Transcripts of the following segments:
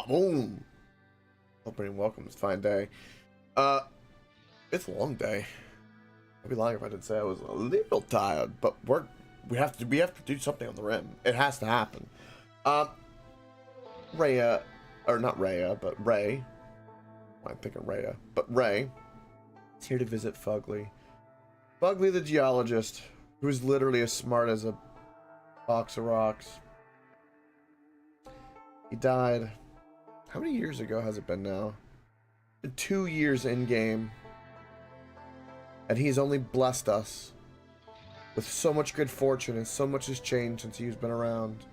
Boom. Opening welcome. It's a fine day. It's a long day. I'd be lying if I didn't say I was a little tired, but we have to do something on the rim. It has to happen. Rhea, or not Rhea, but Ray. I'm thinking Rhea, but Ray is here to visit Fugly. Fugly the geologist, who's literally as smart as a box of rocks. He died. How many years ago has it been now? 2 years in game. And he's only blessed us with so much good fortune, and so much has changed since he's been around.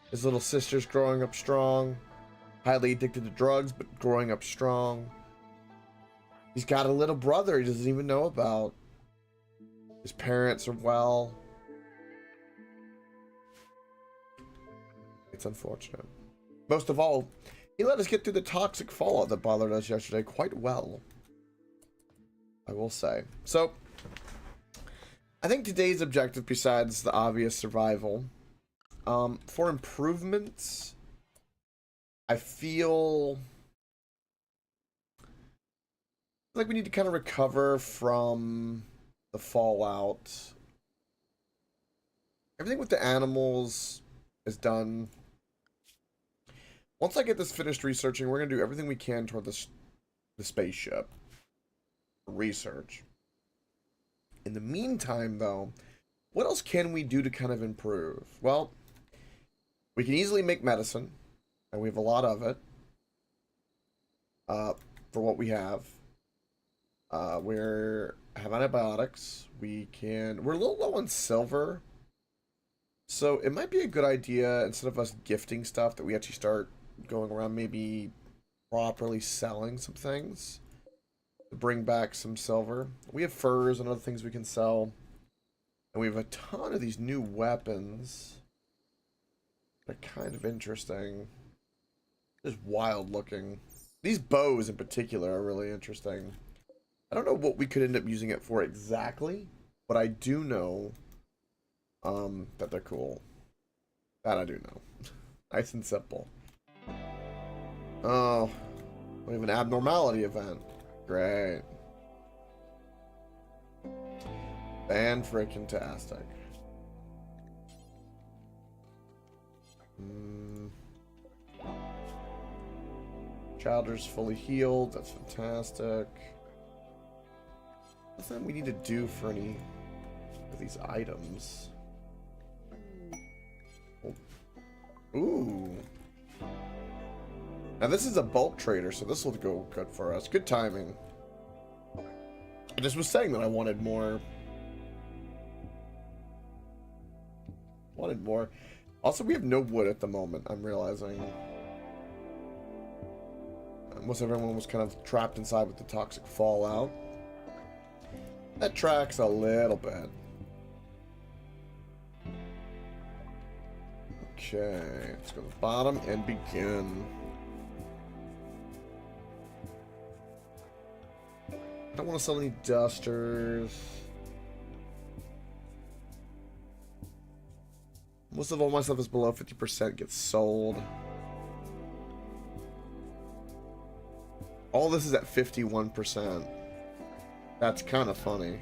His little sister's growing up strong, highly addicted to drugs, but growing up strong. He's got a little brother he doesn't even know about. His parents are well. It's unfortunate. Most of all, he let us get through the toxic fallout that bothered us yesterday quite well, I will say. So, I think today's objective, besides the obvious survival, for improvements, I feel like we need to kind of recover from the fallout. Everything with the animals is done. Once I get this finished researching, we're going to do everything we can toward the spaceship. Research. In the meantime, though, what else can we do to kind of improve? Well, we can easily make medicine, and we have a lot of it for what we have. We have antibiotics. We're a little low on silver, so it might be a good idea, instead of us gifting stuff, that we actually start going around maybe properly selling some things to bring back some silver. We have furs and other things we can sell, and we have a ton of these new weapons. They're kind of interesting. Just wild looking. These bows in particular are really interesting. I don't know what we could end up using it for exactly, but I do know that they're cool. That I do know. Nice and simple. Oh, we have an abnormality event. Great. Fan-frickin-tastic. Childer's fully healed. That's fantastic. Nothing we need to do for any of these items. Oh. Ooh. Now this is a bulk trader, so this will go good for us. Good timing. I just was saying that I wanted more. Also, we have no wood at the moment, I'm realizing. Almost everyone was kind of trapped inside with the toxic fallout. That tracks a little bit. Okay, let's go to the bottom and begin. I don't want to sell any dusters. Most of all my stuff is below 50% gets sold. All this is at 51%. That's kind of funny.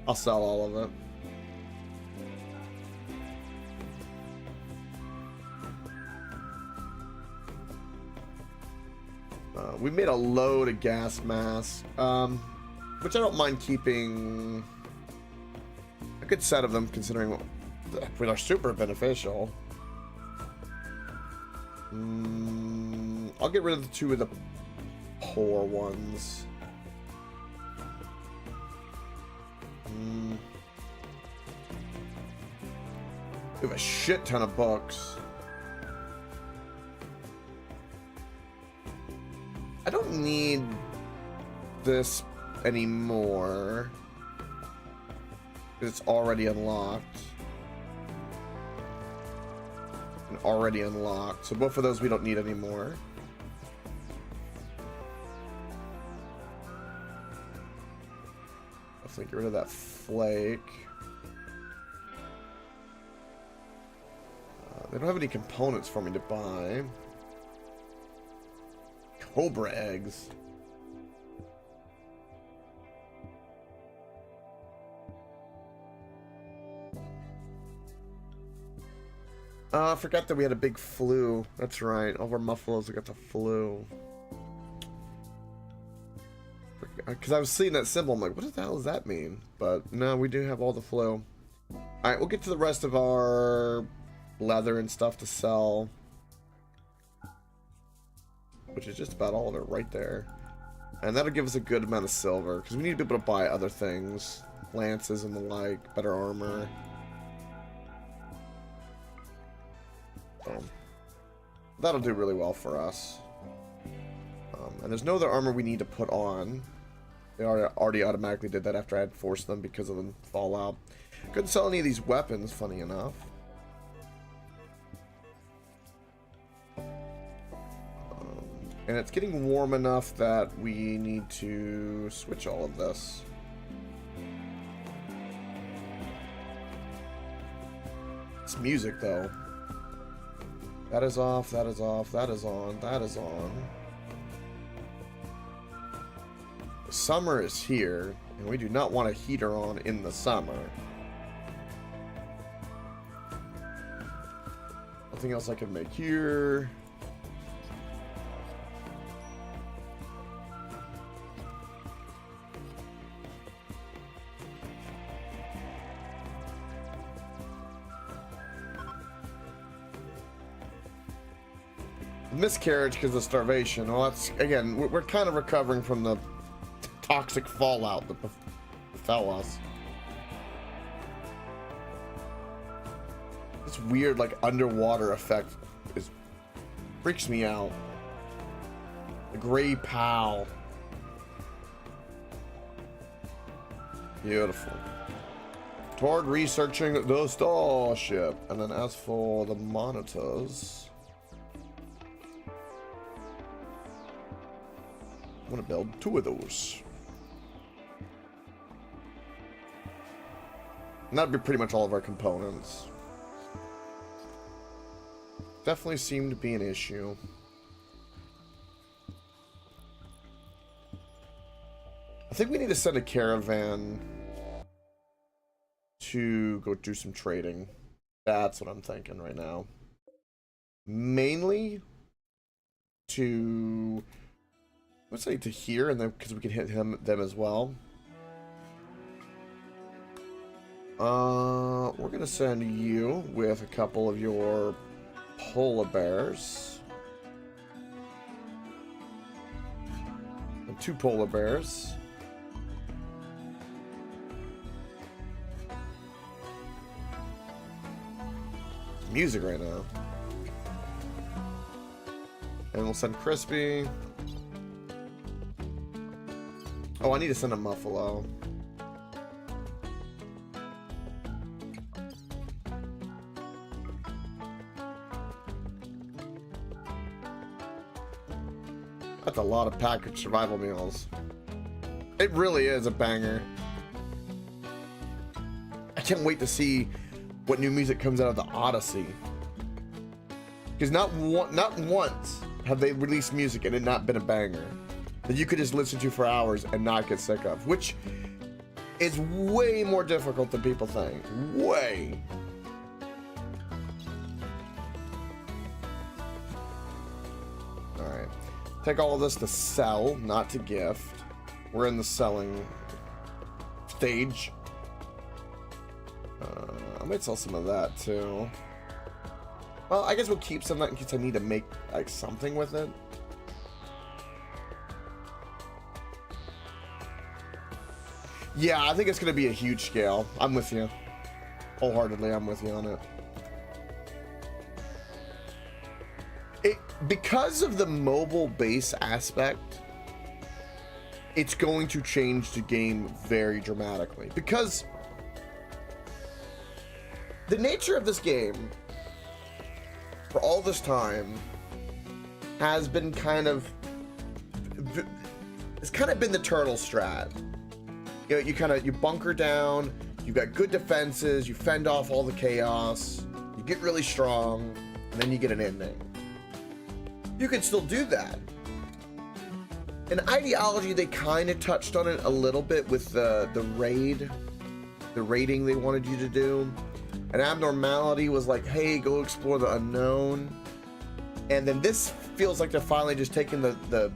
I'll sell all of it. We made a load of gas masks, which I don't mind keeping a good set of them, considering they're super beneficial. I'll get rid of the 2 of the poor ones. We have a shit ton of books. I don't need this anymore. It's already unlocked. And already unlocked. So both of those we don't need anymore. Definitely get rid of that flake. They don't have any components for me to buy. Cobra eggs. I forgot that we had a big flu. That's right. All of our Muffalos got the flu. Because I was seeing that symbol, I'm like, what the hell does that mean? But no, we do have all the flu. Alright, we'll get to the rest of our leather and stuff to sell. Which is just about all of it right there. And that'll give us a good amount of silver. Because we need to be able to buy other things. Lances and the like. Better armor. That'll do really well for us. And there's no other armor we need to put on. They already automatically did that after I had forced them because of the fallout. Couldn't sell any of these weapons, funny enough. And it's getting warm enough that we need to switch all of this. It's music, though. That is off, that is off, that is on, that is on. Summer is here, and we do not want a heater on in the summer. Nothing else I can make here. Miscarriage because of starvation. Well, that's, again, we're kind of recovering from the toxic fallout that befell us. This weird, like, underwater effect freaks me out. The gray pow. Beautiful. Toward researching the starship. And then as for the monitors, I want to build 2 of those. And that'd be pretty much all of our components. Definitely seemed to be an issue. I think we need to send a caravan to go do some trading. That's what I'm thinking right now. Mainly to, let's say, to here, and then because we can hit them as well. We're gonna send you with a couple of your polar bears. And 2 polar bears. Music right now. And we'll send Crispy. Oh, I need to send a Muffalo. That's a lot of packaged survival meals. It really is a banger. I can't wait to see what new music comes out of the Odyssey. Because not once have they released music and it not been a banger that you could just listen to for hours and not get sick of, which is way more difficult than people think. Way. Alright. Take all of this to sell, not to gift. We're in the selling stage. I might sell some of that too. Well, I guess we'll keep some of that in case I need to make like something with it. Yeah, I think it's going to be a huge scale. I'm with you. Wholeheartedly, I'm with you on it. Because of the mobile base aspect, it's going to change the game very dramatically. Because the nature of this game, for all this time, has been kind of... It's kind of been the turtle strat. You know, you bunker down, you've got good defenses, you fend off all the chaos, You get really strong, and then you get an ending. You can still do that. In ideology, they kind of touched on it a little bit with the raiding they wanted you to do. An abnormality was like, hey, go explore the unknown. And then this feels like they're finally just taking the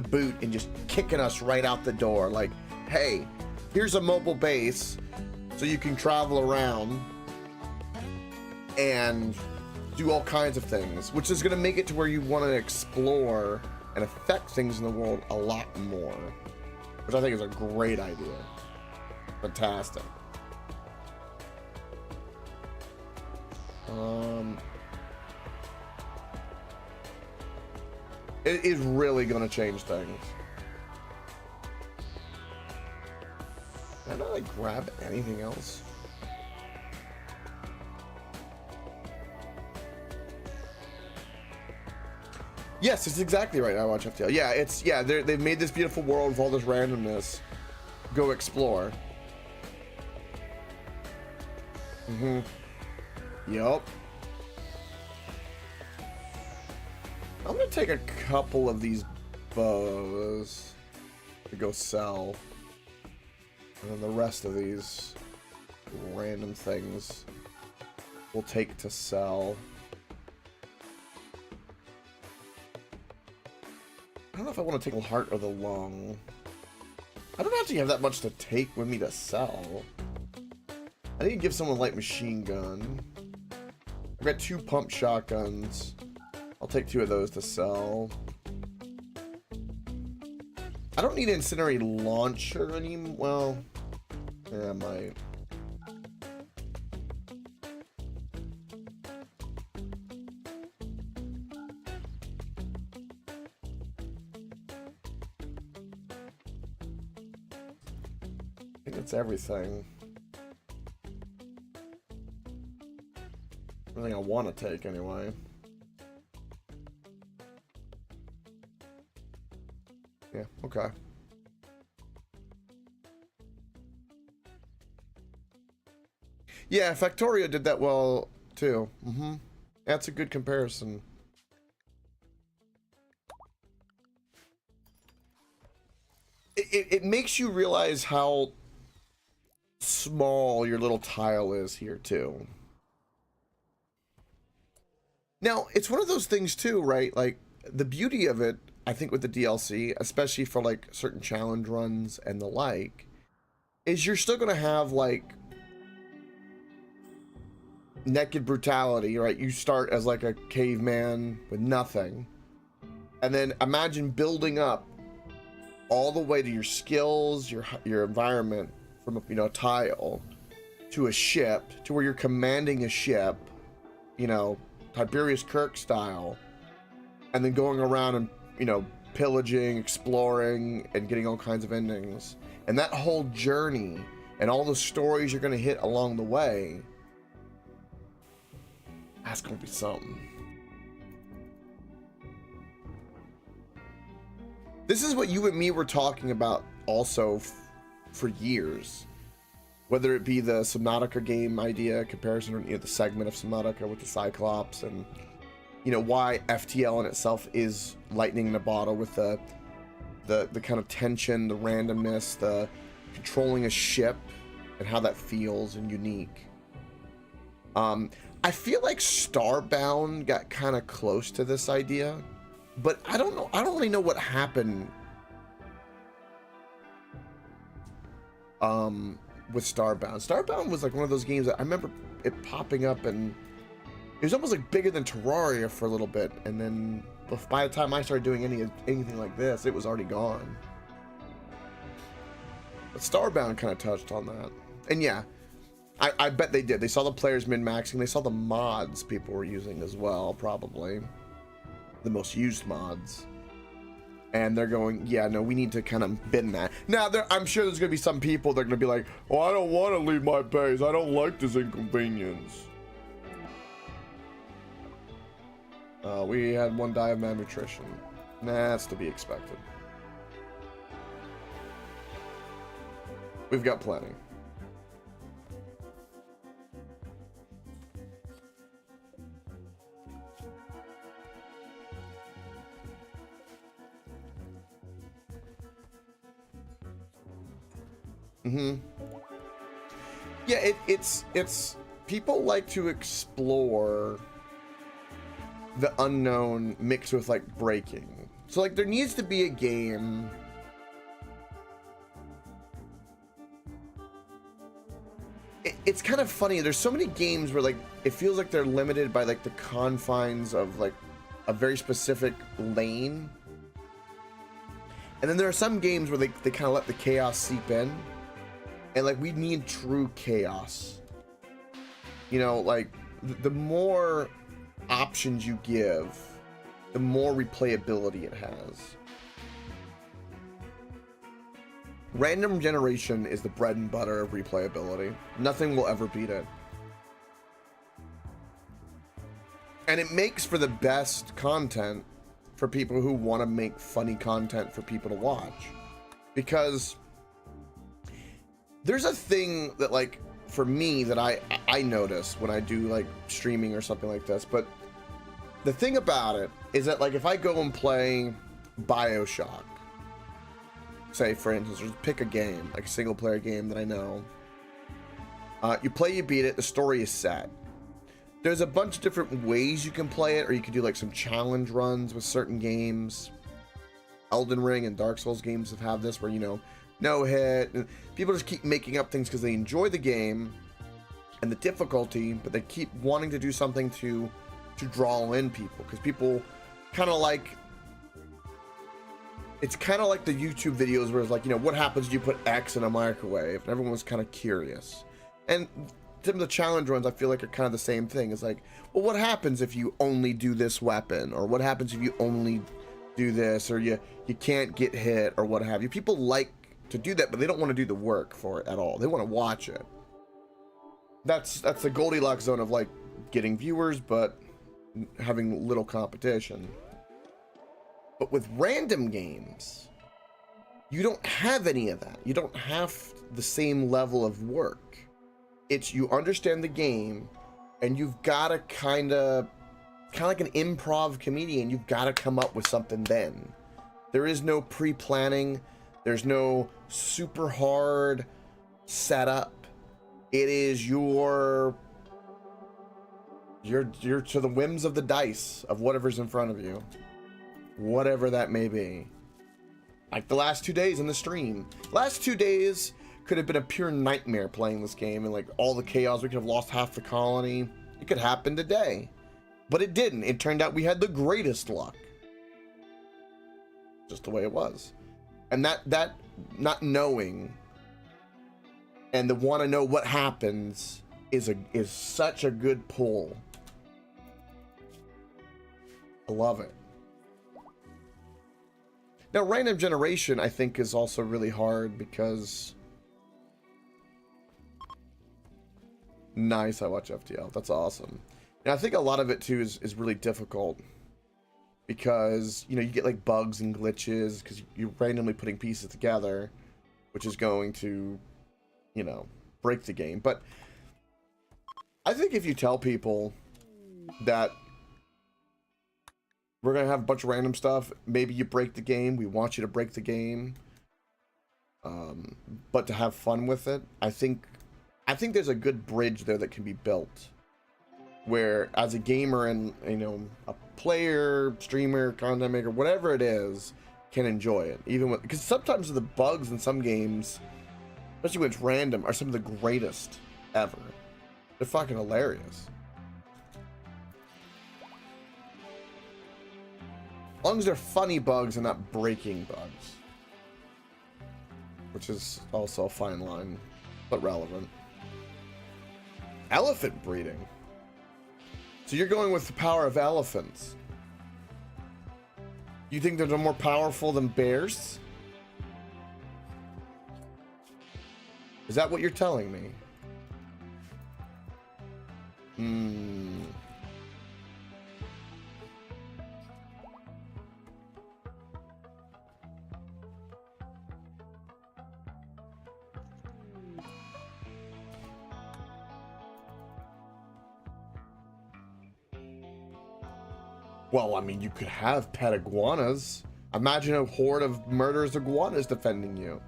boot and just kicking us right out the door. Like, hey, here's a mobile base so you can travel around and do all kinds of things, which is going to make it to where you want to explore and affect things in the world a lot more, which I think is a great idea. Fantastic. It is really going to change things. Can I like grab anything else? Yes, it's exactly right. I watch FTL. Yeah, they've made this beautiful world with all this randomness. Go explore. Yup. I'm gonna take a couple of these bows to go sell, and then the rest of these random things we'll take to sell. I don't know if I want to take the heart or the lung. I don't actually have that much to take with me to sell. I need to give someone a light machine gun. I've got 2 pump shotguns. I'll take 2 of those to sell. I don't need an incendiary launcher anymore. Well, yeah, I might. I think it's everything. Everything I want to take anyway. Yeah, okay. Yeah, Factorio did that well too. That's a good comparison. It makes you realize how small your little tile is here too. Now, it's one of those things too, right? Like, the beauty of it, I think, with the DLC, especially for like certain challenge runs and the like, is you're still gonna have like naked brutality, right? You start as like a caveman with nothing, and then imagine building up all the way to your skills, your environment, from a tile to a ship, to where you're commanding a ship, Tiberius Kirk style, and then going around and pillaging, exploring, and getting all kinds of endings. And that whole journey and all the stories you're going to hit along the way, that's going to be something. This is what you and me were talking about also for years. Whether it be the Subnautica game idea comparison, or the segment of Subnautica with the Cyclops, and why FTL in itself is lightning in a bottle with the kind of tension, the randomness, the controlling a ship, and how that feels and unique. I feel like Starbound got kind of close to this idea, but I don't know. I don't really know what happened with Starbound. Starbound was like one of those games that I remember it popping up, and it was almost like bigger than Terraria for a little bit, and then by the time I started doing anything like this, it was already gone. But Starbound kind of touched on that. And yeah, I bet they did. They saw the players min-maxing. They saw the mods people were using as well, probably. The most used mods. And they're going, yeah, no, we need to kind of bend that. Now, I'm sure there's going to be some people that are going to be like, oh, I don't want to leave my base. I don't like this inconvenience. We had 1 die of malnutrition. That's to be expected. We've got plenty. Mm-hmm. Yeah, it's people like to explore the unknown mixed with like breaking. So like there needs to be a game it's kind of funny. There's so many games where like it feels like they're limited by like the confines of like a very specific lane. And then there are some games where they kind of let the chaos seep in. And like we need true chaos. You know, like the more options you give, the more replayability it has. Random generation is the bread and butter of replayability. Nothing will ever beat it. And it makes for the best content for people who want to make funny content for people to watch. Because there's a thing that like for me that I notice when I do like streaming or something like this, but the thing about it is that like if I go and play BioShock, say for instance, or pick a game, like a single player game that I know, you play, you beat it, the story is set. There's a bunch of different ways you can play it, or you can do like some challenge runs with certain games. Elden Ring and Dark Souls games have this where, you know, no hit, and people just keep making up things because they enjoy the game and the difficulty, but they keep wanting to do something to draw in people, because people kind of like, it's kind of like the YouTube videos where it's like, you know, what happens if you put X in a microwave, and everyone was kind of curious. And some of the challenge runs I feel like are kind of the same thing. It's like, well, what happens if you only do this weapon, or what happens if you only do this, or you can't get hit, or what have you. People like to do that, but they don't want to do the work for it at all. They want to watch it. That's the Goldilocks zone of like getting viewers but having little competition. But with random games, you don't have any of that. You don't have the same level of work. It's you understand the game, and you've got to kind of like an improv comedian, you've got to come up with something then. There is no pre-planning. There's no super hard setup. It is your to the whims of the dice of whatever's in front of you. Whatever that may be. Like the last 2 days in the stream. Last 2 days could have been a pure nightmare playing this game, and like all the chaos, we could have lost half the colony. It could happen today. But it didn't. It turned out we had the greatest luck. Just the way it was. And that not knowing and the want to know what happens is such a good pull. I love it. Now, random generation, I think, is also really hard because... Nice, I watch FTL. That's awesome. And I think a lot of it, too, is really difficult. Because, you know, you get, like, bugs and glitches because you're randomly putting pieces together, which is going to, you know, break the game. But I think if you tell people that we're going to have a bunch of random stuff, maybe you break the game, we want you to break the game, but to have fun with it, I think there's a good bridge there that can be built. Where, as a gamer and, you know, a player, streamer, content maker, whatever it is, can enjoy it. Even with, because sometimes the bugs in some games, especially when it's random, are some of the greatest ever. They're fucking hilarious. As long as they're funny bugs and not breaking bugs. Which is also a fine line, but relevant. Elephant breeding. So you're going with the power of elephants. You think they're more powerful than bears? Is that what you're telling me? Well, I mean, you could have pet iguanas. Imagine a horde of murderous iguanas defending you.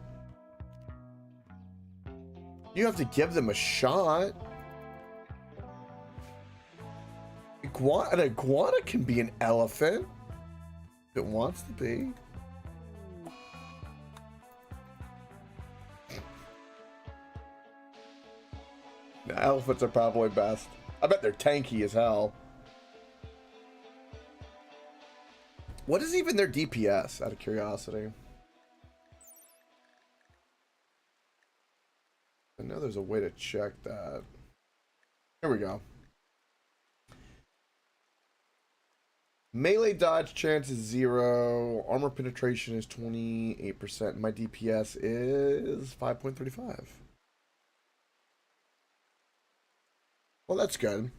You have to give them a shot. An iguana can be an elephant if it wants to be. The elephants are probably best. I bet they're tanky as hell. What is even their DPS, out of curiosity? I know there's a way to check that. Here we go. Melee dodge chance is 0. Armor penetration is 28%. My DPS is 5.35. Well, that's good.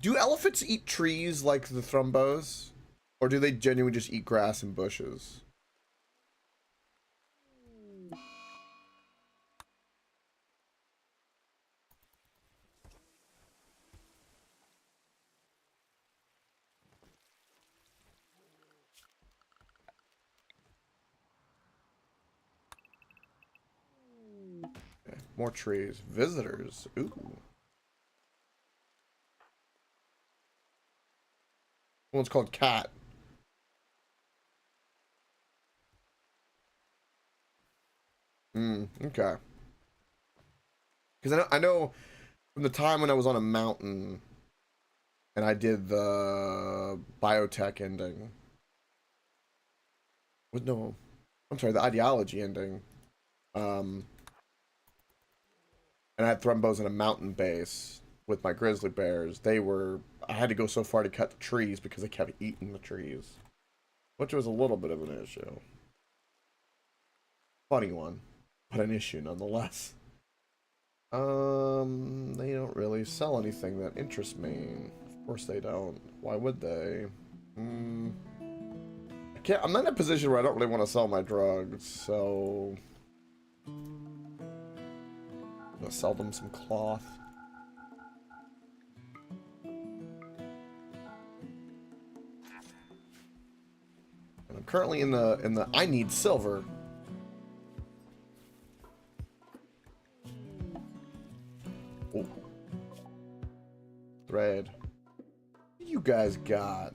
Do elephants eat trees like the thrumbos? Or do they genuinely just eat grass and bushes? Okay, more trees. Visitors. Ooh. One's called Cat. Okay. Because I know from the time when I was on a mountain and I did the biotech ending. No, I'm sorry, the ideology ending. And I had thrumbos in a mountain base with my grizzly bears. I had to go so far to cut the trees because they kept eating the trees. Which was a little bit of an issue. Funny one, but an issue nonetheless. They don't really sell anything that interests me. Of course they don't. Why would they? I'm not in a position where I don't really want to sell my drugs, so I'm gonna sell them some cloth. And I'm currently in the I need silver. Oh. Thread. What you guys got?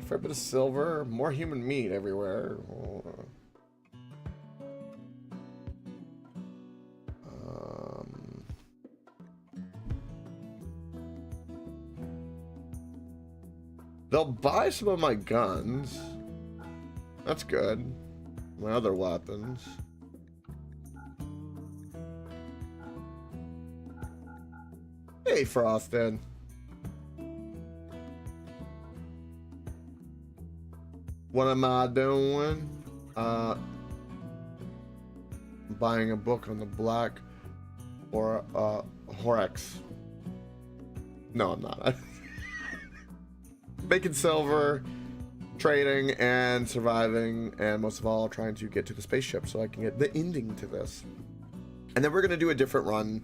Fair bit of silver, more human meat everywhere. They'll buy some of my guns. That's good. My other weapons. Hey, Frosted. What am I doing? Buying a book on the black or Horex. No, I'm not. Making silver, trading, and surviving, and most of all, trying to get to the spaceship so I can get the ending to this. And then we're gonna do a different run.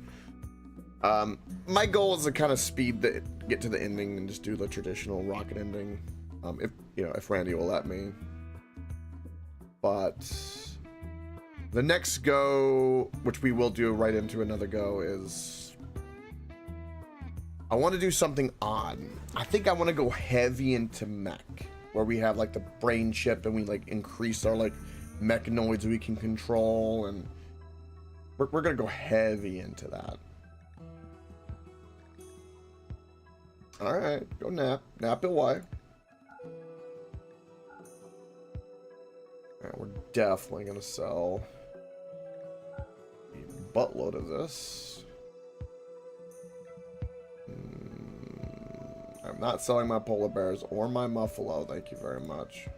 My goal is to kind of get to the ending and just do the traditional rocket ending. If Randy will let me. But the next go, which we will do right into another go, is I want to do something odd. I think I want to go heavy into mech, where we have like the brain chip and we like increase our like mechanoids we can control, and we're gonna go heavy into that. All right, go nap it away. Alright, we're definitely gonna sell a buttload of this. I'm not selling my polar bears or my muffalo, thank you very much.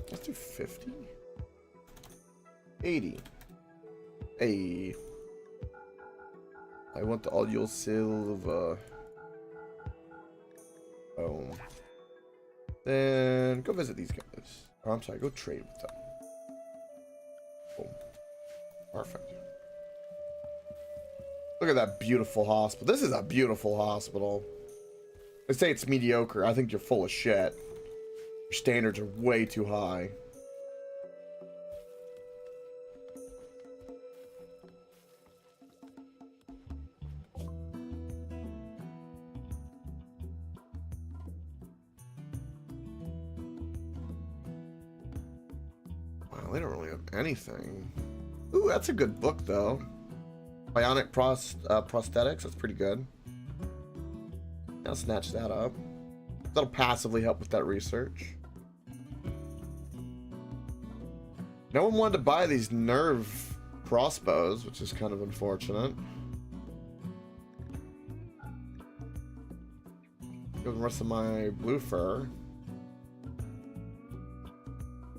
Let's do 50. 80. Hey. I want all your silver. Boom. Then go visit these guys. Oh, I'm sorry, go trade with them. Boom. Perfect. Look at that beautiful hospital. This is a beautiful hospital. They say it's mediocre. I think you're full of shit. Your standards are way too high. Wow, they don't really have anything. Ooh, that's a good book, though. Bionic prosthetics, that's pretty good. I'll snatch that up. That'll passively help with that research. No one wanted to buy these nerve crossbows, which is kind of unfortunate. Go the rest of my blue fur.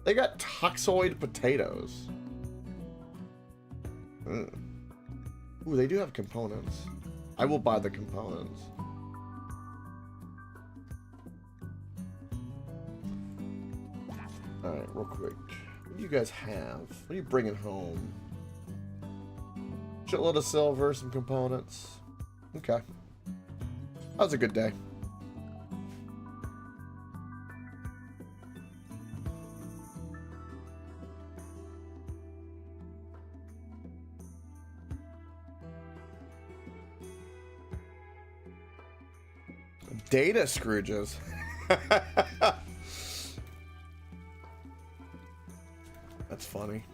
They got toxoid potatoes. Ooh, they do have components. I will buy the components. Alright, real quick. What do you guys have? What are you bringing home? Shitload of silver, some components. Okay. That was a good day. Data Scrooges. That's funny.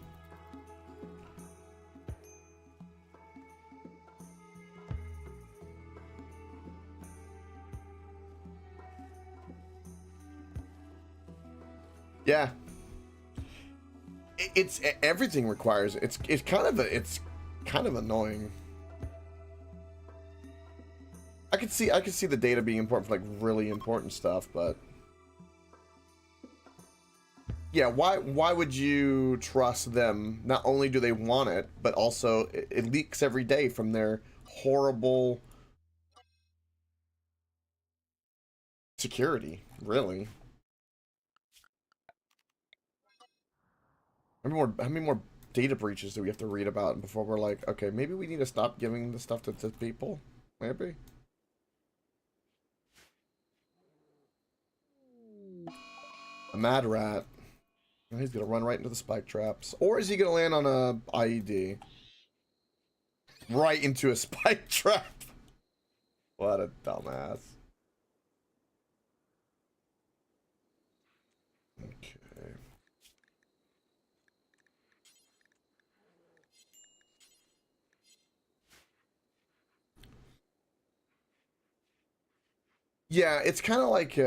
Yeah. It's everything requires it. It's kind of annoying. I could see the data being important for like really important stuff, but yeah, why would you trust them? Not only do they want it, but also it leaks every day from their horrible security, really. How many more data breaches do we have to read about before we're like, okay, maybe we need to stop giving the stuff to people? Maybe. A mad rat. He's gonna run right into the spike traps. Or is he gonna land on a IED? Right into a spike trap. What a dumbass. Okay. Yeah, it's kind of like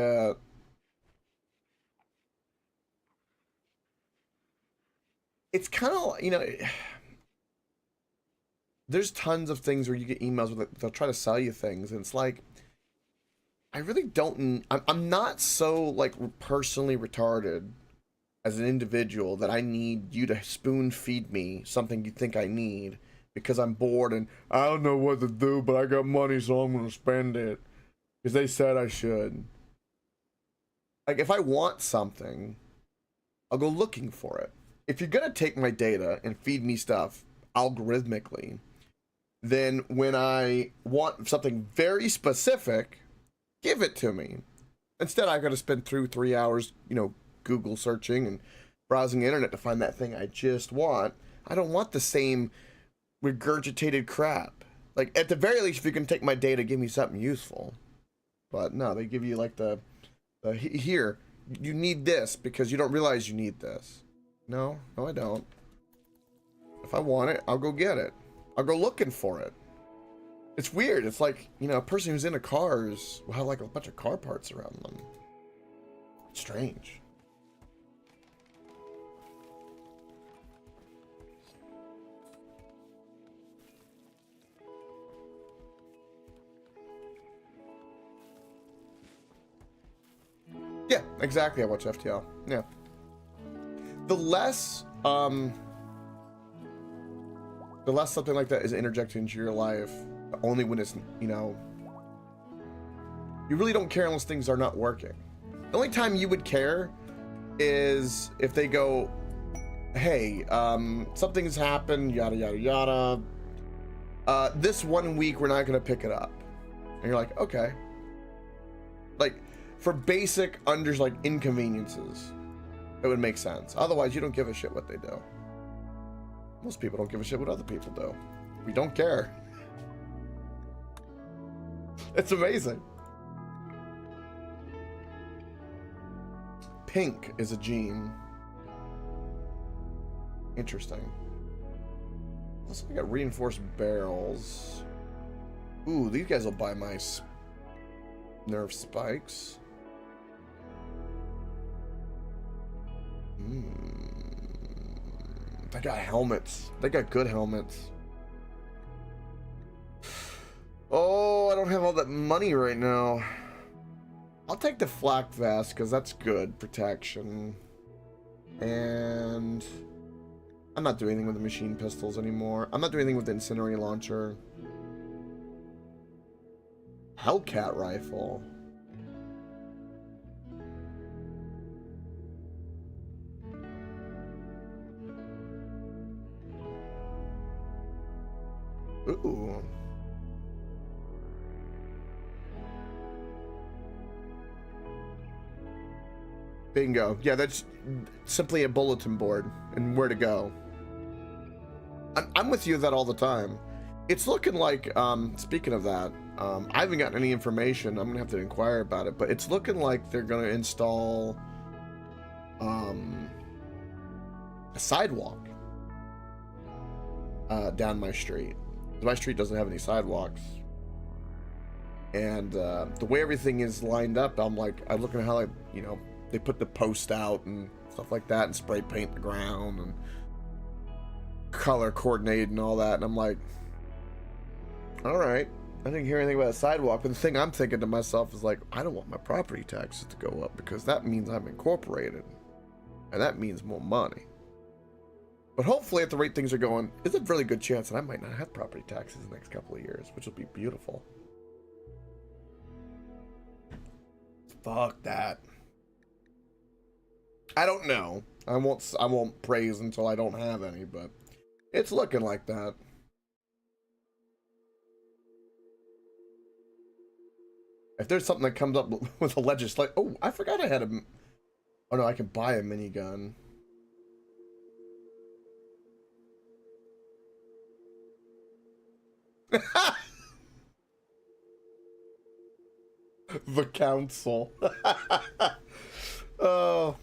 it's kind of, you know, there's tons of things where you get emails where they'll try to sell you things, and it's like, I really don't, I'm not so like personally retarded as an individual that I need you to spoon feed me something you think I need because I'm bored and I don't know what to do, but I got money, so I'm gonna spend it because they said I should. Like, if I want something, I'll go looking for it. If you're gonna take my data and feed me stuff algorithmically, then when I want something very specific, give it to me. Instead, I gotta spend 3 hours, you know, Google searching and browsing the internet to find that thing I just want. I don't want the same regurgitated crap. Like, at the very least, if you can take my data, give me something useful. But no, they give you like the here, you need this because you don't realize you need this. No, I don't. If I want it, I'll go get it. I'll go looking for it. It's weird. It's like, you know, a person who's into cars will have like a bunch of car parts around them. Strange. Yeah, exactly. I watch FTL. Yeah. The less something like that is interjected into your life, only when it's, you know, you really don't care unless things are not working. The only time you would care is if they go, hey, something's happened, yada, yada, yada. This 1 week, we're not going to pick it up. And you're like, okay. Like, for basic like inconveniences, it would make sense. Otherwise, you don't give a shit what they do. Most people don't give a shit what other people do. We don't care. It's amazing. Pink is a gene. Interesting. Also, we got reinforced barrels. Ooh, these guys will buy my nerve spikes. They got helmets. They got good helmets. Oh, I don't have all that money right now. I'll take the flak vest because that's good protection. And I'm not doing anything with the machine pistols anymore. I'm not doing anything with the incendiary launcher. Hellcat rifle. Ooh. Bingo. Yeah, that's simply a bulletin board and where to go. I'm with you that all the time. It's looking like, speaking of that, I haven't gotten any information. I'm gonna have to inquire about it, but it's looking like they're gonna install a sidewalk down my street. My street doesn't have any sidewalks, and the way everything is lined up, I'm looking at how, like, you know, they put the post out and stuff like that, and spray paint the ground and color coordinate and all that, and I'm like, all right, I didn't hear anything about a sidewalk. But the thing I'm thinking to myself is, like, I don't want my property taxes to go up because that means I'm incorporated, and that means more money. But hopefully, at the rate things are going, there's a really good chance that I might not have property taxes in the next couple of years, which will be beautiful. Fuck that. I don't know. I won't praise until I don't have any, but it's looking like that. If there's something that comes up with a legislation, oh, I forgot I had a. Oh no, I can buy a minigun. The council. Oh,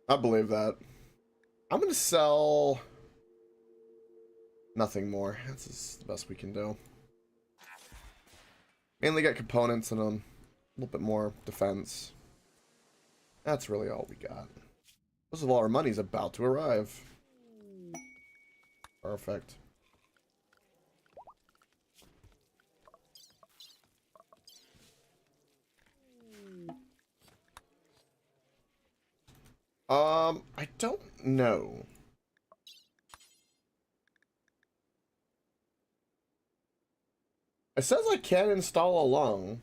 I believe that. I'm gonna sell nothing more. That's the best we can do. Mainly got components and a little bit more defense. That's really all we got. Most of all, our money's about to arrive. Perfect. I don't know. It says I can install alone.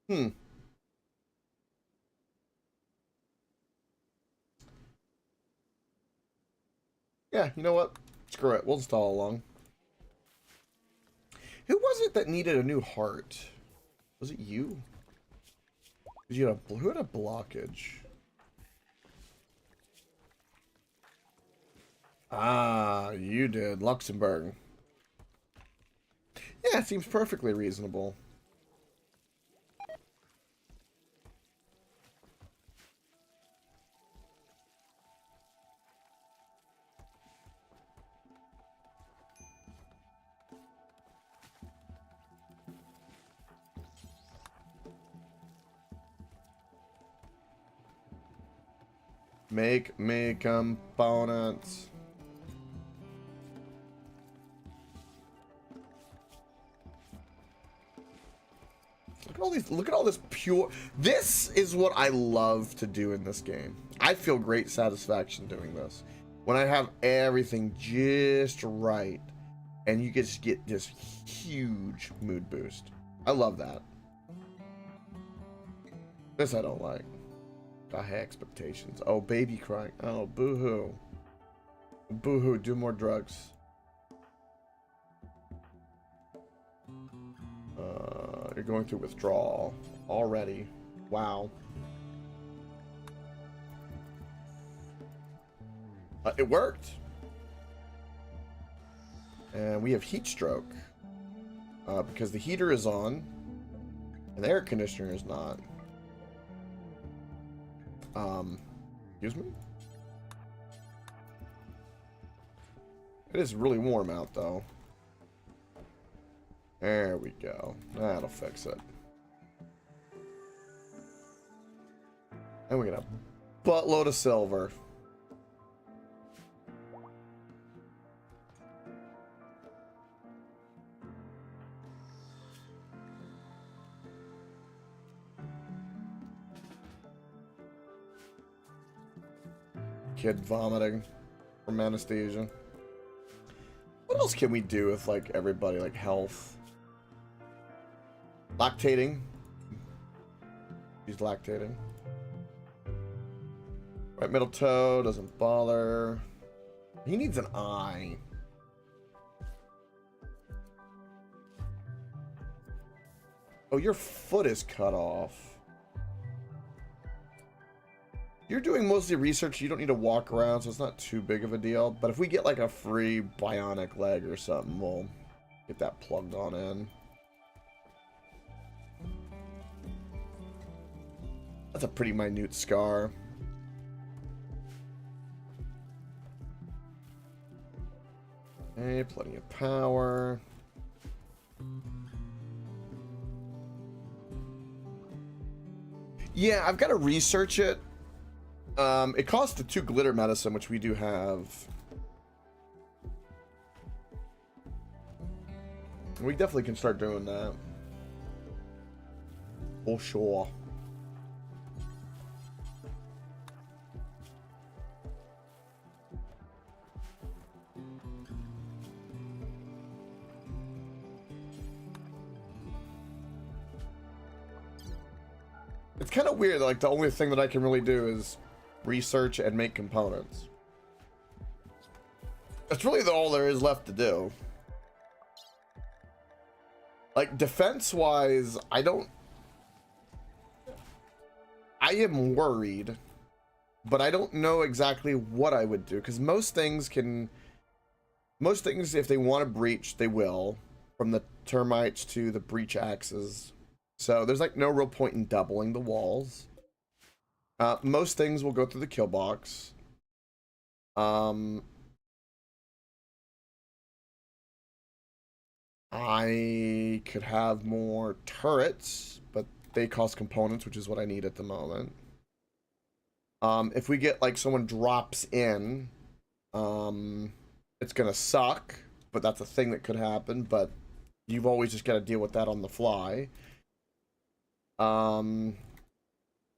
Yeah, you know what? Screw it. We'll install along. Who was it that needed a new heart? Was it you? Who had a blockage? Ah, you did. Luxembourg. Yeah, it seems perfectly reasonable. Make me components. Look at all this pure. This is what I love to do in this game. I feel great satisfaction doing this. When I have everything just right and you just get this huge mood boost. I love that. This I don't like. Got high expectations. Oh, baby crying. Oh, boo-hoo. Boo-hoo, do more drugs. going through withdrawal already. Wow. It worked. And we have heat stroke. Because the heater is on. And the air conditioner is not. Excuse me? It is really warm out, though. There we go. That'll fix it. And we got a buttload of silver. Kid vomiting from anesthesia. What else can we do with, like, everybody, like, health? Lactating. He's lactating. Right middle toe doesn't bother. He needs an eye. Oh, your foot is cut off. You're doing mostly research. You don't need to walk around, so it's not too big of a deal. But if we get like a free bionic leg or something, we'll get that plugged on in. That's a pretty minute scar. Okay, plenty of power. Yeah, I've got to research it. It costs the 2 glitter medicine, which we do have. We definitely can start doing that. For sure. It's kind of weird, like the only thing that I can really do is research and make components. That's really all there is left to do. Like defense-wise, I am worried, but I don't know exactly what I would do, because most things, if they want to breach, they will, from the termites to the breach axes. So there's like no real point in doubling the walls. Most things will go through the kill box. I could have more turrets, but they cost components, which is what I need at the moment. If we get like someone drops in, it's gonna suck, but that's a thing that could happen. But you've always just got to deal with that on the fly.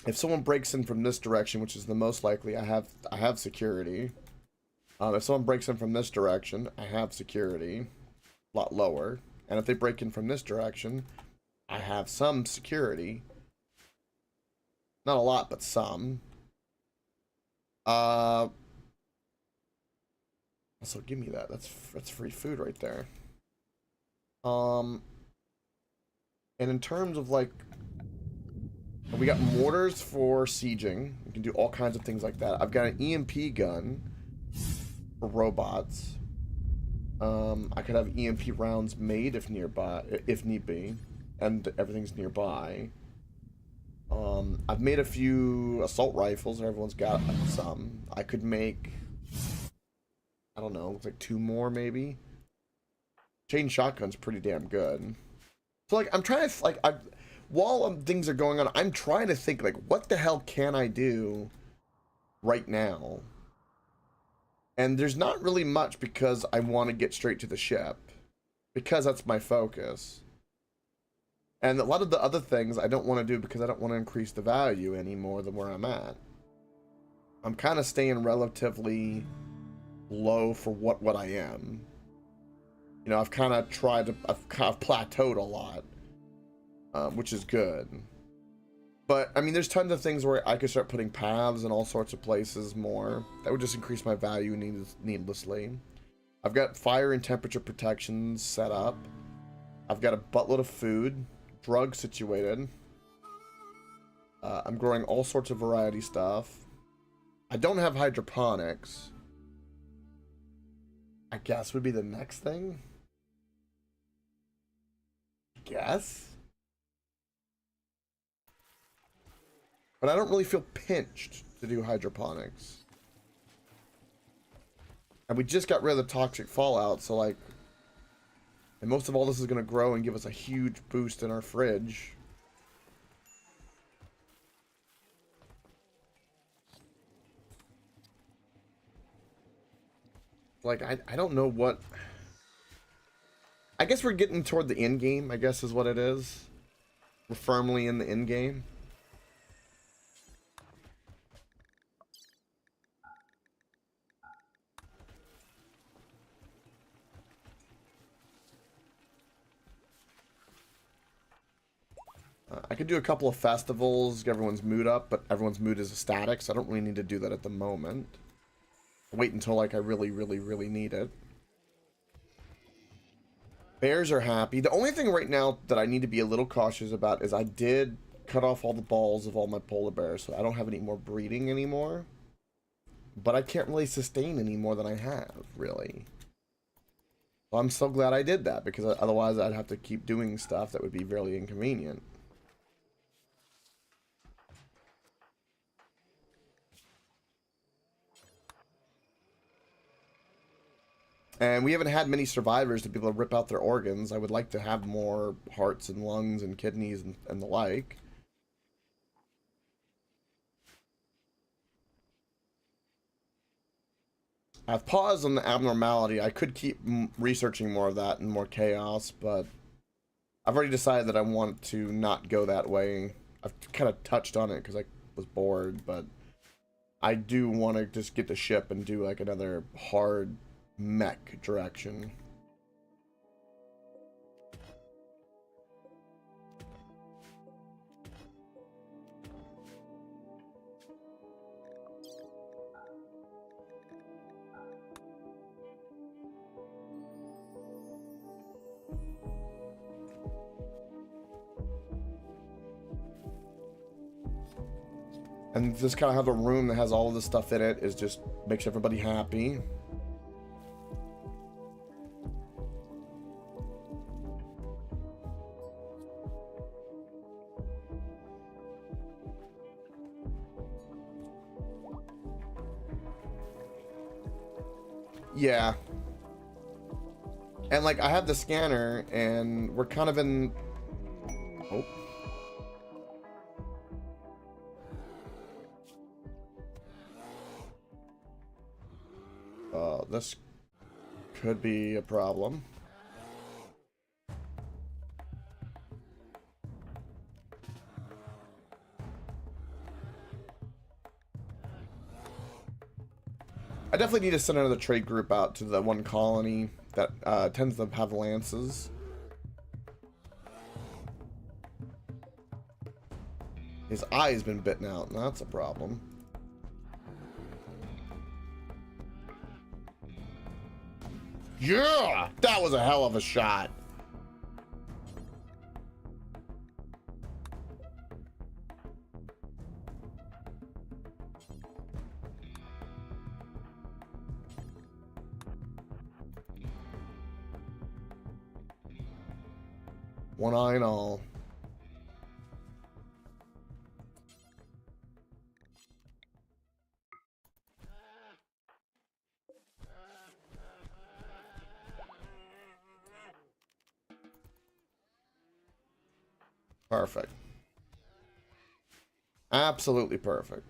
If someone breaks in from this direction, which is the most likely, I have security. If someone breaks in from this direction, I have security, a lot lower. And if they break in from this direction, I have some security. Not a lot, but some. Also, give me that. That's free food right there. And in terms of like, we got mortars for sieging. We can do all kinds of things like that. I've got an EMP gun for robots. I could have EMP rounds made if need be, and everything's nearby. I've made a few assault rifles, and everyone's got some. I could make, I don't know, like 2 more maybe. Chain shotgun's pretty damn good. So like, I'm trying to like, while things are going on, I'm trying to think like, what the hell can I do right now? And there's not really much, because I want to get straight to the ship, because that's my focus. And a lot of the other things I don't want to do because I don't want to increase the value any more than where I'm at. I'm kind of staying relatively low for what I am. You know, I've kind of plateaued a lot, which is good. But, I mean, there's tons of things where I could start putting paths in all sorts of places more. That would just increase my value needlessly. I've got fire and temperature protections set up. I've got a buttload of food, drug situated. I'm growing all sorts of variety stuff. I don't have hydroponics. I guess would be the next thing. Guess. But I don't really feel pinched to do hydroponics. And we just got rid of the toxic fallout, so like... And most of all this is going to grow and give us a huge boost in our fridge. Like, I don't know what... I guess we're getting toward the end game, I guess is what it is. We're firmly in the end game. I could do a couple of festivals, get everyone's mood up, but everyone's mood is static, so I don't really need to do that at the moment. I'll wait until, like, I really, really, really need it. Bears are happy. The only thing right now that I need to be a little cautious about is I did cut off all the balls of all my polar bears, so I don't have any more breeding anymore. But I can't really sustain any more than I have, really. Well, I'm so glad I did that, because otherwise I'd have to keep doing stuff that would be really inconvenient. And we haven't had many survivors to be able to rip out their organs. I would like to have more hearts and lungs and kidneys and the like. I've paused on the abnormality. I could keep researching more of that and more chaos, but I've already decided that I want to not go that way. I've kind of touched on it because I was bored, but I do want to just get the ship and do like another hard mech direction. And just kind of have a room that has all of this stuff in it is just makes everybody happy. Yeah. And like I have the scanner and we're kind of in... Oh. This could be a problem. I definitely need to send another trade group out to the one colony that tends to have lances. His eye's been bitten out, and that's a problem. Yeah! That was a hell of a shot. One eye and all. Perfect. Absolutely perfect.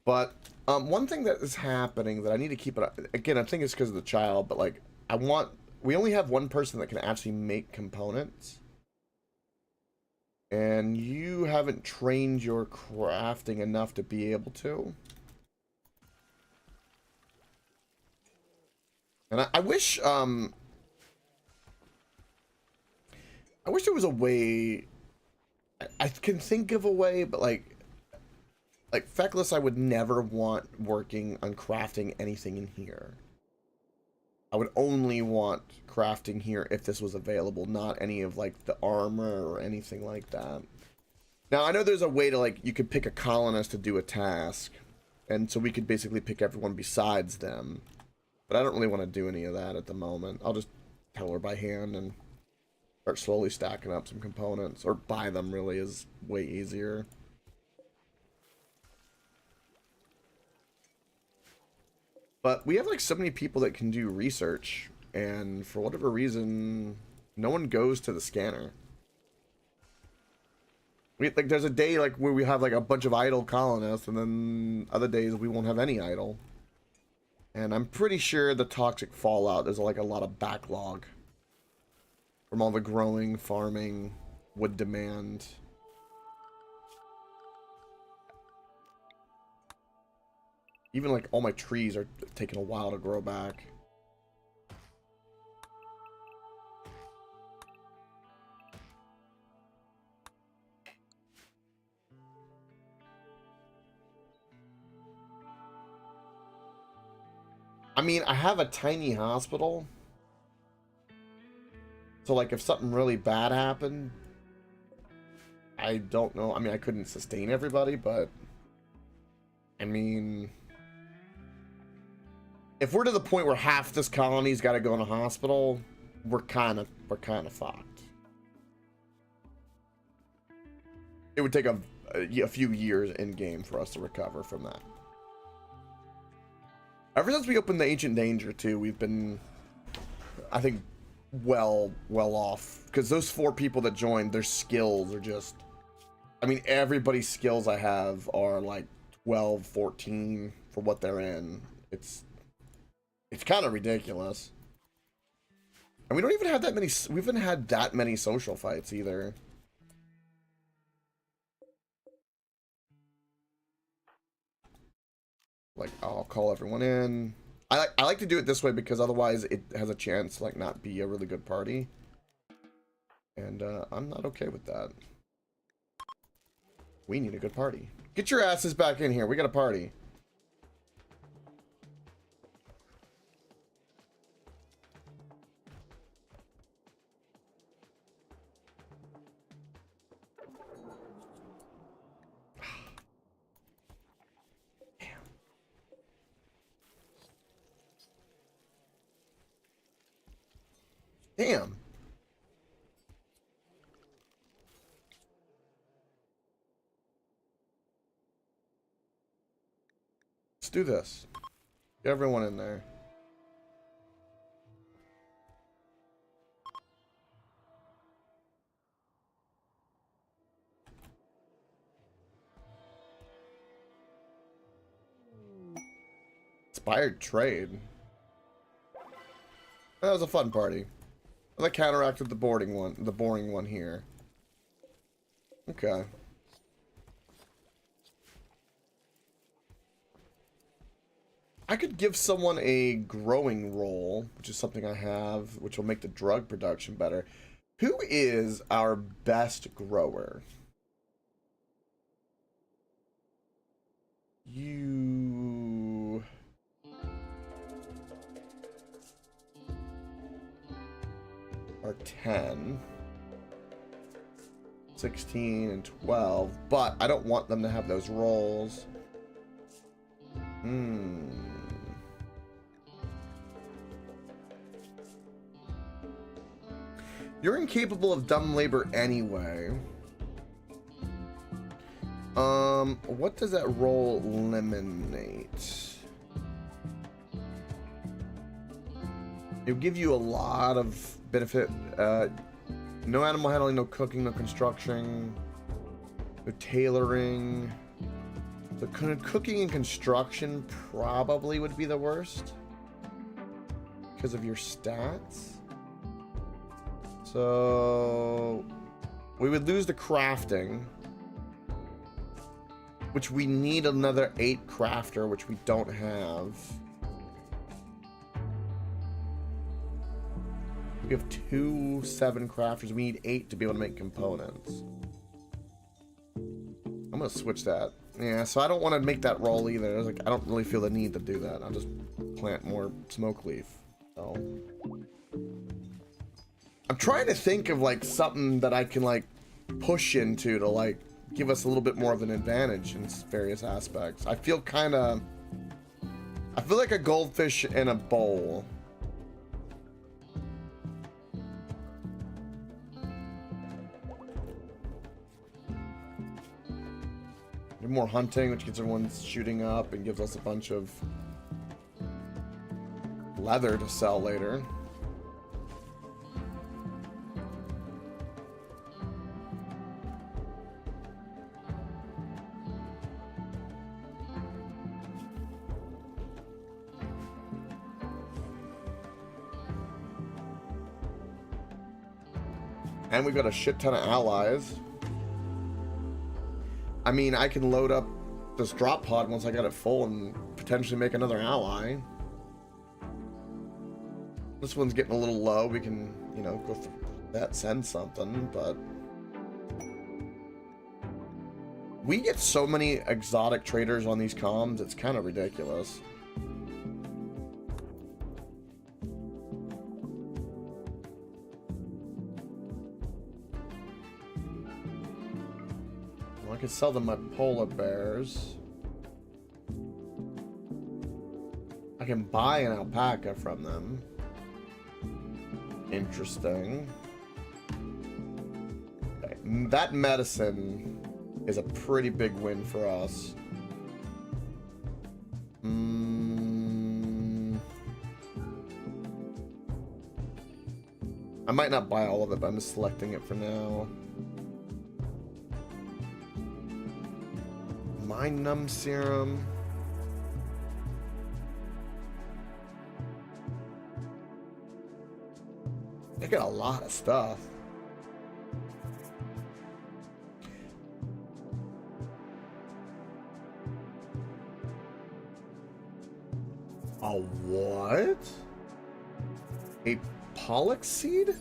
But one thing that is happening that I need to keep it, again, I think it's because of the child, but like we only have one person that can actually make components. And you haven't trained your crafting enough to be able to. And I wish there was a way. I can think of a way, but like Feckless, I would never want working on crafting anything in here. I would only want crafting here if this was available, not any of like the armor or anything like that. Now I know there's a way to like, you could pick a colonist to do a task, and so we could basically pick everyone besides them, but I don't really want to do any of that at the moment. I'll just tell her by hand and start slowly stacking up some components, or buy them really is way easier. But we have like so many people that can do research, and for whatever reason, no one goes to the scanner. Like there's a day like where we have like a bunch of idle colonists, and then other days we won't have any idle. And I'm pretty sure the toxic fallout, there's like a lot of backlog from all the growing, farming, wood demand. Even like all my trees are taking a while to grow back. I mean, I have a tiny hospital. So like if something really bad happened, I don't know. I mean, I couldn't sustain everybody, but I mean, if we're to the point where half this colony's got to go in a hospital, we're kind of fucked. It would take a few years in game for us to recover from that. Ever since we opened the Ancient Danger too, we've been, I think, well off, because those 4 people that joined, their skills are just, I mean, everybody's skills I have are like 12, 14 for what they're in. It's kind of ridiculous. And we don't even have that many, we haven't had that many social fights either. Like, I'll call everyone in. I like to do it this way because otherwise it has a chance to like not be a really good party. And I'm not okay with that. We need a good party. Get your asses back in here. We got a party. Damn. Let's do this. Get everyone in there. Inspired trade. That was a fun party. That counteracted the boring one here. Okay. I could give someone a growing role, which is something I have, which will make the drug production better. Who is our best grower? You... are 10. 16 and 12, but I don't want them to have those roles. You're incapable of dumb labor anyway. What does that role eliminate? It'll give you a lot of benefit. No animal handling, no cooking, no construction, no tailoring. So cooking and construction probably would be the worst because of your stats. So we would lose the crafting, which we need another 8 crafter, which we don't have. We have 2 7 crafters. We need 8 to be able to make components. I'm gonna switch that. Yeah, so I don't want to make that roll either. I don't really feel the need to do that. I'll just plant more smoke leaf. So So I'm trying to think of like something that I can like push into to like give us a little bit more of an advantage in various aspects. I feel like a goldfish in a bowl. Do more hunting, which gets everyone shooting up and gives us a bunch of leather to sell later. And we've got a shit ton of allies. I mean, I can load up this drop pod once I got it full and potentially make another ally. This one's getting a little low. We can, you know, go through that, send something, but we get so many exotic traders on these comms, it's kind of ridiculous. I could sell them my polar bears. I can buy an alpaca from them. Interesting. Okay. That medicine is a pretty big win for us. I might not buy all of it, but I'm just selecting it for now. Mind numb serum. They got a lot of stuff. A what? A pollock seed?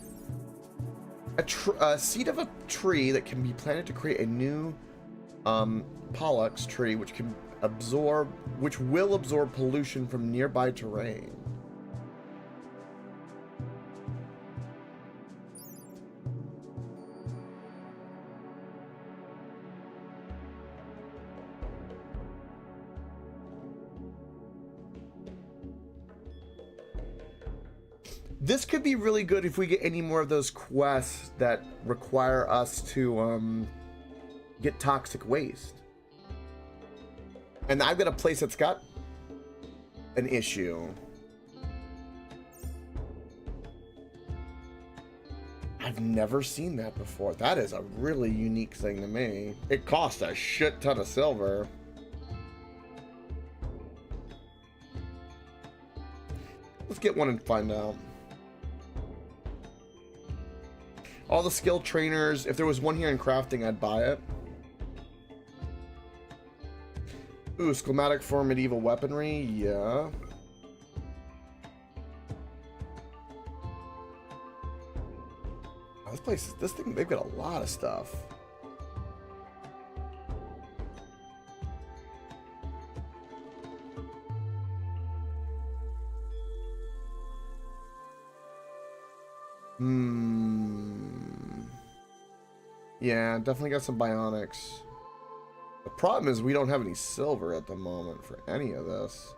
A seed of a tree that can be planted to create a new pollux tree, which will absorb pollution from nearby terrain. This could be really good if we get any more of those quests that require us to get toxic waste. And I've got a place that's got an issue. I've never seen that before. That is a really unique thing to me. It costs a shit ton of silver. Let's get one and find out. All the skill trainers, if there was one here in crafting, I'd buy it. Ooh, schematic for medieval weaponry, yeah. Oh, this thing, they've got a lot of stuff. Yeah, definitely got some bionics. The problem is we don't have any silver at the moment for any of this.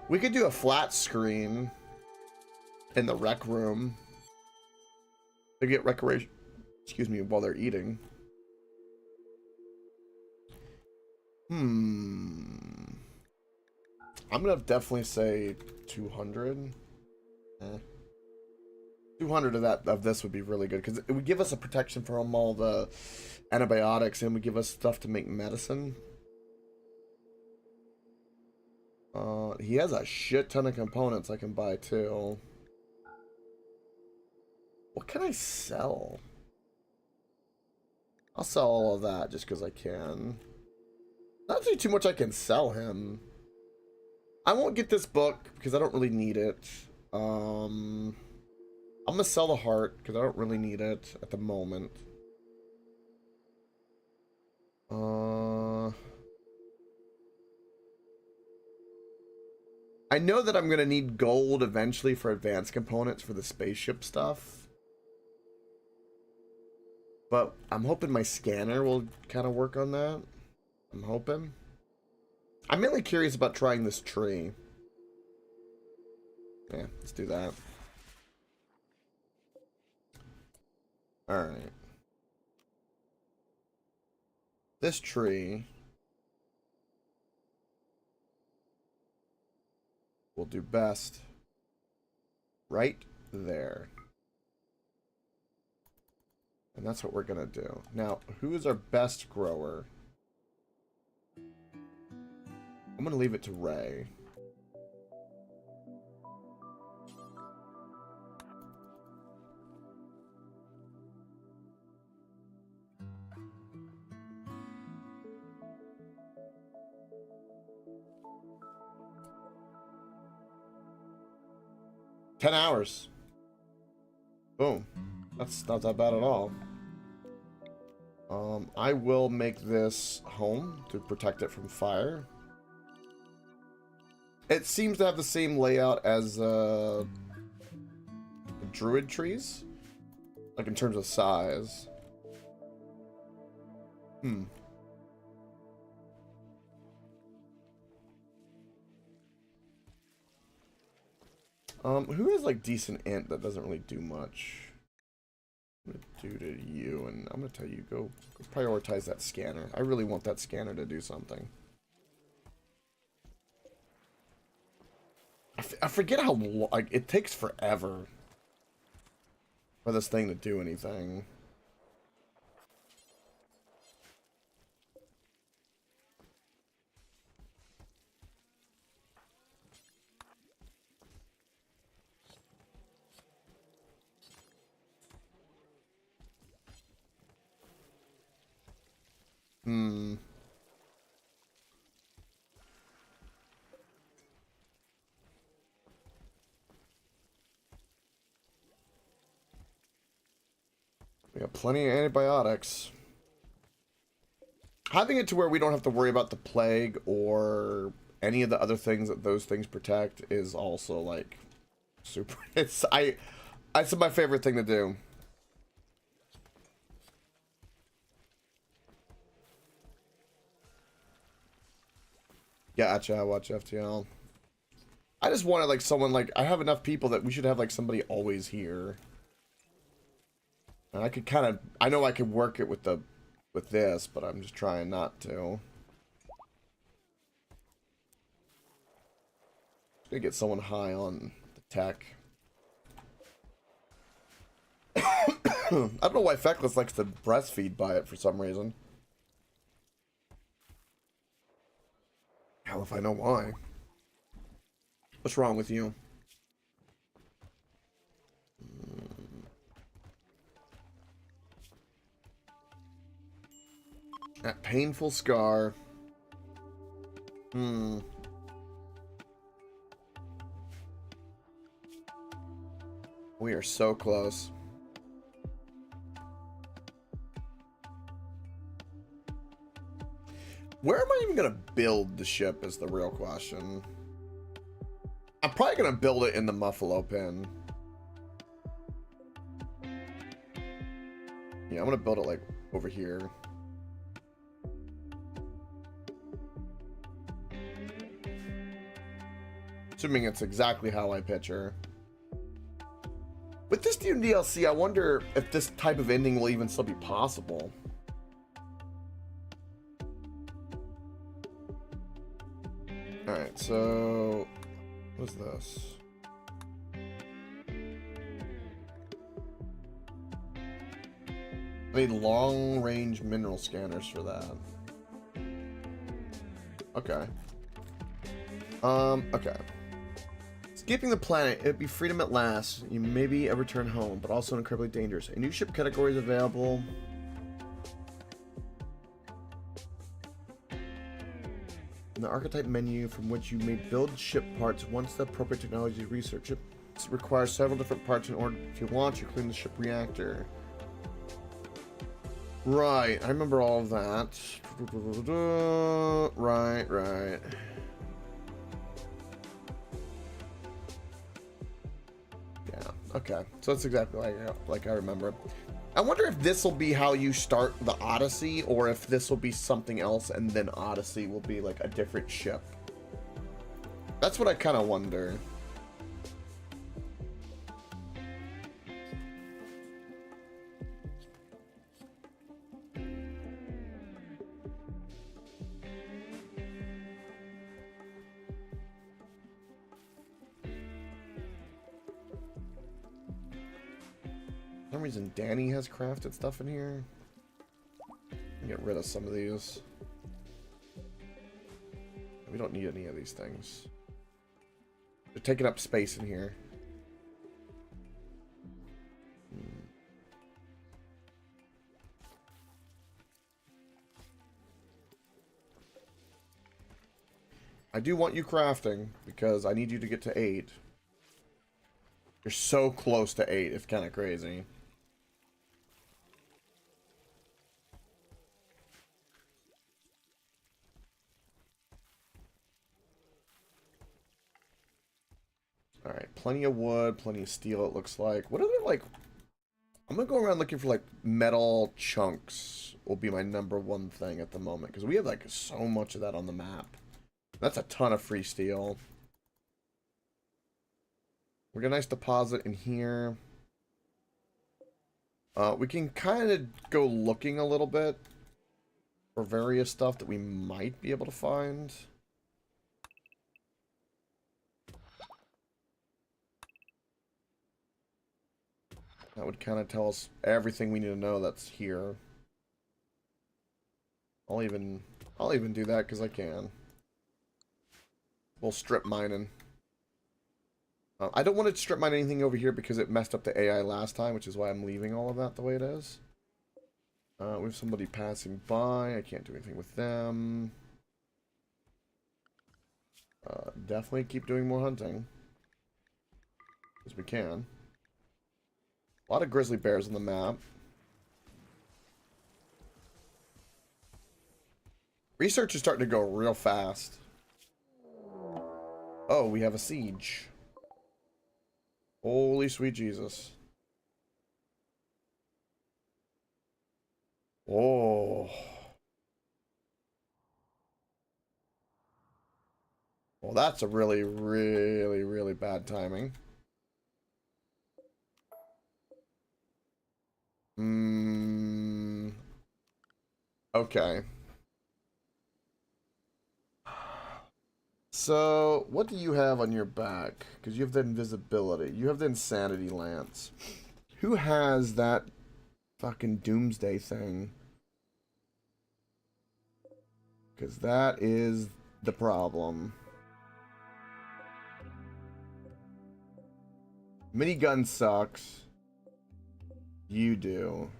We could do a flat screen in the rec room to get recreation, excuse me, while they're eating. I'm gonna definitely say 200. 200 of this would be really good because it would give us a protection from all the antibiotics and would give us stuff to make medicine. He has a shit ton of components I can buy too. What can I sell? I'll sell all of that just because I can. Not too much I can sell him. I won't get this book because I don't really need it. I'm gonna sell the heart because I don't really need it at the moment. I know that I'm going to need gold eventually for advanced components for the spaceship stuff. But I'm hoping my scanner will kind of work on that. I'm hoping. I'm mainly curious about trying this tree. Yeah, let's do that. Alright. This tree will do best right there. And that's what we're gonna do. Now, who is our best grower? I'm gonna leave it to Ray. $10 hours. Boom. That's not that bad at all. I will make this home to protect it from fire. It seems to have the same layout as druid trees, like in terms of size. Who has like decent int that doesn't really do much? I'm gonna do to you, and I'm gonna tell you go prioritize that scanner. I really want that scanner to do something. I forget how like it takes forever for this thing to do anything. We got plenty of antibiotics. Having it to where we don't have to worry about the plague or any of the other things that those things protect is also like super. It's my favorite thing to do. Gotcha, watch FTL. I just wanted like someone like I have enough people that we should have like somebody always here. And I could kind of I know I could work it with this, but I'm just trying not to. Gonna get someone high on the tech. I don't know why Feckless likes to breastfeed by it for some reason. Hell if I know why. What's wrong with you? That painful scar. We are so close. Where am I even gonna build the ship is the real question. I'm probably gonna build it in the Muffalo Pin. Yeah, I'm gonna build it like over here. Assuming it's exactly how I picture. With this new DLC, I wonder if this type of ending will even still be possible. Alright, so... what's this? I need long-range mineral scanners for that. Okay. Okay. Escaping the planet, it'd be freedom at last. You maybe a return home, but also incredibly dangerous. A new ship category is available. In the archetype menu from which you may build ship parts once the appropriate technology is researched. It requires several different parts in order to launch or clean the ship reactor. Right, I remember all of that. Right. Okay, so that's exactly like I remember. I wonder if this will be how you start the Odyssey, or if this will be something else, and then Odyssey will be like a different ship. That's what I kind of wonder. For some reason, Danny has crafted stuff in here. Get rid of some of these. We don't need any of these things. They're taking up space in here. I do want you crafting, because I need you to get to 8. You're so close to 8, it's kind of crazy. Alright, plenty of wood, plenty of steel it looks like. What are they like? I'm gonna go around looking for like metal chunks will be my #1 thing at the moment. Because we have like so much of that on the map. That's a ton of free steel. We got a nice deposit in here. We can kind of go looking a little bit for various stuff that we might be able to find. That would kind of tell us everything we need to know that's here. I'll even do that because I can. We'll strip mining. I don't want to strip mine anything over here because it messed up the AI last time, which is why I'm leaving all of that the way it is. We have somebody passing by. I can't do anything with them. Definitely keep doing more hunting. As we can. A lot of grizzly bears on the map. Research is starting to go real fast. Oh, we have a siege. Holy sweet Jesus. Oh. Well, that's a really, really, really bad timing. Okay. So, what do you have on your back? Because you have the invisibility. You have the insanity lance. Who has that fucking doomsday thing? Because that is the problem. Minigun sucks. You do.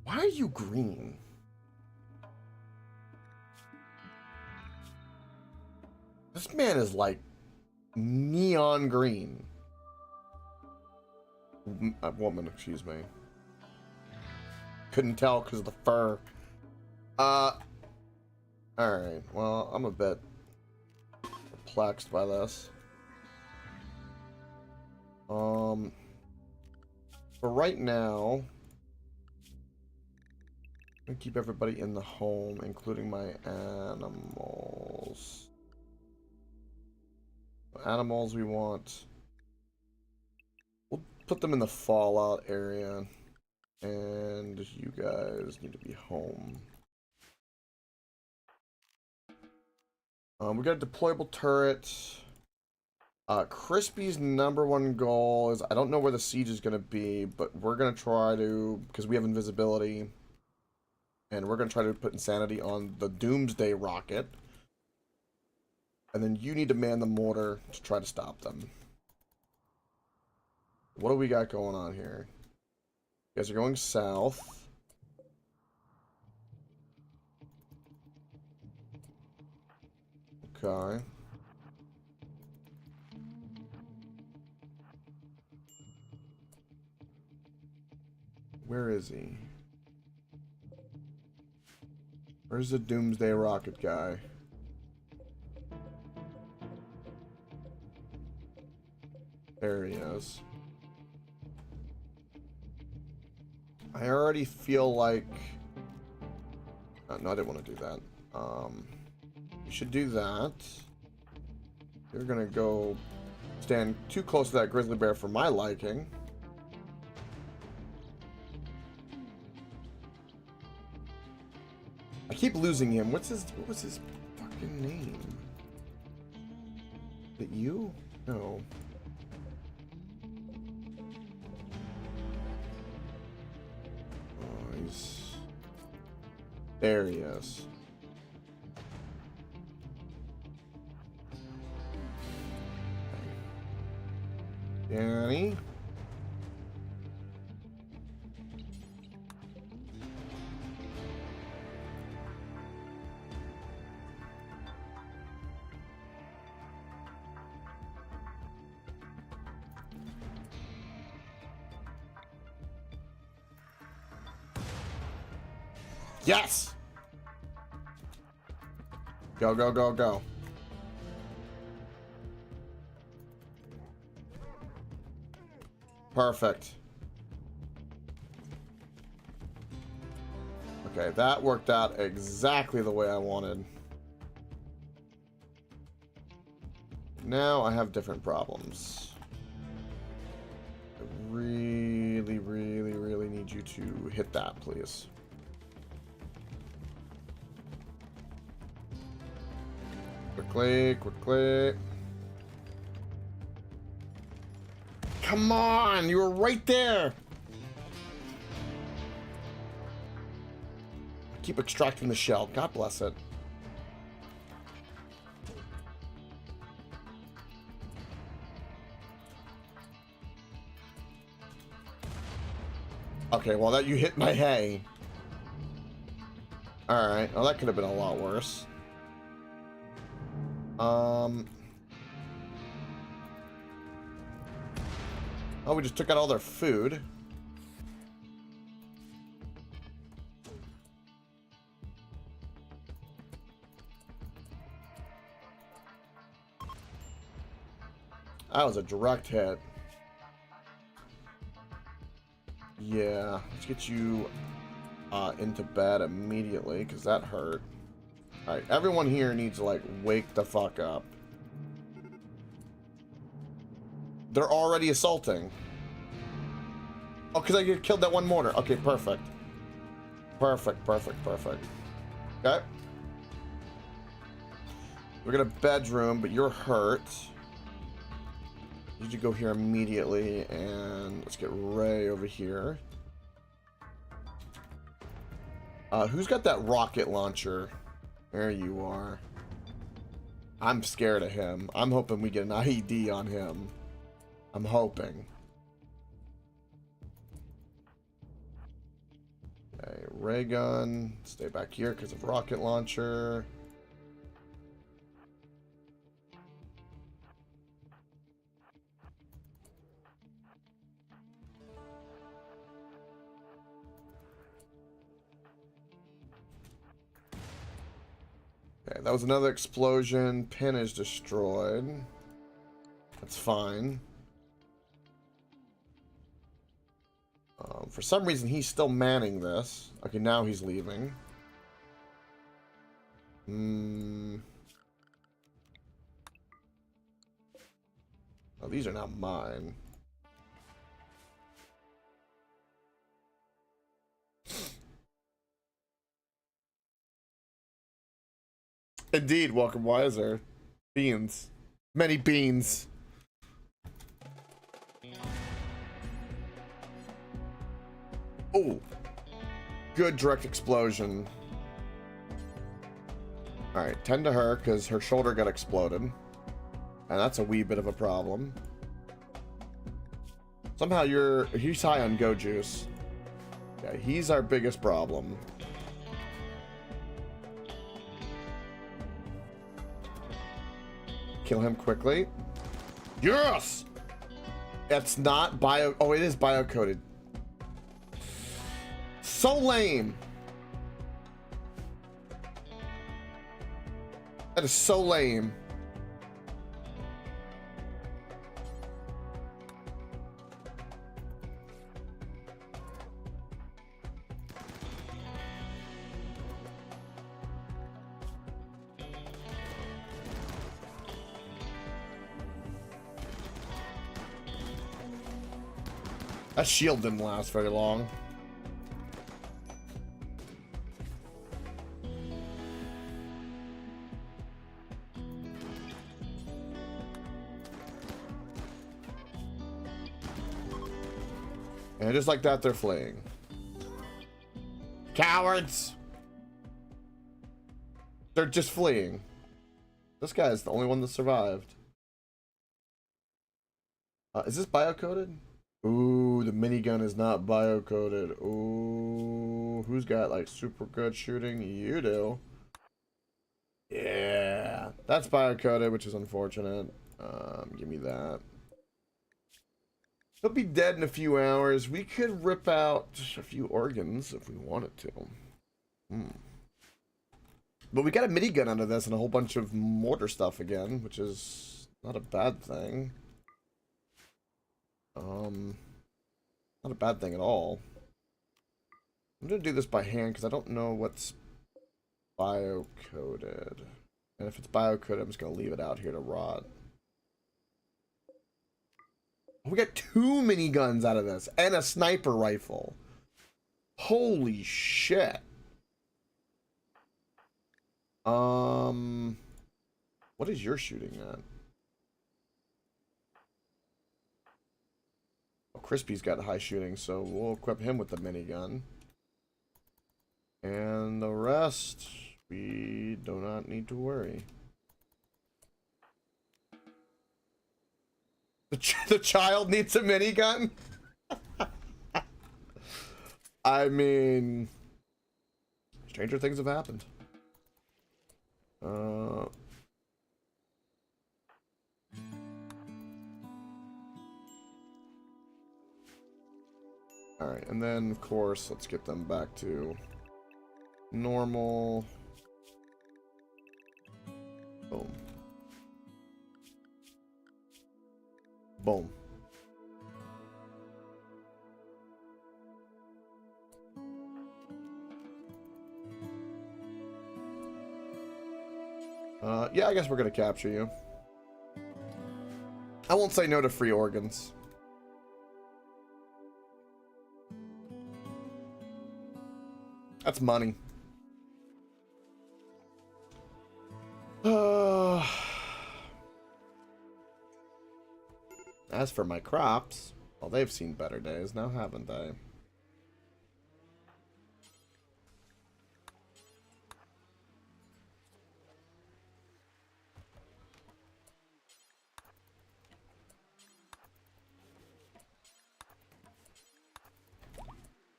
Why are you green? This man is like neon green. A woman, excuse me. Couldn't tell because of the fur. Alright, well, I'm a bit perplexed by this. For right now, I'm gonna keep everybody in the home, including my animals. Animals we want. We'll put them in the fallout area. And you guys need to be home. We got a deployable turret. Crispy's #1 goal is, I don't know where the siege is going to be, but we're going to try to, because we have invisibility, and we're going to try to put insanity on the Doomsday rocket. And then you need to man the mortar to try to stop them. What do we got going on here? You guys are going south. Okay. Where is he? Where's the Doomsday Rocket guy? There he is. I already feel like... no, I didn't want to do that. We should do that. You're gonna go stand too close to that grizzly bear for my liking. I keep losing him. What was his fucking name? Is it you? No. Oh, there he is. Danny. Yes! Go, go, go, go. Perfect. Okay, that worked out exactly the way I wanted. Now I have different problems. I really, really, really need you to hit that, please. Quickly, quickly. Come on, you were right there. Keep extracting the shell. God bless it. Okay, well, that you hit my hay. Alright, well, that could have been a lot worse. Oh, we just took out all their food. That was a direct hit. Yeah, let's get you into bed immediately, because that hurt. Alright, everyone here needs to, like, wake the fuck up. They're already assaulting. Oh, because I killed that one mortar. Okay, perfect. Perfect, perfect, perfect. Okay. We're gonna bedroom, but you're hurt. You need to go here immediately, and let's get Ray over here. Who's got that rocket launcher? There you are. I'm scared of him. I'm hoping we get an IED on him. I'm hoping. Okay, ray gun. Stay back here because of rocket launcher. Okay, that was another explosion. Pin is destroyed. That's fine. For some reason, he's still manning this. Okay, now he's leaving. Oh, these are not mine. Indeed, welcome wiser. Beans. Many beans. Oh. Good direct explosion. Alright, tend to her, because her shoulder got exploded. And that's a wee bit of a problem. Somehow he's high on go juice. Yeah, he's our biggest problem. Kill him quickly. Yes! That's not bio... Oh, it is bio-coded. So lame. That is so lame. That shield didn't last very long. And just like that, they're fleeing. Cowards! They're just fleeing. This guy is the only one that survived. Is this biocoded? Ooh, the minigun is not biocoded. Ooh, who's got like super good shooting? You do. Yeah, that's biocoded, which is unfortunate. Give me that. He'll be dead in a few hours. We could rip out a few organs if we wanted to. But we got a minigun under this and a whole bunch of mortar stuff again, which is not a bad thing. Not a bad thing at all. I'm gonna do this by hand because I don't know what's biocoded. And if it's biocoded, I'm just gonna leave it out here to rot. We got 2 miniguns out of this and a sniper rifle. Holy shit. What is your shooting at? Well, Crispy's got high shooting, so we'll equip him with the minigun. And the rest, we do not need to worry. The child needs a minigun? I mean, stranger things have happened. Alright, and then, of course, let's get them back to normal. Boom. Boom. Yeah, I guess we're gonna capture you. I won't say no to free organs. That's money. As for my crops, well, they've seen better days now, haven't they?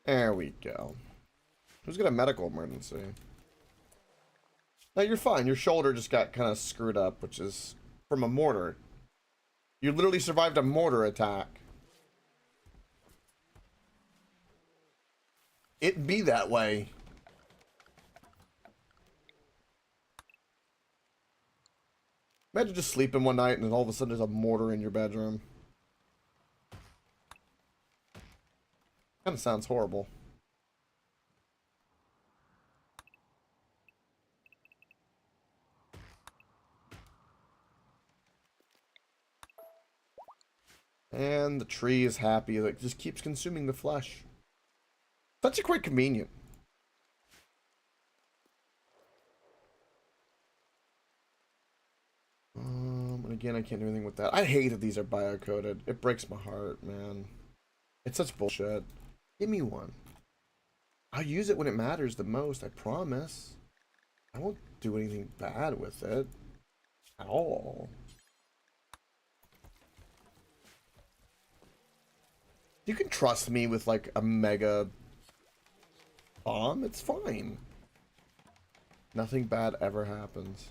There we go. Who's got a medical emergency? No, you're fine. Your shoulder just got kind of screwed up, which is from a mortar. You literally survived a mortar attack. It be that way. Imagine just sleeping one night and then all of a sudden there's a mortar in your bedroom. Kind of sounds horrible. And the tree is happy. Like, just keeps consuming the flesh. It's actually quite convenient. And again, I can't do anything with that. I hate that these are biocoded. It breaks my heart, man. It's such bullshit. Give me one. I'll use it when it matters the most, I promise. I won't do anything bad with it. At all. You can trust me with, like, a mega bomb. It's fine. Nothing bad ever happens.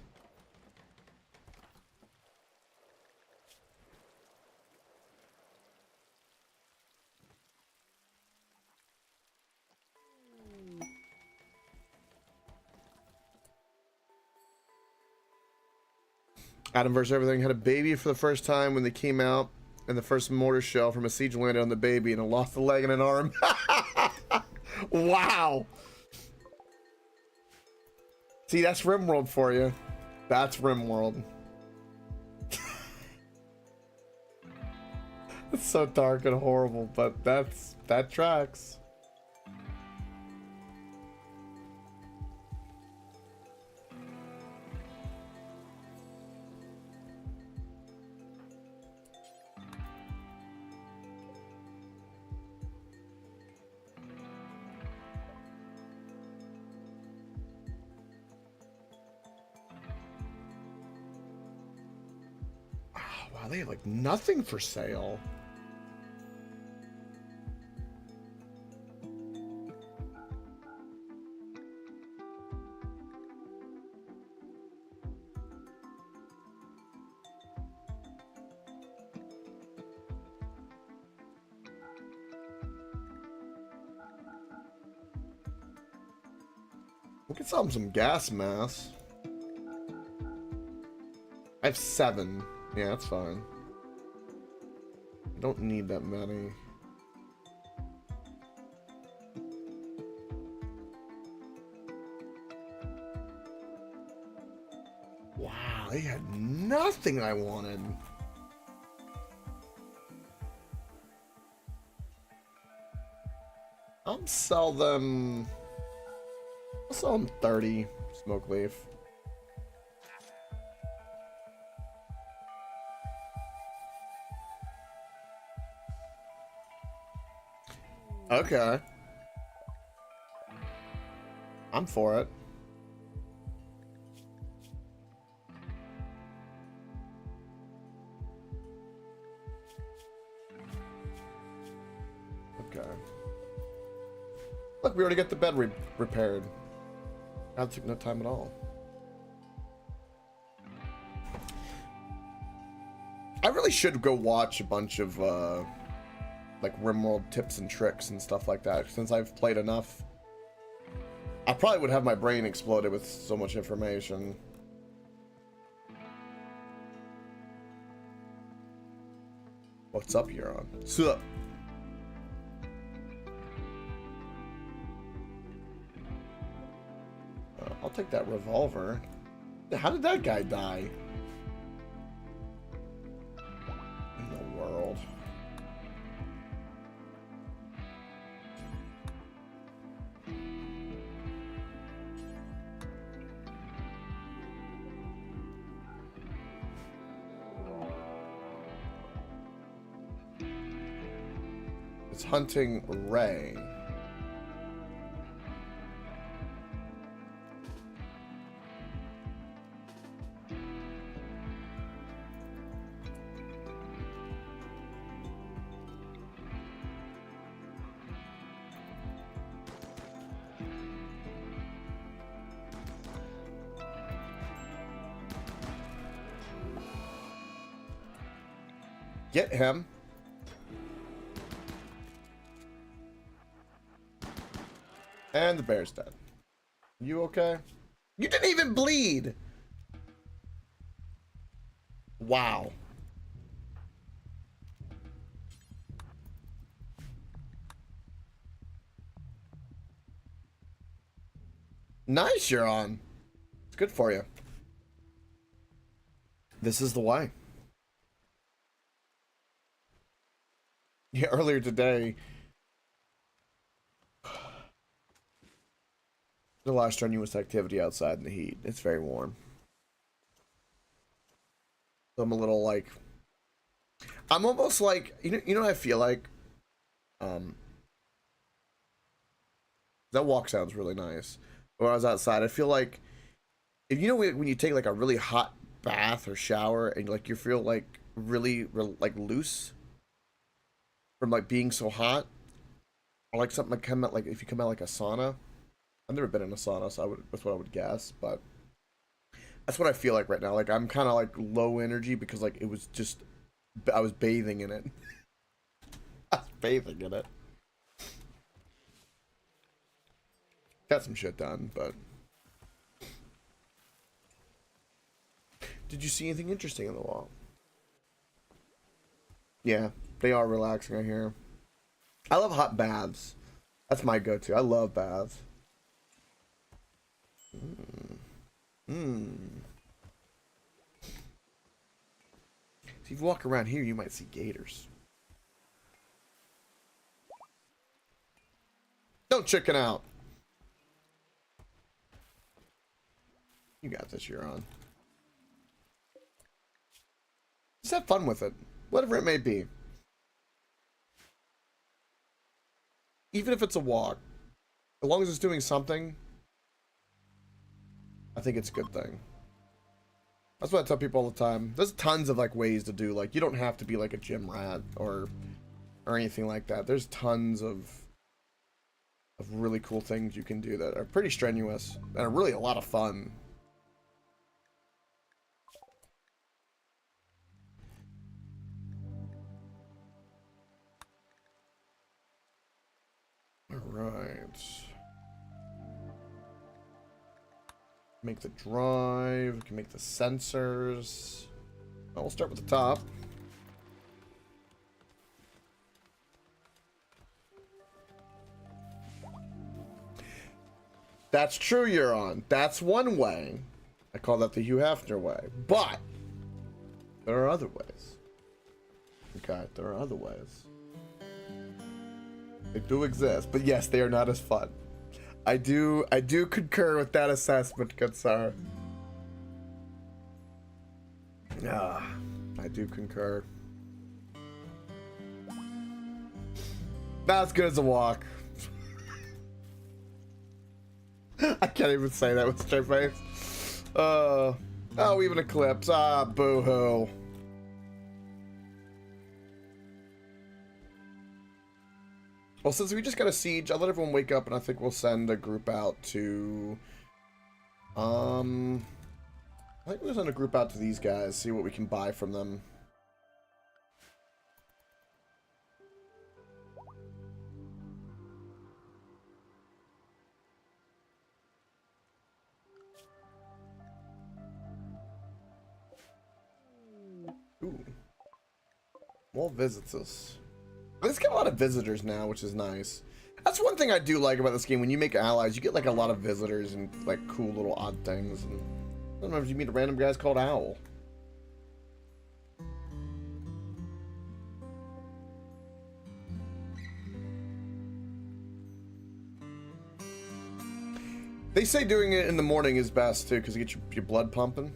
Adam vs. Everything had a baby for the first time when they came out, and the first mortar shell from a siege landed on the baby, and it lost a leg and an arm. Wow. See, that's RimWorld for you. That's RimWorld. It's so dark and horrible, but that tracks. Wow, they have like nothing for sale. We can sell them some gas masks. I have 7. Yeah, that's fine. I don't need that many. Wow, they had nothing I wanted. I'll sell them 30 smoke leaf. Okay. I'm for it. Okay. Look, we already got the bed repaired. That took no time at all. I really should go watch a bunch of like RimWorld tips and tricks and stuff like that. Since I've played enough, I probably would have my brain exploded with so much information. What's up, Euron? Sup? I'll take that revolver. How did that guy die? In the world. It's hunting Ray. Get him. And the bear's dead. You okay? You didn't even bleed. Wow. Nice, you're on. It's good for you. This is the way. Yeah, earlier today, the last strenuous activity outside in the heat. It's very warm. So I'm a little like, I'm almost like, you know what I feel like? That walk sounds really nice. When I was outside, I feel like, if you know when you take like a really hot bath or shower and like you feel like really like loose from like being so hot, or like something like come out like if you come out like a sauna. I've never been in a sauna, so that's what I would guess, but that's what I feel like right now. Like I'm kind of like low energy because like it was just I was bathing in it. I was bathing in it. Got some shit done, but Did you see anything interesting on the wall? Yeah, they are relaxing right here. I love hot baths. That's my go-to. I love baths. So if you walk around here, you might see gators. Don't chicken out. You got this, you're on. Just have fun with it. Whatever it may be. Even if it's a walk. As long as it's doing something, I think it's a good thing. That's what I tell people all the time. There's tons of like ways to do, like, you don't have to be like a gym rat or anything like that. There's tons of really cool things you can do that are pretty strenuous and are really a lot of fun. All right. Make the drive, we can make the sensors. Well, we'll start with the top. That's true, you're on. That's one way. I call that the Hugh Hefner way. But there are other ways. Okay, there are other ways. They do exist, but yes, they are not as fun. I do concur with that assessment, good sir. I do concur. Not as good as a walk. I can't even say that with a straight face. Oh, even Eclipse. Ah, boo-hoo. Well, since we just got a siege, I'll let everyone wake up, and I think we'll send a group out to... I think we'll send a group out to these guys, see what we can buy from them. Ooh. More visitors. Let's get a lot of visitors now, which is nice. That's one thing I do like about this game. When you make allies, you get like a lot of visitors and like cool little odd things. And sometimes you meet a random guy called Owl. They say doing it in the morning is best too, because it gets your blood pumping.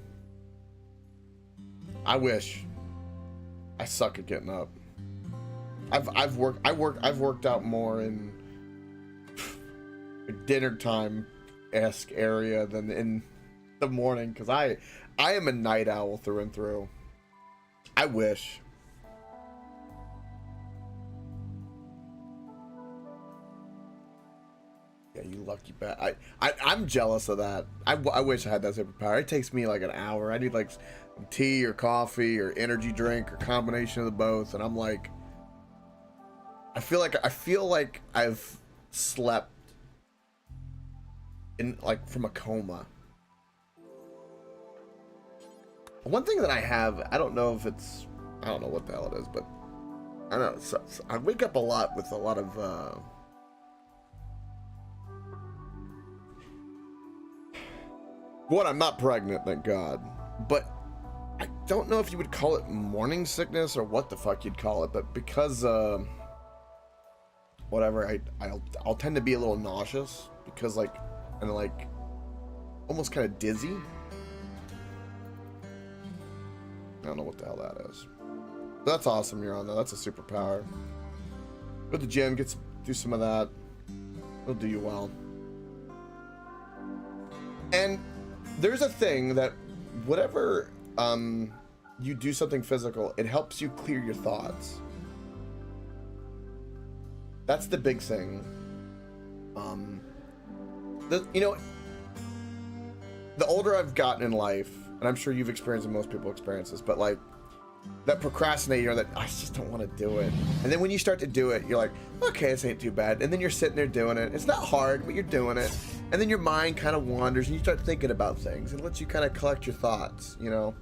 I wish. I suck at getting up. I've worked out more in dinner time-esque area than in the morning, because I am a night owl through and through. I wish. Yeah, you lucky bat. I'm jealous of that. I wish I had that superpower. It takes me like an hour. I need like tea or coffee or energy drink or combination of the both, and I'm like, I feel like I've slept in like from a coma. One thing that I have, I don't know what the hell it is, but I don't know. So I wake up a lot with a lot of one, I'm not pregnant, thank God, but I don't know if you would call it morning sickness or what the fuck you'd call it, but because whatever, I'll tend to be a little nauseous because like, and like almost kind of dizzy. I don't know what the hell that is. But that's awesome, you're on though. That's a superpower. Go to the gym, do some of that. It'll do you well. And there's a thing that whatever you do something physical, it helps you clear your thoughts. That's the big thing. You know, the older I've gotten in life, and I'm sure you've experienced, and most people experience this, but like that procrastinator, that I just don't want to do it. And then when you start to do it, you're like, okay, this ain't too bad. And then you're sitting there doing it. It's not hard, but you're doing it. And then your mind kind of wanders and you start thinking about things. It lets you kind of collect your thoughts, you know?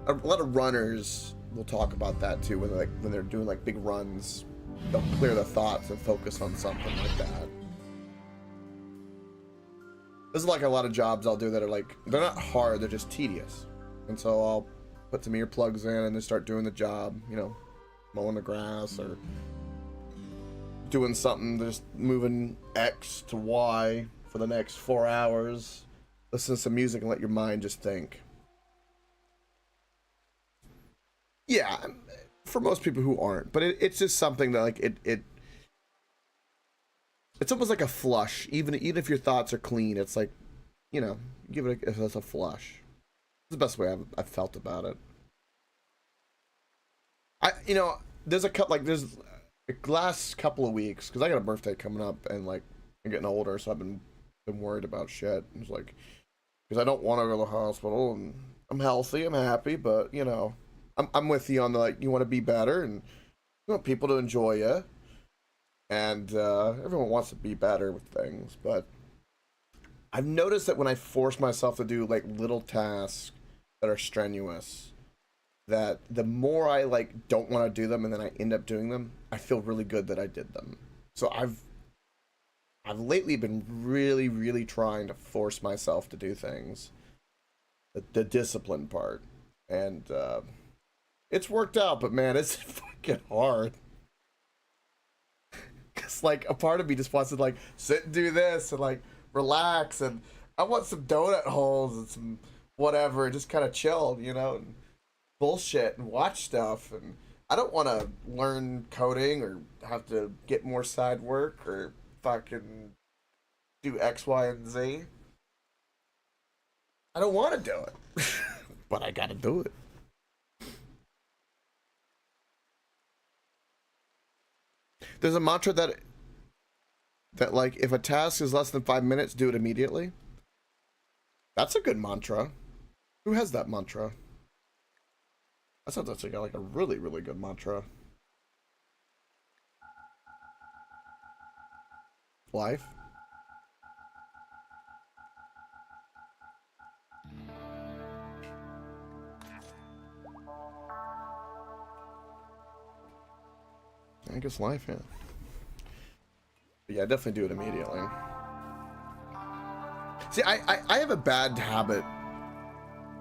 a lot of runners will talk about that too when they're doing like big runs. They'll clear their thoughts and focus on something like that. This is like a lot of jobs I'll do that are like, they're not hard, they're just tedious. And so I'll put some earplugs in and then start doing the job, you know, mowing the grass or doing something, just moving X to Y for the next 4 hours. Listen to some music and let your mind just think. Yeah, for most people who aren't, but it's just something that like it's almost like a flush. Even if your thoughts are clean, it's like, you know, give it a flush. It's the best way I've felt about it. You know, there's the last couple of weeks, because I got a birthday coming up and like I'm getting older, so I've been worried about shit. It's like, because I don't want to go to the hospital, and I'm healthy, I'm happy, but you know, I'm with you on the, like, you want to be better and you want people to enjoy you, and everyone wants to be better with things, but I've noticed that when I force myself to do like little tasks that are strenuous, that the more I like don't want to do them and then I end up doing them, I feel really good that I did them. So I've lately been really trying to force myself to do things, the discipline part, and it's worked out, but man, it's fucking hard. Cause like a part of me just wants to like sit and do this and like relax, and I want some donut holes and some whatever, just kind of chill, you know, and bullshit and watch stuff. And I don't want to learn coding or have to get more side work or fucking do X, Y, and Z. I don't want to do it, but I gotta do it. There's a mantra that like, if a task is less than 5 minutes, do it immediately. That's a good mantra. Who has that mantra? That sounds actually like a really good mantra. Life. I guess life, yeah. But yeah, definitely do it immediately. See, I have a bad habit.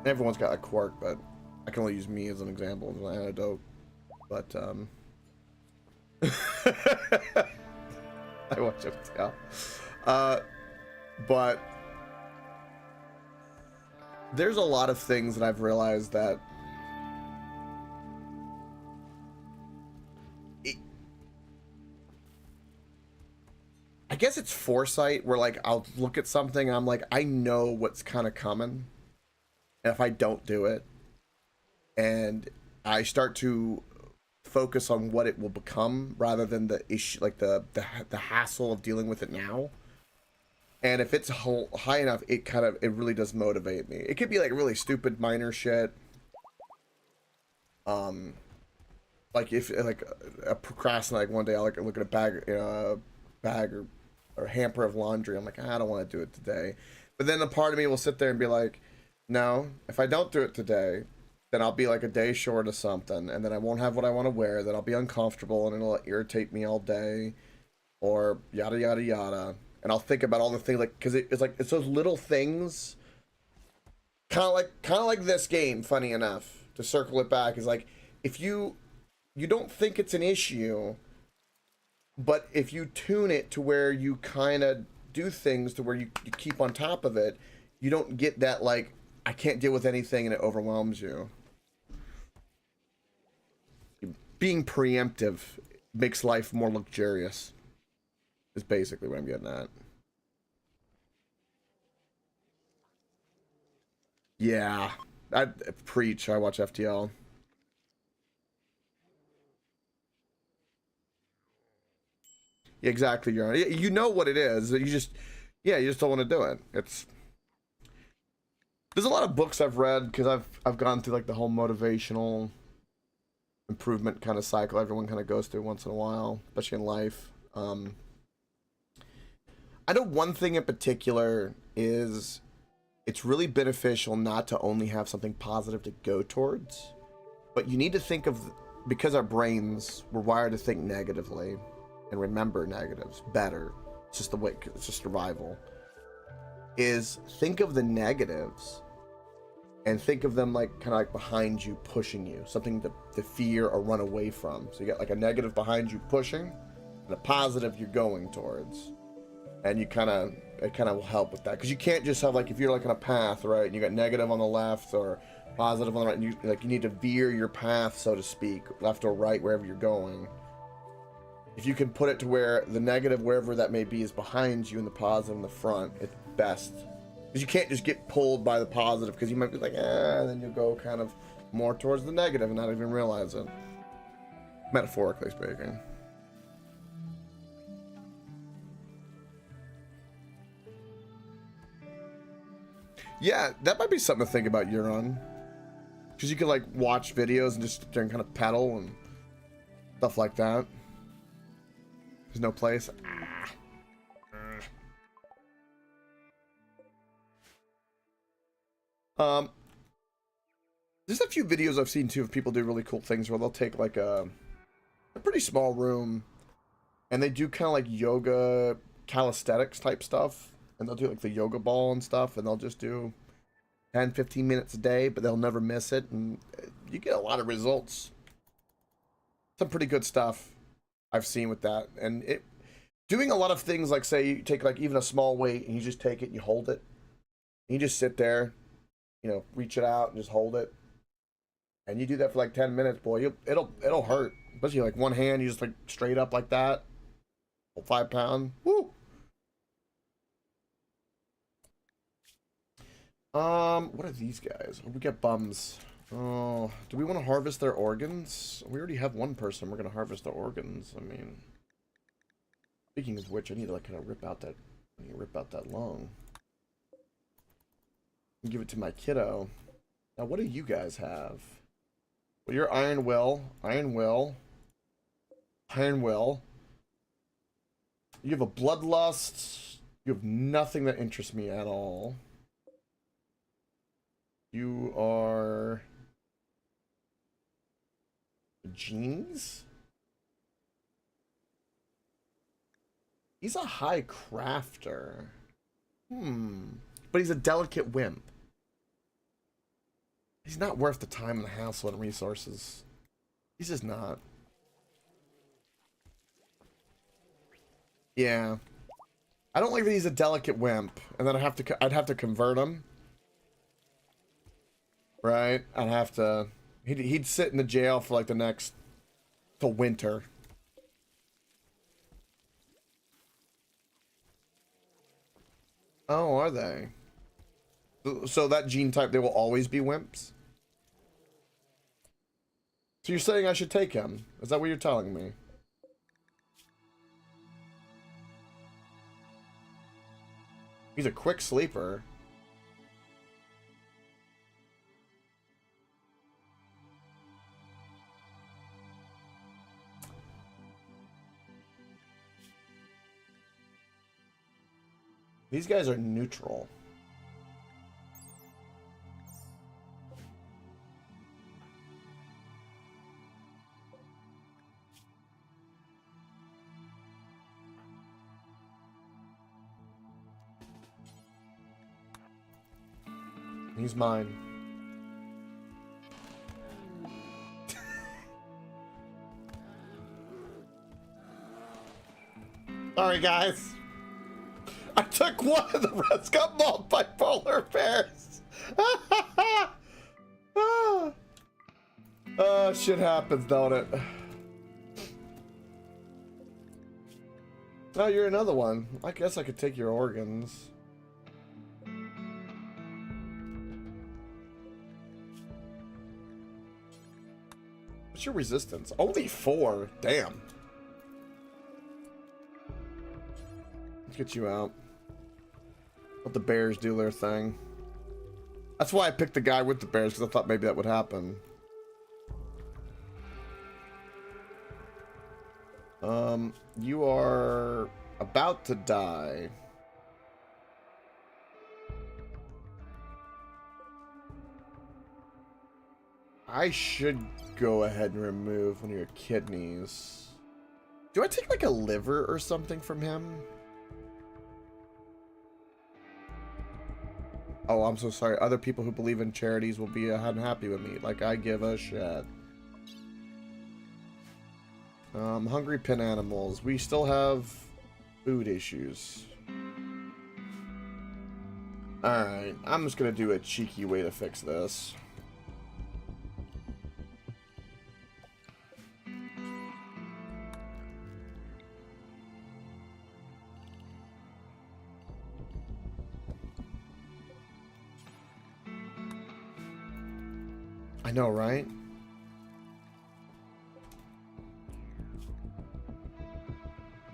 Everyone's got a quirk, but I can only use me as an example, as an antidote. But I watch it, yeah. But there's a lot of things that I've realized that I guess it's foresight, where like I'll look at something and I'm like, I know what's kind of coming, and if I don't do it, and I start to focus on what it will become rather than the issue, like the hassle of dealing with it now. And if it's high enough, it really does motivate me. It could be like really stupid minor shit. Like if like a procrastinate, like one day I'll like look at a bag or hamper of laundry. I'm like, I don't want to do it today. But then a part of me will sit there and be like, no, if I don't do it today, then I'll be like a day short of something, and then I won't have what I want to wear, then I'll be uncomfortable and it'll irritate me all day, or yada yada yada. And I'll think about all the things, like, because it's those little things, kind of like this game, funny enough, to circle it back, is like, if you don't think it's an issue, but if you tune it to where you kind of do things to where you keep on top of it, you don't get that, like, I can't deal with anything and it overwhelms you. Being preemptive makes life more luxurious, is basically what I'm getting at. Yeah. I preach. I watch FTL. Exactly, Your Honor. You know what it is. You just don't want to do it. There's a lot of books I've read, because I've gone through like the whole motivational improvement kind of cycle everyone kind of goes through once in a while, especially in life. I know one thing in particular is it's really beneficial not to only have something positive to go towards, but you need to think of, because our brains were wired to think negatively and remember negatives better. It's just the way, it's just survival. Is think of the negatives and think of them like kind of like behind you, pushing you, something to fear or run away from. So you got like a negative behind you pushing, and a positive you're going towards, and it kind of will help with that, because you can't just have like, if you're like on a path, right, and you got negative on the left or positive on the right, and you need to veer your path, so to speak, left or right, wherever you're going. If you can put it to where the negative, wherever that may be, is behind you and the positive in the front, it's best. Because you can't just get pulled by the positive, because you might be like, and then you'll go kind of more towards the negative and not even realize it. Metaphorically speaking. Yeah, that might be something to think about, Euron. Because you could like watch videos and just kind of pedal and stuff like that. There's no place. There's a few videos I've seen too of people do really cool things where they'll take like a pretty small room and they do kind of like yoga calisthenics type stuff, and they'll do like the yoga ball and stuff, and they'll just do 10-15 minutes a day, but they'll never miss it, and you get a lot of results. Some pretty good stuff I've seen with that. And it doing a lot of things, like say you take like even a small weight and you just take it and you hold it, and you just sit there, you know, reach it out and just hold it, and you do that for like 10 minutes, boy, it'll hurt, especially like one hand, you just like straight up like that, 5 pound. Woo. What are these guys? Oh, we got bums. Oh, do we want to harvest their organs? We already have one person. We're gonna harvest their organs. I mean, speaking of which, I need to like kind of rip out that lung and give it to my kiddo. Now, what do you guys have? Well, you're iron will. You have a bloodlust. You have nothing that interests me at all. You are genes? He's a high crafter. But he's a delicate wimp. He's not worth the time and the hassle and resources. He's just not. Yeah. I don't like that he's a delicate wimp, and then I'd have to convert him. Right? I'd have to... He'd sit in the jail for like till winter. Oh, are they? So that gene type, they will always be wimps? So you're saying I should take him? Is that what you're telling me? He's a quick sleeper. These guys are neutral. He's mine. Sorry, guys. I took one of the rest got mauled by polar bears. Oh, shit happens, don't it? Oh, you're another one. I guess I could take your organs. What's your resistance? Only 4. Damn. Let's get you out. Let the bears do their thing. That's why I picked the guy with the bears, because I thought maybe that would happen. You are about to die. I should go ahead and remove one of your kidneys. Do I take like a liver or something from him? Oh, I'm so sorry. Other people who believe in charities will be unhappy with me. Like, I give a shit. Hungry pin animals. We still have food issues. Alright, I'm just gonna do a cheeky way to fix this. I know, right?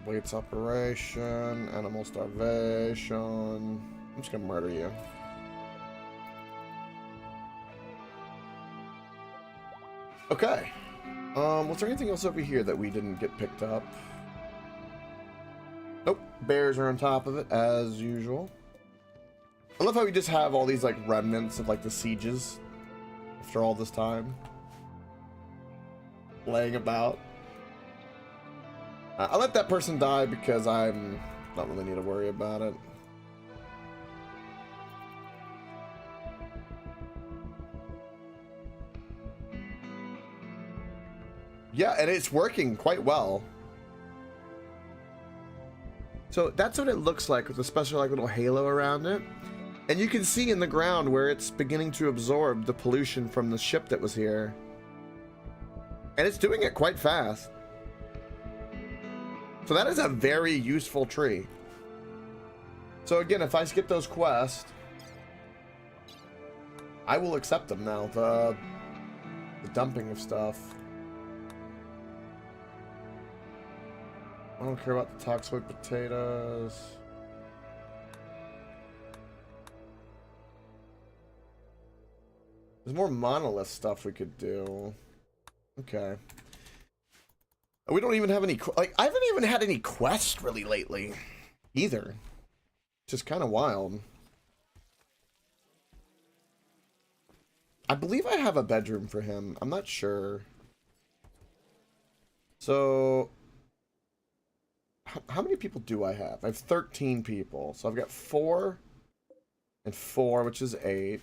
Waits operation, animal starvation. I'm just gonna murder you. Okay. Was there anything else over here that we didn't get picked up? Nope. Bears are on top of it, as usual. I love how we just have all these, like, remnants of, like, the sieges after all this time. Laying about. I let that person die because I'm not really need to worry about it. Yeah, and it's working quite well. So that's what it looks like with a special like little halo around it. And you can see in the ground where it's beginning to absorb the pollution from the ship that was here. And it's doing it quite fast. So that is a very useful tree. So again, if I skip those quests, I will accept them now. The dumping of stuff. I don't care about the toxic potatoes. There's more monolith stuff we could do. Okay. We don't even have any, like, I haven't even had any quests really lately either. Just kind of wild. I believe I have a bedroom for him. I'm not sure. So, how many people do I have? I have 13 people. So I've got 4 and 4, which is 8,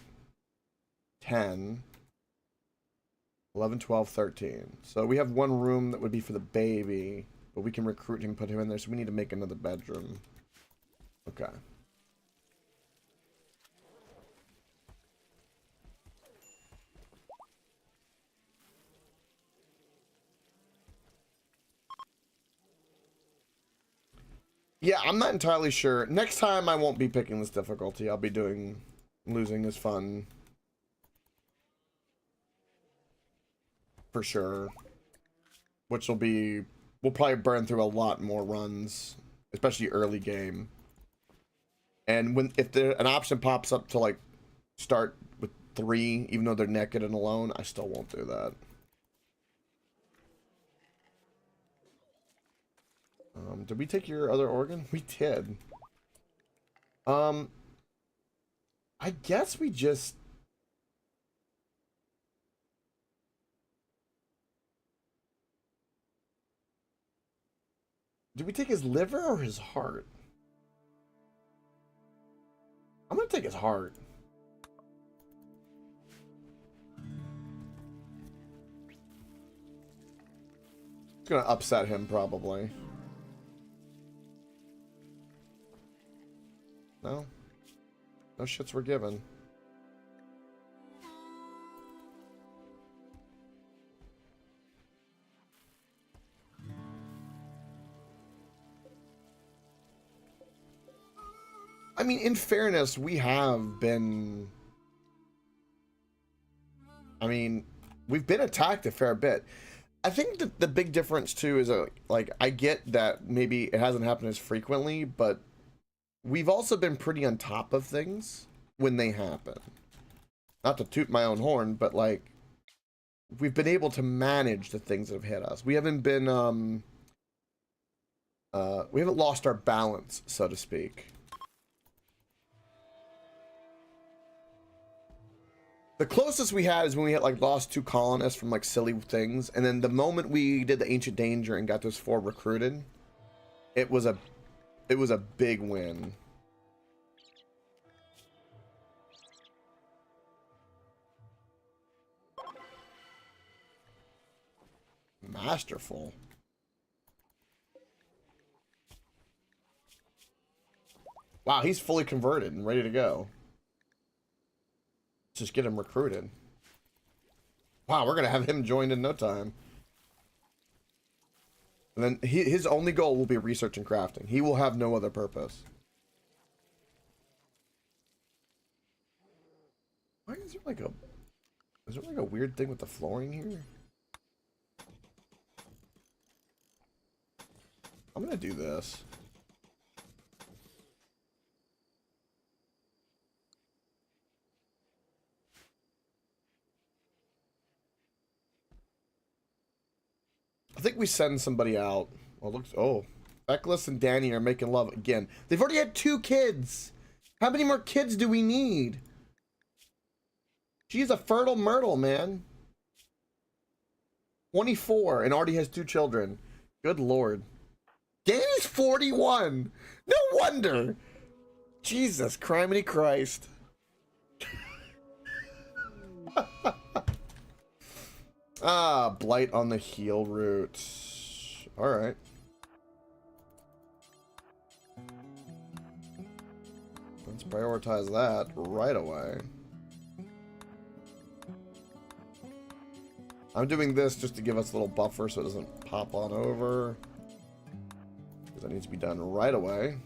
10, 11, 12, 13. So we have one room that would be for the baby, but we can recruit him, put him in there. So we need to make another bedroom. Okay. Yeah, I'm not entirely sure. Next time I won't be picking this difficulty. I'll be doing losing is fun. For sure. Which will be, we'll probably burn through a lot more runs, especially early game. And when if there an option pops up to like start with 3, even though they're naked and alone, I still won't do that. Did we take your other organ? We did. I guess we just... Did we take his liver or his heart? I'm gonna take his heart. It's gonna upset him, probably. No? No shits were given. I mean, in fairness, we have been... I mean, we've been attacked a fair bit. I think that the big difference, too, is, like, I get that maybe it hasn't happened as frequently, but we've also been pretty on top of things when they happen. Not to toot my own horn, but, like, we've been able to manage the things that have hit us. We haven't been, we haven't lost our balance, so to speak. The closest we had is when we had like lost 2 colonists from like silly things, and then the moment we did the Ancient Danger and got those 4 recruited, it was a big win. Masterful. Wow, he's fully converted and ready to go. Just get him recruited. Wow, we're gonna have him joined in no time. And then his only goal will be research and crafting. He will have no other purpose. Why is there like a weird thing with the flooring here? I'm gonna do this. I think we send somebody out. Well, looks. Oh, Beckless and Danny are making love again. They've already had 2 kids. How many more kids do we need? She's a fertile myrtle, man. 24 and already has 2 children. Good lord. Danny's 41. No wonder. Jesus, criminy Christ. Ah, blight on the heal route. All right. Let's prioritize that right away. I'm doing this just to give us a little buffer so it doesn't pop on over. Because that needs to be done right away.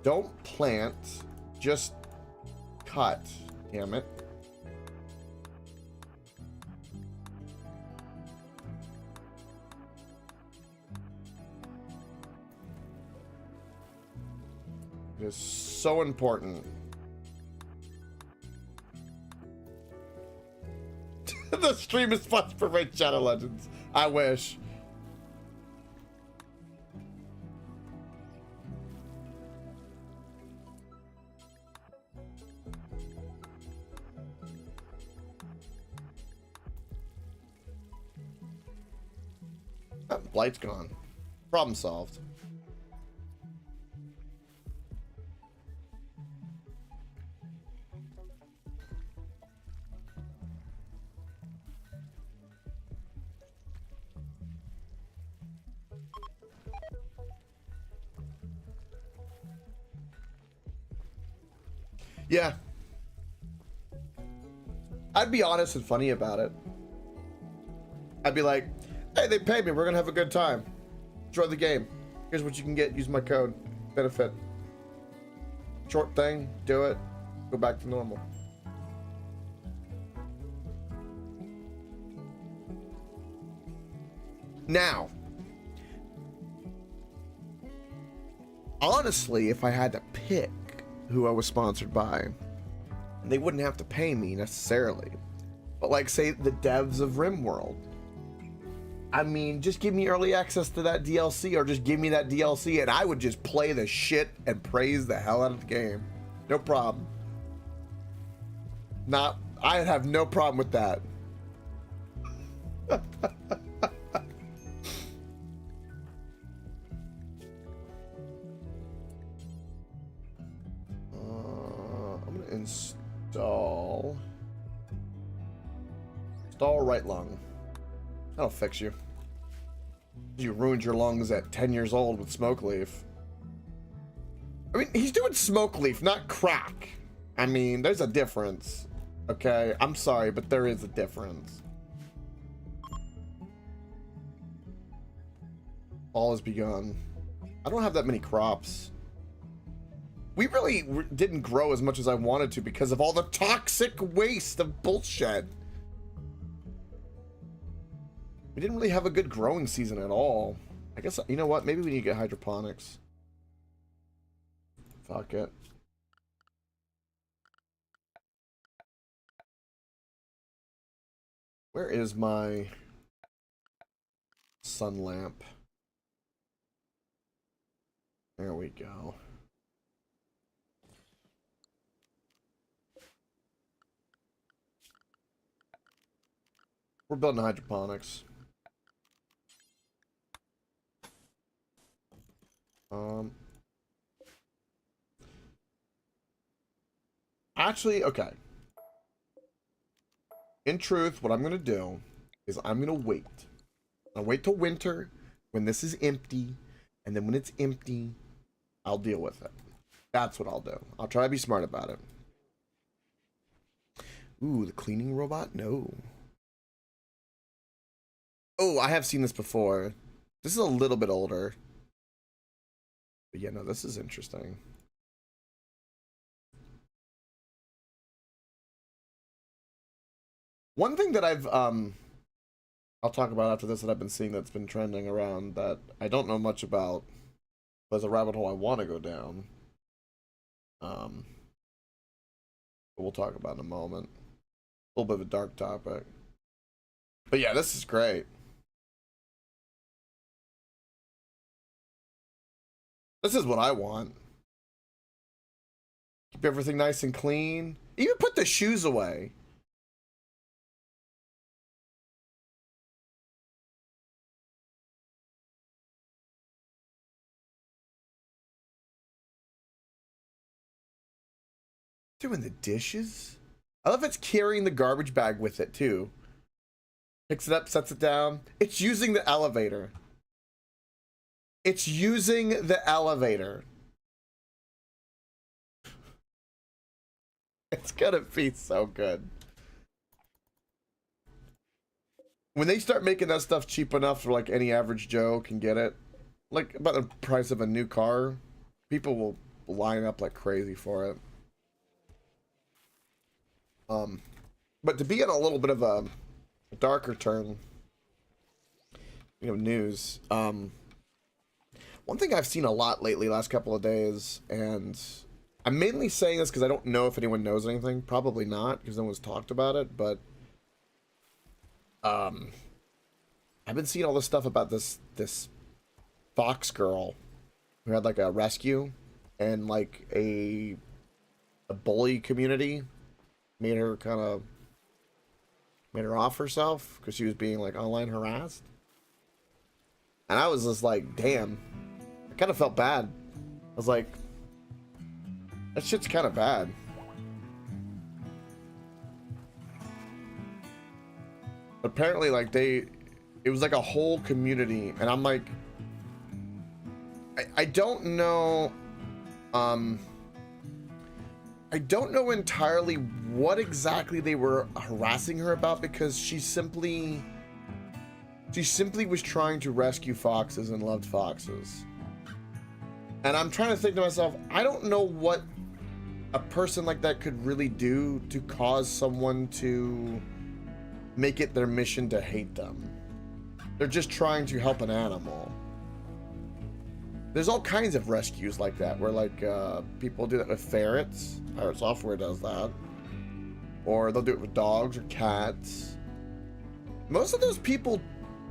Don't plant, just cut, damn it. It is so important. The stream is fun for Raid Shadow Legends. I wish. Blight's gone. Problem solved. Yeah. I'd be honest and funny about it. I'd be like, hey, they paid me. We're going to have a good time. Enjoy the game. Here's what you can get. Use my code. Benefit. Short thing. Do it. Go back to normal. Now, honestly, if I had to pick who I was sponsored by, they wouldn't have to pay me necessarily. But like, say, the devs of RimWorld. I mean, just give me early access to that DLC, or just give me that DLC and I would just play the shit and praise the hell out of the game. No problem. I'd have no problem with that. I'm gonna install right lung. That'll fix you. You ruined your lungs at 10 years old with smoke leaf. I mean, he's doing smoke leaf, not crack. I mean, there's a difference. Okay, I'm sorry, but there is a difference. All has begun. I don't have that many crops. We really didn't grow as much as I wanted to because of all the toxic waste of bullshit. We didn't really have a good growing season at all. I guess, you know what? Maybe we need to get hydroponics. Fuck it. Where is my sun lamp? There we go. We're building hydroponics. Actually, okay. In truth, what I'm gonna do is I'm gonna wait. I'll wait till winter when this is empty, and then when it's empty, I'll deal with it. That's what I'll do. I'll try to be smart about it. Ooh, the cleaning robot? No. Oh, I have seen this before. This is a little bit older. But yeah, no, this is interesting. One thing that I'll talk about after this that I've been seeing that's been trending around that I don't know much about, but it's a rabbit hole I want to go down. But we'll talk about in a moment. A little bit of a dark topic. But yeah, this is great. This is what I want. Keep everything nice and clean. Even put the shoes away. Doing the dishes? I love it's carrying the garbage bag with it too. Picks it up, sets it down. It's using the elevator. It's using the elevator. It's gonna be so good. When they start making that stuff cheap enough for like any average Joe can get it, like about the price of a new car, people will line up like crazy for it. But to be in a little bit of a darker turn, news. One thing I've seen a lot lately, last couple of days, and I'm mainly saying this because I don't know if anyone knows anything. Probably not, because no one's talked about it. But I've been seeing all this stuff about this fox girl who had like a rescue, and like a bully community made her off herself because she was being like online harassed. And I was just like, damn. I kind of felt bad. I was like, that shit's kind of bad. Apparently, like, it was like a whole community, and I'm like, I don't know, I don't know entirely what exactly they were harassing her about, because she simply was trying to rescue foxes and loved foxes. And I'm trying to think to myself, I don't know what a person like that could really do to cause someone to make it their mission to hate them. They're just trying to help an animal. There's all kinds of rescues like that, where like people do that with ferrets. Pirate Software does that. Or they'll do it with dogs or cats. Most of those people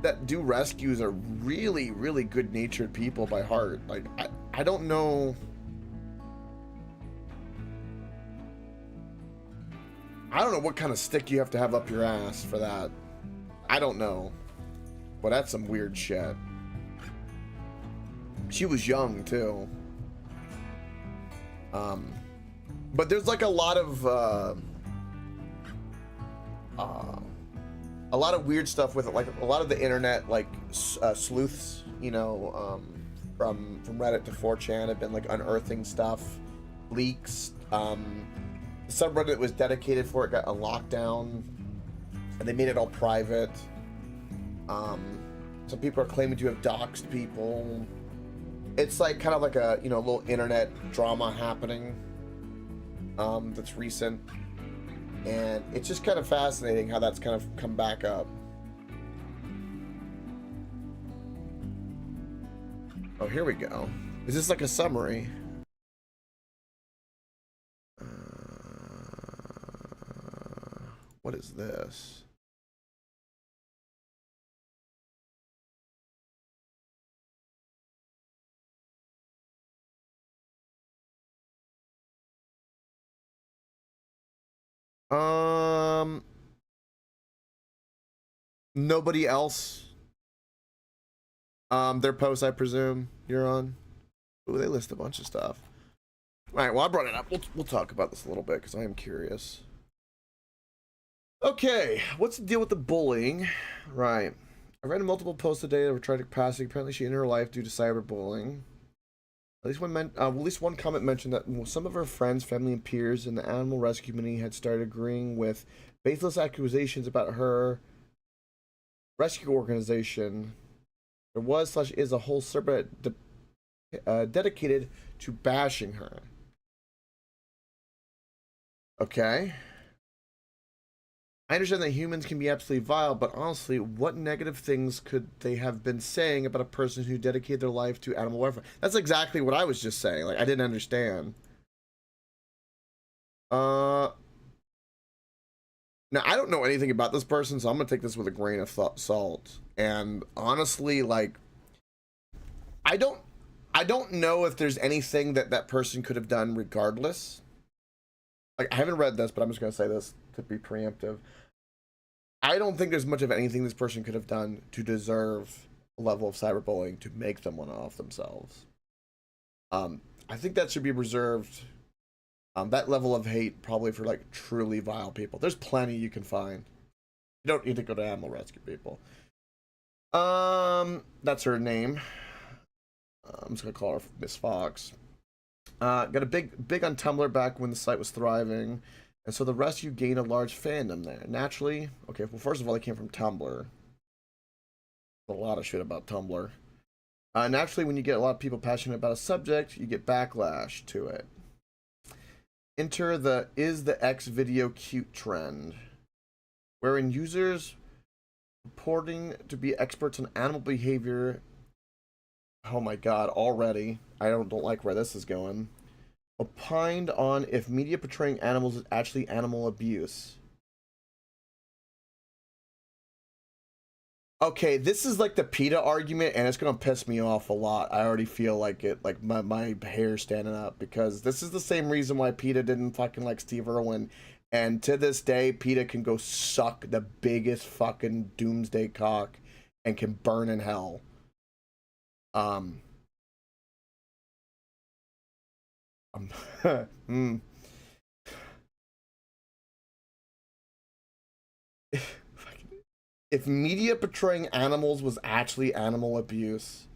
that do rescues are really, really good-natured people by heart. Like, I don't know. I don't know what kind of stick you have to have up your ass for that. I don't know. But that's some weird shit. She was young too. But there's like a lot of weird stuff with it, like a lot of the internet, like sleuths, from Reddit to 4chan have been like unearthing stuff, leaks. The subreddit that was dedicated for it got a lockdown, and they made it all private. Some people are claiming to have doxed people. It's like kind of like a little internet drama happening that's recent, and it's just kind of fascinating how that's kind of come back up. Oh, here we go. Is this like a summary? What is this? Nobody else. Their post, I presume you're on. Ooh, they list a bunch of stuff. All right, well, I brought it up. We'll talk about this a little bit because I am curious. Okay, what's the deal with the bullying? Right. I read multiple posts today that were trying to pass. Apparently, she ended her life due to cyberbullying. At least one comment mentioned that some of her friends, family, and peers in the animal rescue community had started agreeing with baseless accusations about her rescue organization. There was/is a whole subreddit dedicated to bashing her. Okay. I understand that humans can be absolutely vile, but honestly, what negative things could they have been saying about a person who dedicated their life to animal welfare? That's exactly what I was just saying. Like, I didn't understand. Now, I don't know anything about this person, so I'm gonna take this with a grain of salt. And honestly, like, I don't know if there's anything that that person could have done regardless. Like, I haven't read this, but I'm just gonna say this to be preemptive. I don't think there's much of anything this person could have done to deserve a level of cyberbullying to make them want to off themselves. I think that should be reserved. That level of hate probably for like truly vile people. There's plenty you can find. You don't need to go to animal rescue people. That's her name. I'm just gonna call her Miss Fox. Got a big on Tumblr back when the site was thriving, and so the rescue gained a large fandom there. Naturally, okay, well, first of all, they came from Tumblr. A lot of shit about Tumblr. Naturally, when you get a lot of people passionate about a subject, you get backlash to it. Enter the "is the X video cute" trend, wherein users purporting to be experts on animal behavior. Oh my god, already. I don't like where this is going. Opined on if media portraying animals is actually animal abuse. Okay, this is like the PETA argument, and it's gonna piss me off a lot. I already feel like it, like my hair standing up, because this is the same reason why PETA didn't fucking like Steve Irwin, and to this day, PETA can go suck the biggest fucking doomsday cock and can burn in hell. mm. If media portraying animals was actually animal abuse,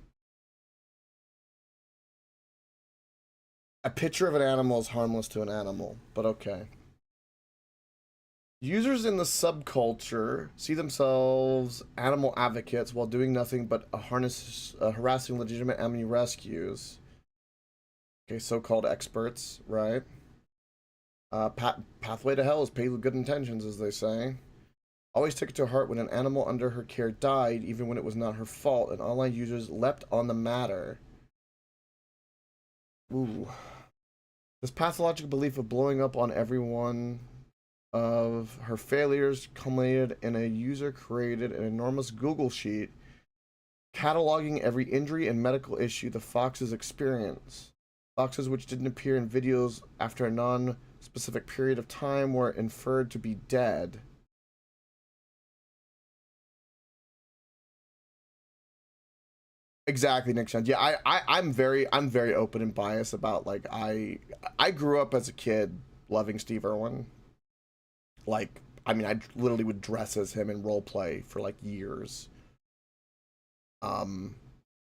a picture of an animal is harmless to an animal, but okay. Users in the subculture see themselves animal advocates while doing nothing but harassing legitimate animal rescues. Okay, so-called experts, right? Pathway to hell is paved with good intentions, as they say. Always took it to heart when an animal under her care died, even when it was not her fault, and online users leapt on the matter. Ooh. This pathological belief of blowing up on everyone of her failures culminated in a user created an enormous Google sheet cataloging every injury and medical issue the foxes experienced. Foxes which didn't appear in videos after a non-specific period of time were inferred to be dead. Exactly, Nick Shen. Yeah, I'm very open and biased about, like, I grew up as a kid loving Steve Irwin. Like, I mean, I literally would dress as him in role play for like years. And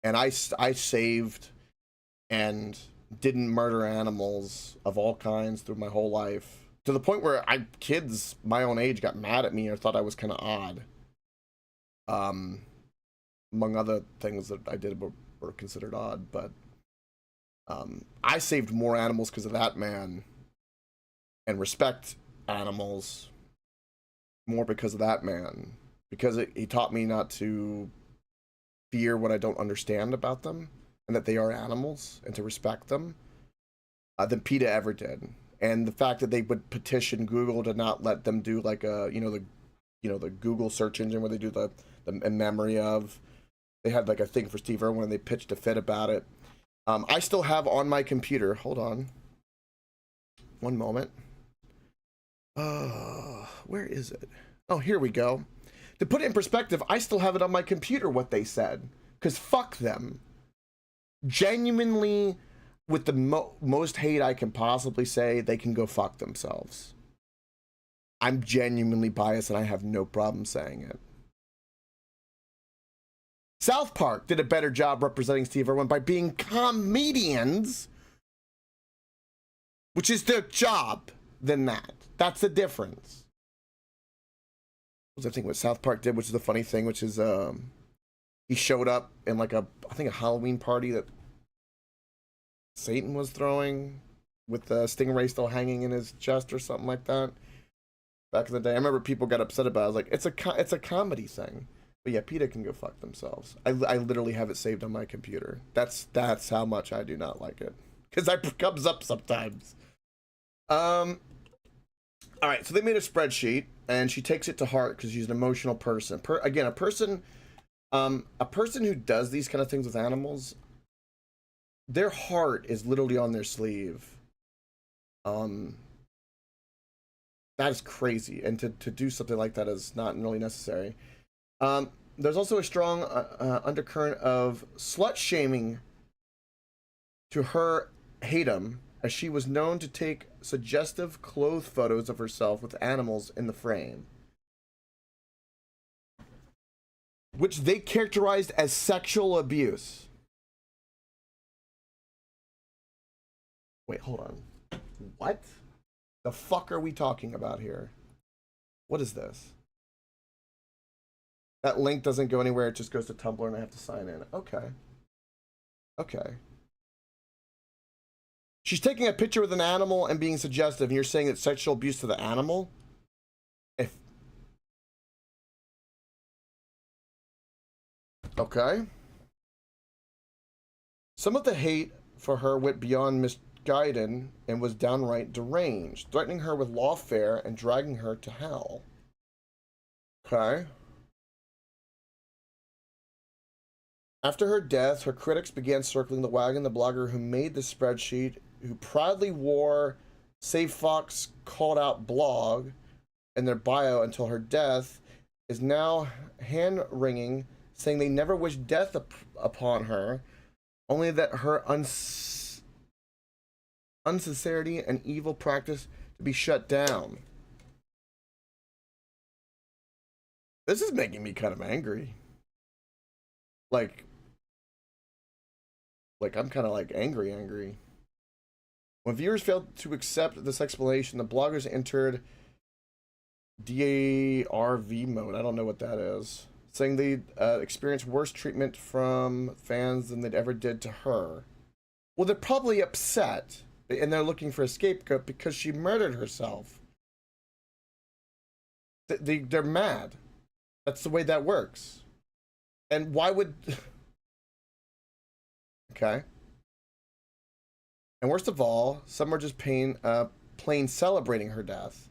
I saved and didn't murder animals of all kinds through my whole life, to the point where kids my own age got mad at me or thought I was kind of odd. Among other things that I did were considered odd, but I saved more animals because of that man, and respect animals more because of that man, because he taught me not to fear what I don't understand about them, and that they are animals, and to respect them, than PETA ever did. and the fact that they would petition Google to not let them do like a the Google search engine where they do the in memory of. They had like a thing for Steve Irwin and they pitched a fit about it. I still have on my computer. Hold on. One moment. Where is it? Oh, here we go. To put it in perspective, I still have it on my computer what they said. Because fuck them. Genuinely, with the most hate I can possibly say, they can go fuck themselves. I'm genuinely biased and I have no problem saying it. South Park did a better job representing Steve Irwin by being comedians, which is their job, than that. That's the difference. What was the thing what South Park did, which is the funny thing, which is he showed up in like I think a Halloween party that Satan was throwing with the stingray still hanging in his chest or something like that. Back in the day, I remember people got upset about it. I was like, it's a comedy thing. But yeah, PETA can go fuck themselves. I literally have it saved on my computer. That's how much I do not like it. Because that comes up sometimes. Alright, so they made a spreadsheet, and she takes it to heart because she's an emotional person. Again, a person who does these kind of things with animals, their heart is literally on their sleeve. That is crazy, and to do something like that is not really necessary. There's also a strong undercurrent of slut shaming to her Hatem, as she was known to take suggestive clothes photos of herself with animals in the frame, which they characterized as sexual abuse. Wait, hold on. What the fuck are we talking about here? What is this? That link doesn't go anywhere. It just goes to Tumblr and I have to sign in. Okay. Okay. She's taking a picture with an animal and being suggestive, and you're saying it's sexual abuse to the animal? Okay. Some of the hate for her went beyond misguided and was downright deranged, threatening her with lawfare and dragging her to hell. Okay. After her death, her critics began circling the wagon. The blogger who made the spreadsheet, who proudly wore Save Fox Called Out blog in their bio until her death, is now hand-wringing, saying they never wished death upon her, only that her insincerity and evil practice to be shut down. This is making me kind of angry. Like I'm kind of like angry. When viewers failed to accept this explanation, the bloggers entered DARV mode. I don't know what that is. Saying they experienced worse treatment from fans than they'd ever did to her. Well, they're probably upset, and they're looking for a scapegoat because she murdered herself. They're mad. That's the way that works. And why would... Okay. And worst of all, some are just plain celebrating her death.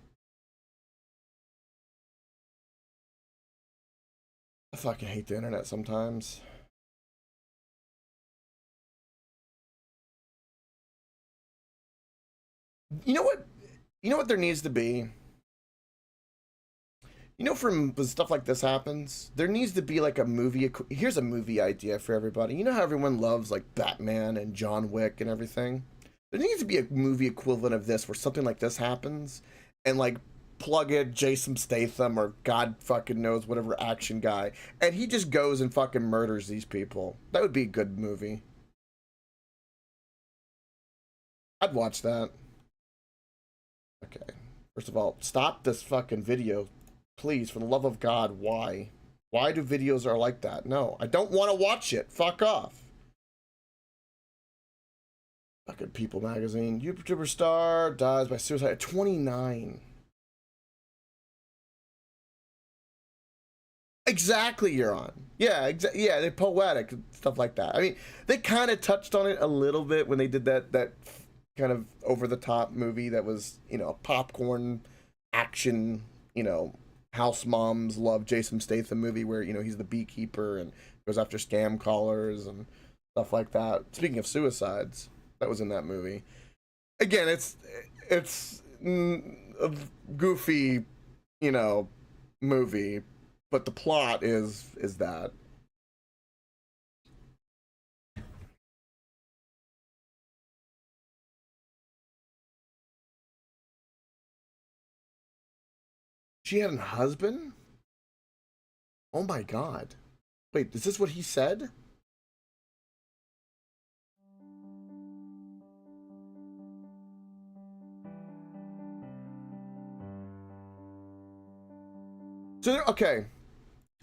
I fucking hate the internet sometimes. You know what? You know what there needs to be? You know, from stuff like this happens, there needs to be like a movie. Here's a movie idea for everybody. You know how everyone loves like Batman and John Wick and everything? There needs to be a movie equivalent of this where something like this happens and like plug in Jason Statham or God fucking knows whatever action guy, and he just goes and fucking murders these people. That would be a good movie. I'd watch that. Okay. First of all, stop this fucking video. Please, for the love of God, why? Why do videos are like that? No, I don't want to watch it. Fuck off. Fucking People magazine. YouTuber star dies by suicide at 29. Exactly, you're on. Yeah, yeah, they're poetic and stuff like that. I mean, they kind of touched on it a little bit when they did that kind of over the top movie that was, you know, a popcorn action, you know, house moms love Jason Statham movie where, you know, he's the beekeeper and goes after scam callers and stuff like that. Speaking of suicides, that was in that movie. Again, it's a goofy, you know, movie, but the plot is that. She had a husband? Oh my god. Wait, is this what he said? So okay.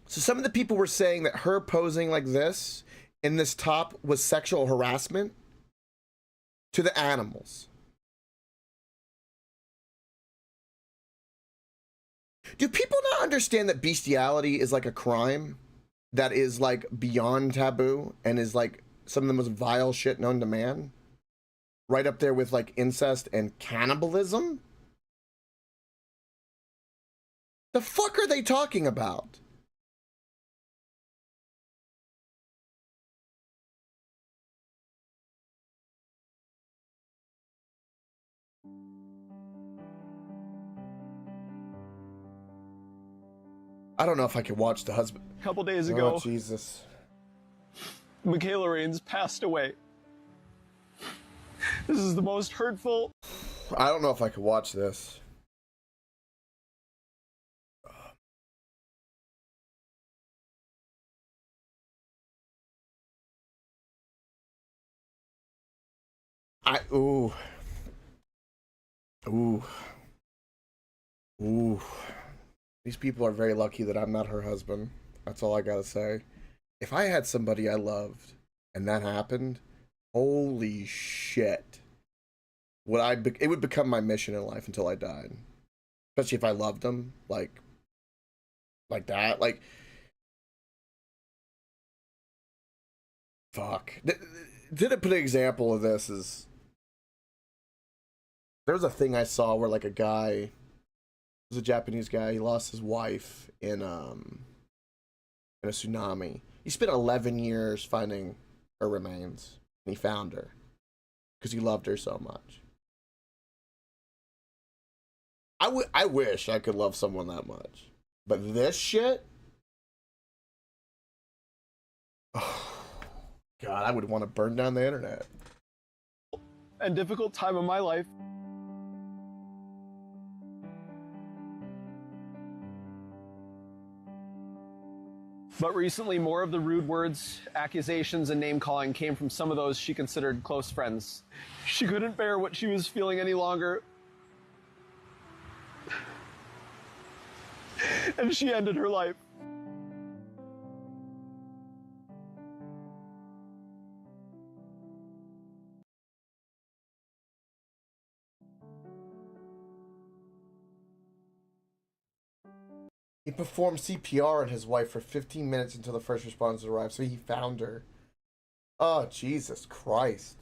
So some of the people were saying that her posing like this in this top was sexual harassment to the animals. Do people not understand that bestiality is like a crime that is like beyond taboo and is like some of the most vile shit known to man? Right up there with like incest and cannibalism? The fuck are they talking about? I don't know if I can watch the husband. A couple days Oh, ago, Jesus. Michaela Raines passed away. This is the most hurtful. I don't know if I could watch this. Ooh. Ooh. Ooh. These people are very lucky that I'm not her husband. That's all I gotta say. If I had somebody I loved and that happened, holy shit. It would become my mission in life until I died. Especially if I loved them, like that. Like, fuck. Did it put an example of this is there was a thing I saw where like a guy was a Japanese guy, he lost his wife in a tsunami. He spent 11 years finding her remains, and he found her because he loved her so much. I wish I could love someone that much, but this shit, oh, God, I would want to burn down the internet. And difficult time of my life. But recently, more of the rude words, accusations, and name-calling came from some of those she considered close friends. She couldn't bear what she was feeling any longer. And she ended her life. He performed CPR on his wife for 15 minutes until the first responders arrived, so he found her. Oh, Jesus Christ.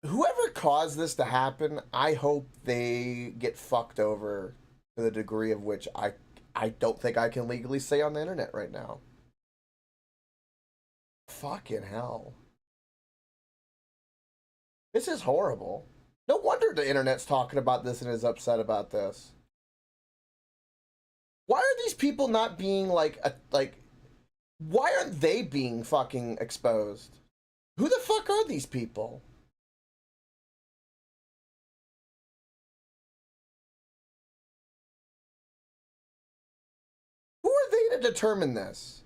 Whoever caused this to happen, I hope they get fucked over to the degree of which I don't think I can legally say on the internet right now. Fucking hell. This is horrible. No wonder the internet's talking about this and is upset about this. Why are these people not being like why aren't they being fucking exposed? Who the fuck are these people? Who are they to determine this?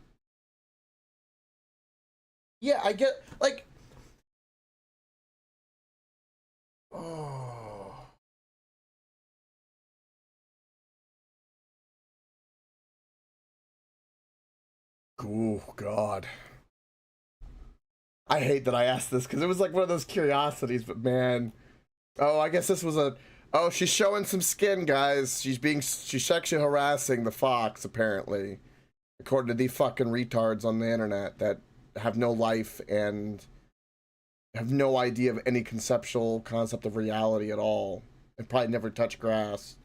Yeah, I get like oh. Oh God. I hate that I asked this because it was like one of those curiosities, but man. Oh, I guess this was a... Oh, she's showing some skin, guys. She's sexually harassing the fox, apparently. According to the fucking retards on the internet that have no life and have no idea of any conceptual concept of reality at all. And probably never touch grass.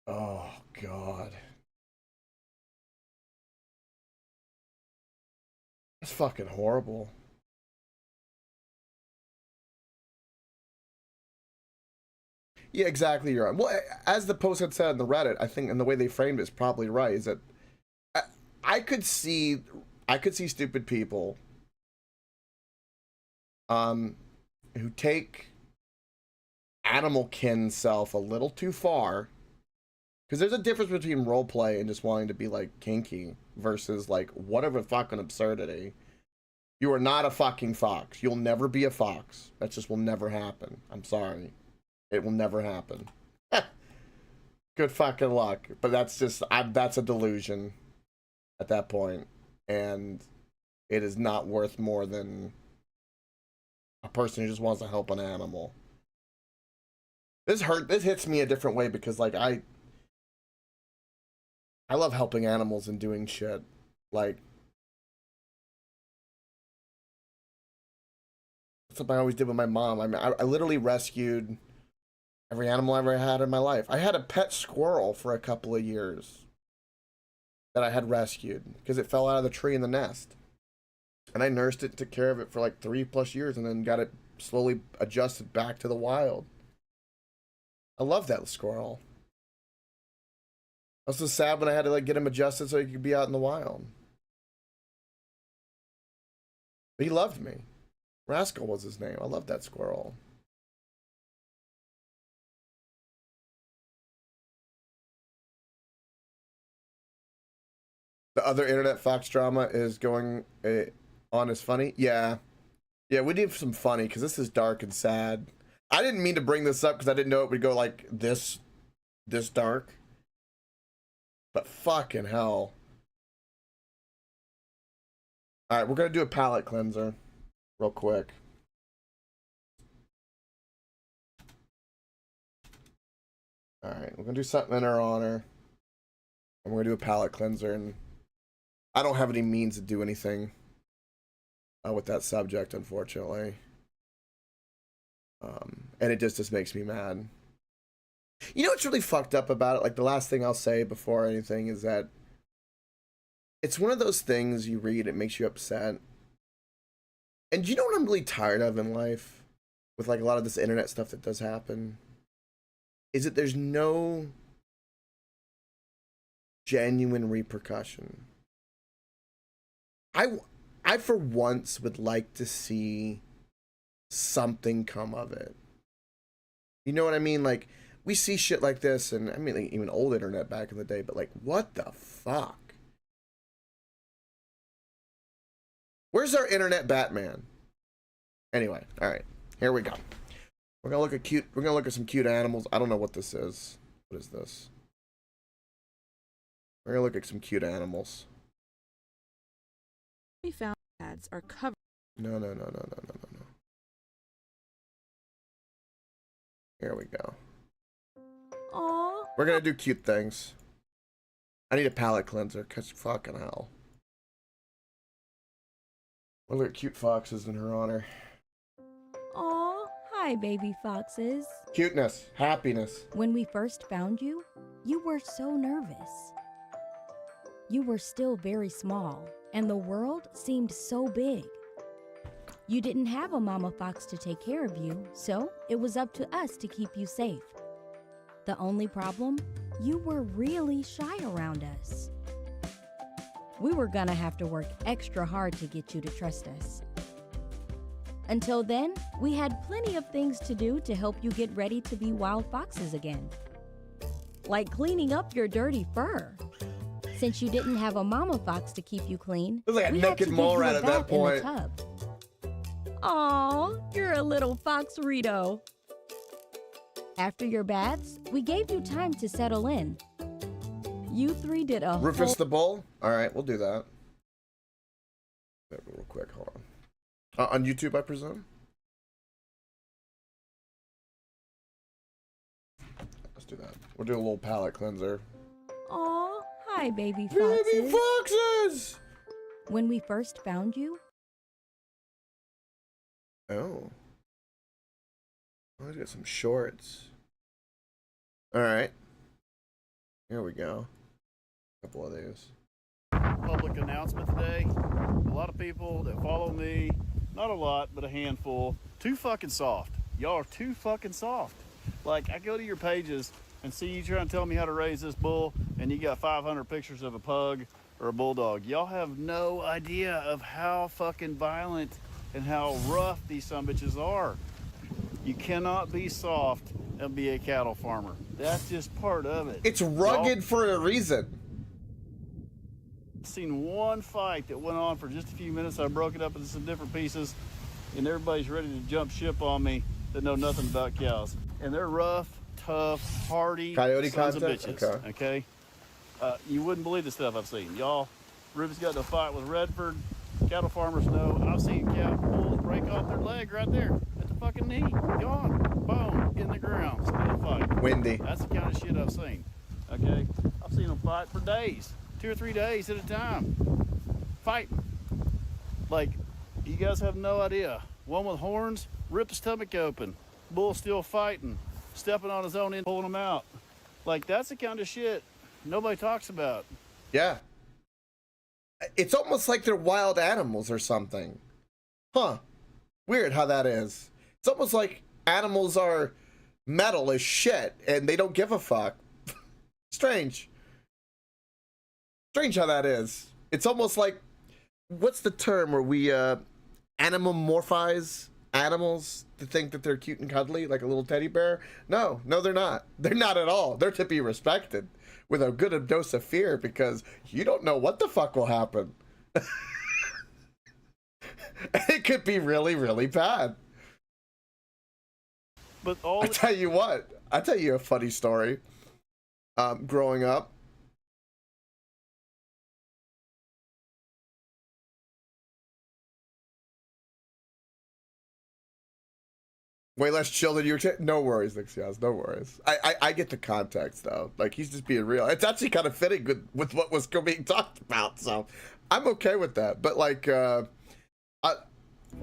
Oh, God. That's fucking horrible. Yeah, exactly. You're on. Well, as the post had said in the Reddit, I think, and the way they framed it is probably right. Is that I could see stupid people, who take animal kin self a little too far, because there's a difference between role play and just wanting to be like kinky versus like whatever fucking absurdity. You are not a fucking fox. You'll never be a fox. That just will never happen. I'm sorry. It will never happen. Good fucking luck. But that's just, that's a delusion at that point. And it is not worth more than a person who just wants to help an animal. This hits me a different way because like I love helping animals and doing shit. Like, that's something I always did with my mom. I mean, I literally rescued every animal I ever had in my life. I had a pet squirrel for a couple of years that I had rescued because it fell out of the tree in the nest. And I nursed it, took care of it for like 3+ years, and then got it slowly adjusted back to the wild. I love that squirrel. I was so sad when I had to like get him adjusted so he could be out in the wild. But he loved me. Rascal was his name. I love that squirrel. The other internet fox drama is going on as funny. Yeah, we need some funny because this is dark and sad. I didn't mean to bring this up because I didn't know it would go like this dark. But fucking hell. All right, we're gonna do a palate cleanser real quick. All right, we're gonna do something in her honor, and we're gonna do a palate cleanser. And I don't have any means to do anything with that subject, unfortunately. And it just makes me mad. You know what's really fucked up about it? Like, the last thing I'll say before anything is that it's one of those things you read, it makes you upset. And you know what I'm really tired of in life? With, like, a lot of this internet stuff that does happen? Is that there's no genuine repercussion. I for once would like to see something come of it. You know what I mean? Like, we see shit like this, and I mean, like, even old internet back in the day, but like, what the fuck? Where's our internet Batman? Anyway, all right, here we go. We're gonna look at some cute animals. I don't know what this is. What is this? We're gonna look at some cute animals. We found ads are covered. No. Here we go. Aww. We're gonna do cute things. I need a palate cleanser, cause fucking hell. We'll look at cute foxes in her honor. Aw, hi baby foxes. Cuteness, happiness. When we first found you, you were so nervous. You were still very small, and the world seemed so big. You didn't have a mama fox to take care of you, so it was up to us to keep you safe. The only problem? You were really shy around us. We were gonna have to work extra hard to get you to trust us. Until then, we had plenty of things to do to help you get ready to be wild foxes again. Like cleaning up your dirty fur. Since you didn't have a mama fox to keep you clean, It was like a we had naked to give mole you rat a at that bath in the point. tub. Aw, you're a little fox-rito. After your baths, we gave you time to settle in. You three did a Rufus whole... the Bull? Alright, we'll do that. Real quick, hold on. On YouTube, I presume? Let's do that. We'll do a little palate cleanser. Aw, hi, baby foxes. Baby foxes! When we first found you, Oh. Let's get some shorts. Alright. Here we go. A couple of these. Public announcement today. A lot of people that follow me, not a lot, but a handful, too fucking soft. Y'all are too fucking soft. Like, I go to your pages and see you trying to tell me how to raise this bull, and you got 500 pictures of a pug or a bulldog. Y'all have no idea of how fucking violent and how rough these sumbitches are. You cannot be soft and be a cattle farmer. That's just part of it. It's rugged for a reason. I've seen one fight that went on for just a few minutes. I broke it up into some different pieces, and everybody's ready to jump ship on me that know nothing about cows. And they're rough, tough, hardy Coyote sons of content? bitches. Okay. You wouldn't believe the stuff I've seen. Y'all, Rufus got in a fight with Redford. Cattle farmers know. I've seen cow bulls break off their leg right there at the fucking knee. Gone. Boom. In the ground. Still fight. Windy. That's the kind of shit I've seen. Okay. I've seen them fight for days. 2 or 3 days at a time. Fighting. Like, you guys have no idea. One with horns, rip his stomach open. Bull still fighting. Stepping on his own end, pulling him out. Like, that's the kind of shit nobody talks about. Yeah. It's almost like they're wild animals or something. Huh. Weird how that is. It's almost like animals are metal as shit and they don't give a fuck. Strange. Strange how that is. It's almost like, what's the term where we animomorphize animals to think that they're cute and cuddly like a little teddy bear? No, they're not. They're not at all. They're to be respected with a good dose of fear because you don't know what the fuck will happen. It could be really, really bad. But all I tell you what, I tell you a funny story. Growing up, way less chill than you were. No worries, Nixias. No worries. I get the context though. Like he's just being real. It's actually kind of fitting with what was being talked about. So I'm okay with that. But like,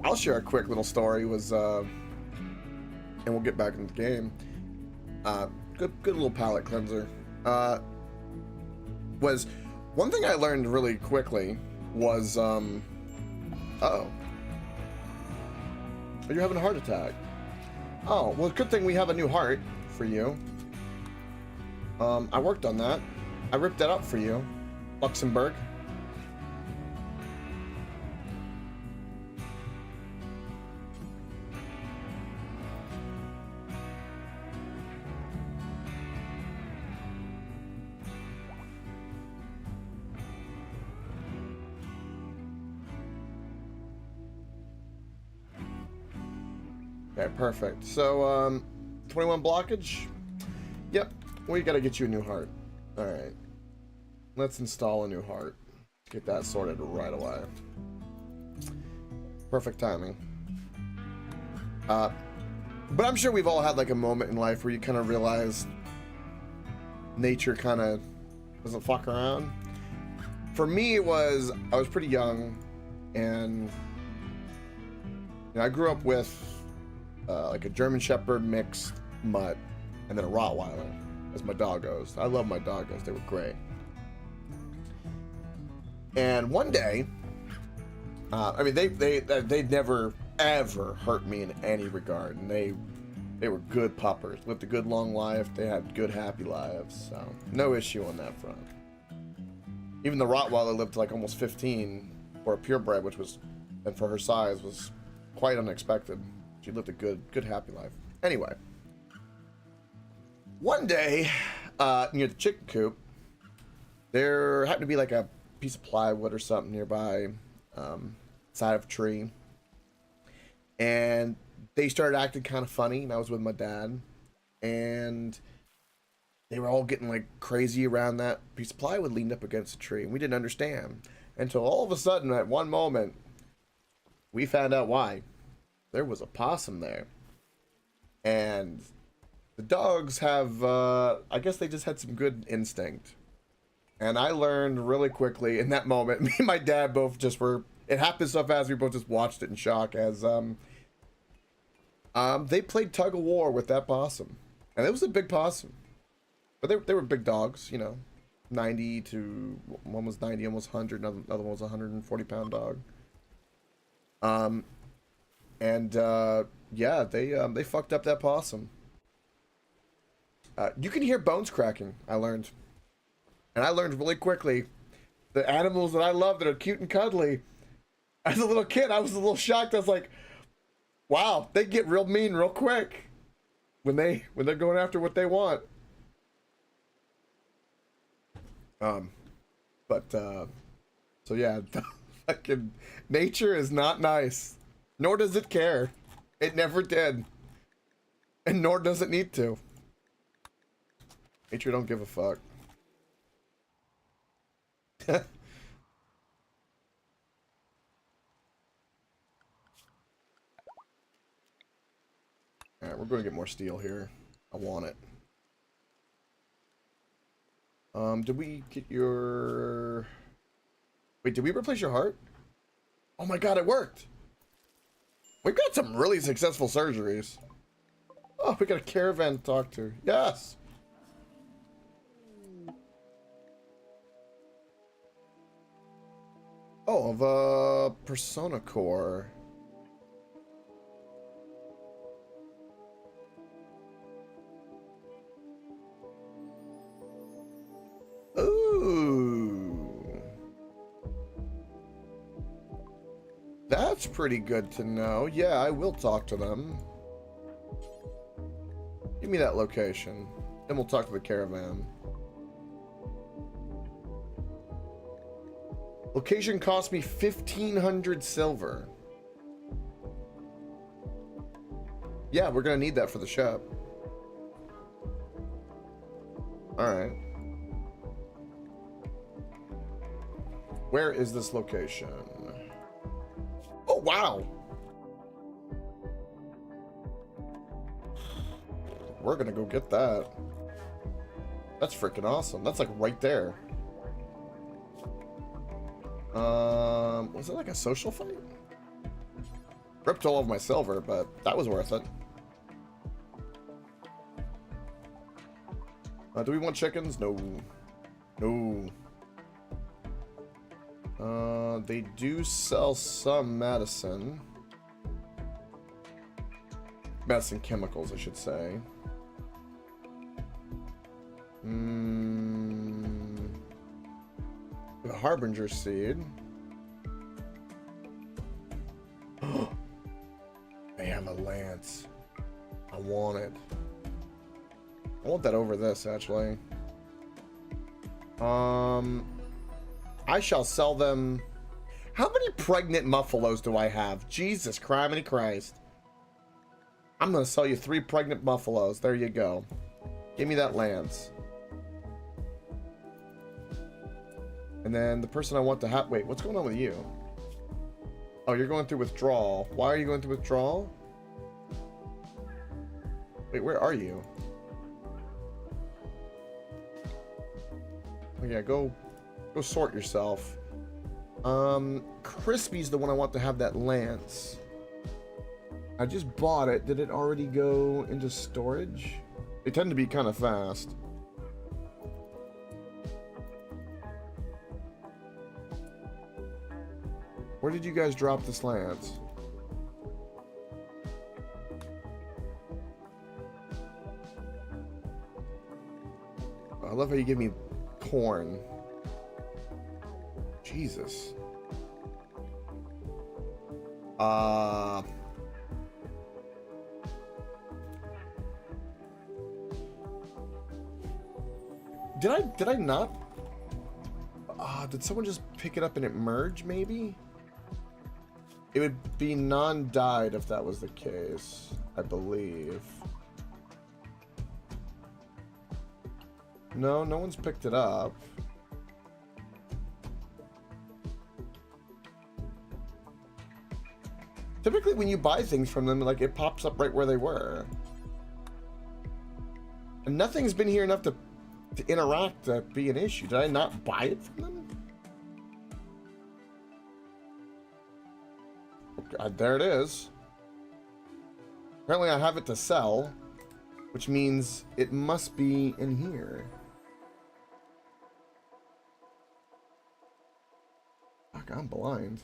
I'll share a quick little story. Was and we'll get back into the game. Good little palate cleanser. Was one thing I learned really quickly was uh-oh. You're having a heart attack. Oh, well, good thing we have a new heart for you. I worked on that. I ripped that up for you, Luxembourg. Okay, perfect. So, 21 blockage? Yep, we gotta get you a new heart. Alright. Let's install a new heart. Get that sorted right away. Perfect timing. But I'm sure we've all had like a moment in life where you kind of realize nature kind of doesn't fuck around. For me, it was, I was pretty young, and you know, I grew up with like a German Shepherd mixed mutt, and then a Rottweiler as my doggos. I love my doggos; they were great. And one day, I mean, they never ever hurt me in any regard, and they were good puppers, lived a good long life. They had good happy lives, so no issue on that front. Even the Rottweiler lived like almost 15 for a purebred, which was, and for her size, was quite unexpected. She lived a good happy life. Anyway, one day near the chicken coop, there happened to be like a piece of plywood or something nearby, side of a tree, and they started acting kind of funny. And I was with my dad, and They were all getting like crazy around that piece of plywood leaned up against a tree, and we didn't understand until all of a sudden, at one moment, we found out why. There was a possum there, and the dogs have, I guess they just had some good instinct. And I learned really quickly in that moment, me and my dad both just were, it happened so fast, we both just watched it in shock as, they played tug of war with that possum. And it was a big possum. But they were big dogs, you know. 90 to, one was 90, almost 100, another one was a 140-pound dog. Yeah, they fucked up that possum. You can hear bones cracking, I learned. And I learned really quickly, the animals that I love that are cute and cuddly, as a little kid, I was a little shocked. I was like, wow, they get real mean real quick when they're going after what they want. So yeah, fucking nature is not nice. Nor does it care. It never did. And nor does it need to. Nature don't give a fuck. Alright, we're going to get more steel here. I want it. Did we get your... Wait, did we replace your heart? Oh my god, it worked! We've got some really successful surgeries. Oh, we got a caravan to talk to. Yes! Oh, of a Persona Core. Ooh. That's pretty good to know. Yeah, I will talk to them. Give me that location. Then we'll talk to the caravan. Location cost me 1,500 silver. Yeah, we're gonna need that for the shop. Alright. Where is this location? Oh, wow! We're gonna go get that. That's freaking awesome. That's like right there. Was it like a social fight? Ripped all of my silver, but that was worth it. Do we want chickens? No. No. They do sell some medicine. Medicine chemicals, I should say. The Harbinger seed. They have a lance. I want it. I want that over this, actually. I shall sell them. How many pregnant muffalos do I have? Jesus criminy Christ. I'm gonna sell you 3 pregnant muffalos. There you go. Give me that lance. And then the person I want to have... Wait, what's going on with you? Oh, you're going through withdrawal. Why are you going through withdrawal? Wait, where are you? Oh yeah, go sort yourself. Crispy's the one I want to have that lance. I just bought it. Did it already go into storage? They tend to be kind of fast. Where did you guys drop this lance? I love how you give me corn. Jesus. Did I not? Did someone just pick it up and it merge, maybe? It would be non-dyed if that was the case, I believe. No, no one's picked it up. Typically when you buy things from them, like, it pops up right where they were. And nothing's been here enough to interact to be an issue. Did I not buy it from them? Okay, there it is. Apparently I have it to sell, which means it must be in here. Fuck, I'm blind.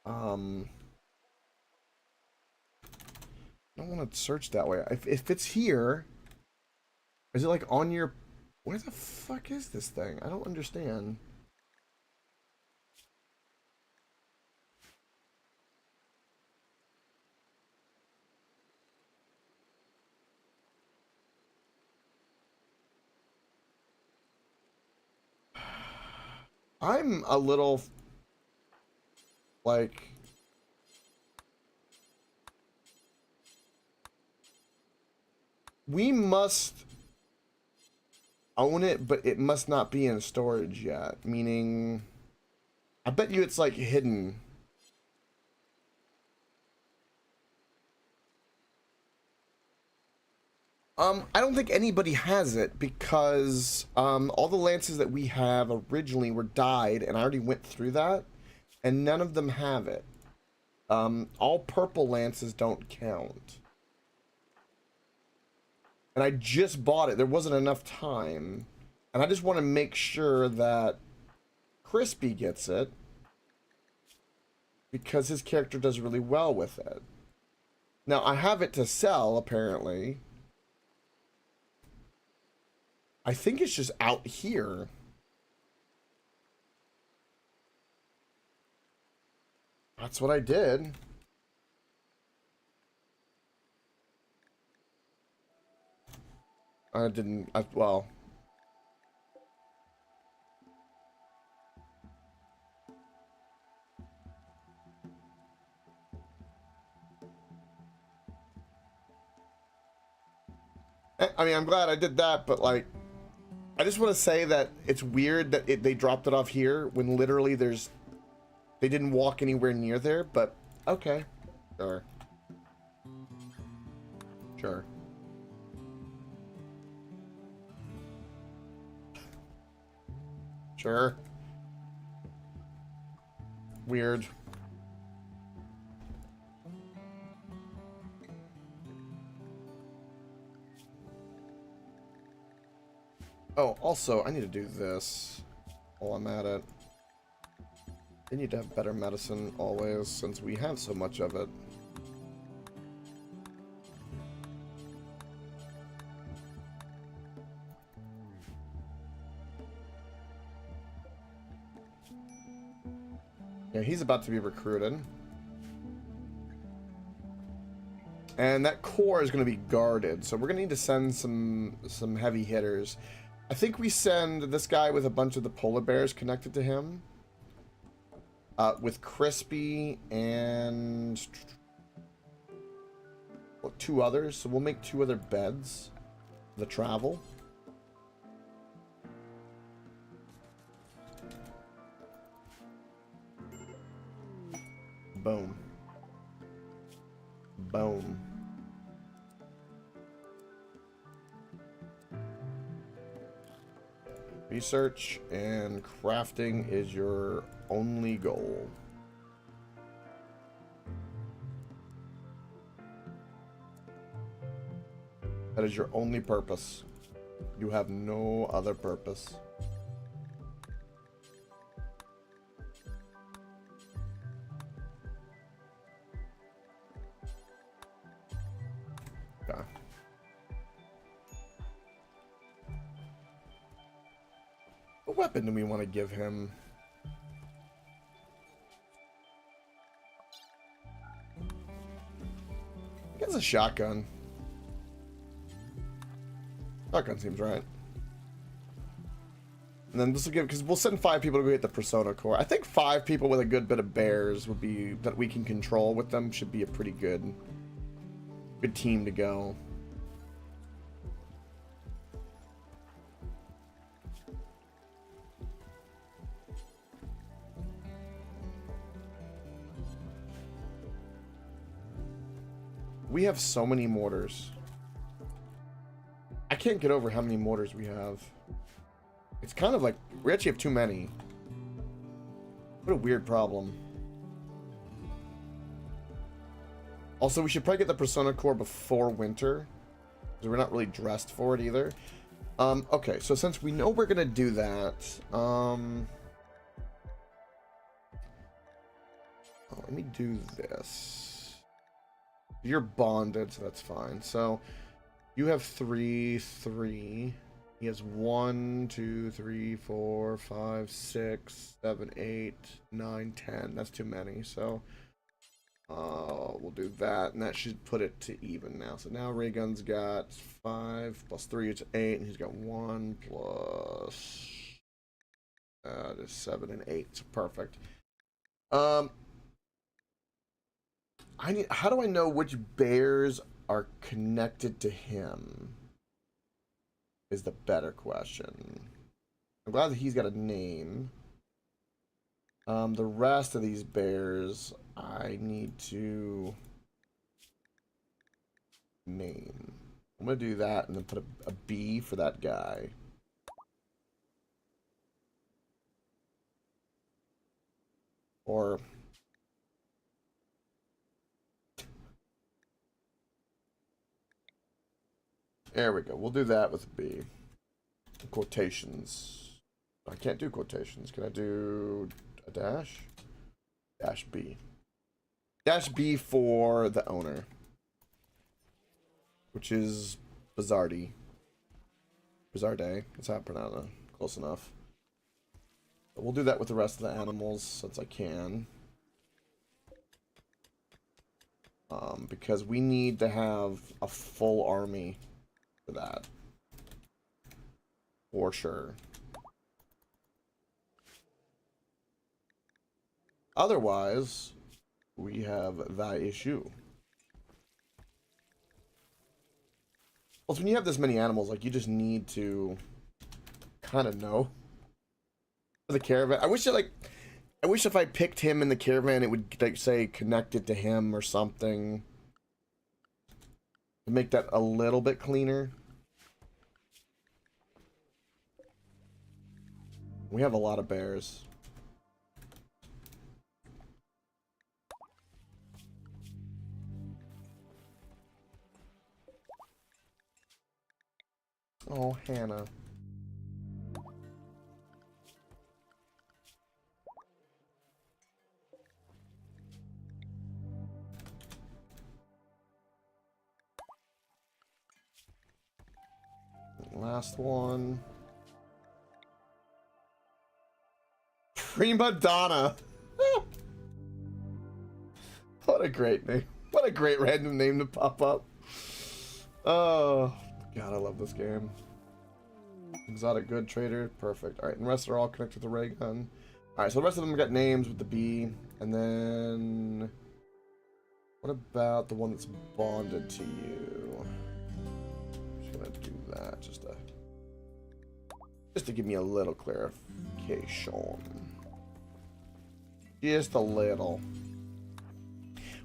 I don't want to search that way. If it's here, is it like on your... Where the fuck is this thing? I don't understand. I'm a little... like... We must own it, but it must not be in storage yet. Meaning, I bet you it's like hidden. I don't think anybody has it because all the lances that we have originally were dyed, and I already went through that, and none of them have it. All purple lances don't count. And I just bought it. There wasn't enough time. And I just want to make sure that Crispy gets it. Because his character does really well with it. Now, I have it to sell, apparently. I think it's just out here. That's what I did. I didn't, well. I mean, I'm glad I did that, but like, I just want to say that it's weird that they dropped it off here when literally they didn't walk anywhere near there, but okay. Sure. Sure. Sure. Weird. Oh, also, I need to do this while I'm at it. I need to have better medicine always, since we have so much of it. Yeah, he's about to be recruited. And that core is going to be guarded, so we're going to need to send some heavy hitters. I think we send this guy with a bunch of the polar bears connected to him. With Crispy and... well, 2 others, so we'll make 2 other beds. The travel. Boom. Boom. Research and crafting is your only goal. That is your only purpose. You have no other purpose. Okay. What weapon do we want to give him? I guess a shotgun. Shotgun seems right. And then this will give, because we'll send 5 people to go get the Persona core. I think 5 people with a good bit of bears would be, that we can control with them, should be a pretty good team to go. We have so many mortars. I can't get over how many mortars we have. It's kind of like we actually have too many. What a weird problem. Also, we should probably get the Persona Core before winter, because we're not really dressed for it either. Okay, so since we know we're gonna do that, let me do this. You're bonded, so that's fine. So you have 3, 3. He has 1, 2, 3, 4, 5, 6, 7, 8, 9, 10. That's too many. So we'll do that, and that should put it to even now. So now Raygun's got 5 plus 3 is 8, and he's got 1 plus is 7 and 8. So perfect. How do I know which bears are connected to him? Is the better question. I'm glad that he's got a name. The rest of these bears, I need to name. I'm gonna do that and then put a B for that guy. Or there we go. We'll do that with a B. Quotations. I can't do quotations. Can I do a dash? Dash B. Dash B for the owner. Which is Bizardi. Bizarde. That's how I pronounce it. Close enough. But we'll do that with the rest of the animals since I can. Because we need to have a full army for that. For sure. Otherwise, we have that issue. Well, when you have this many animals, like, you just need to kind of know the caravan. I wish if I picked him in the caravan, it would, like, say connected to him or something to make that a little bit cleaner. We have a lot of bears. Oh, Hannah. Last one. Prima Donna. What a great name. What a great random name to pop up. Oh, God, I love this game. Exotic good trader. Perfect. Alright, and the rest are all connected to the ray gun. Alright, so the rest of them got names with the B. And then what about the one that's bonded to you? I'm just gonna do that just to give me a little clarification. Just a little.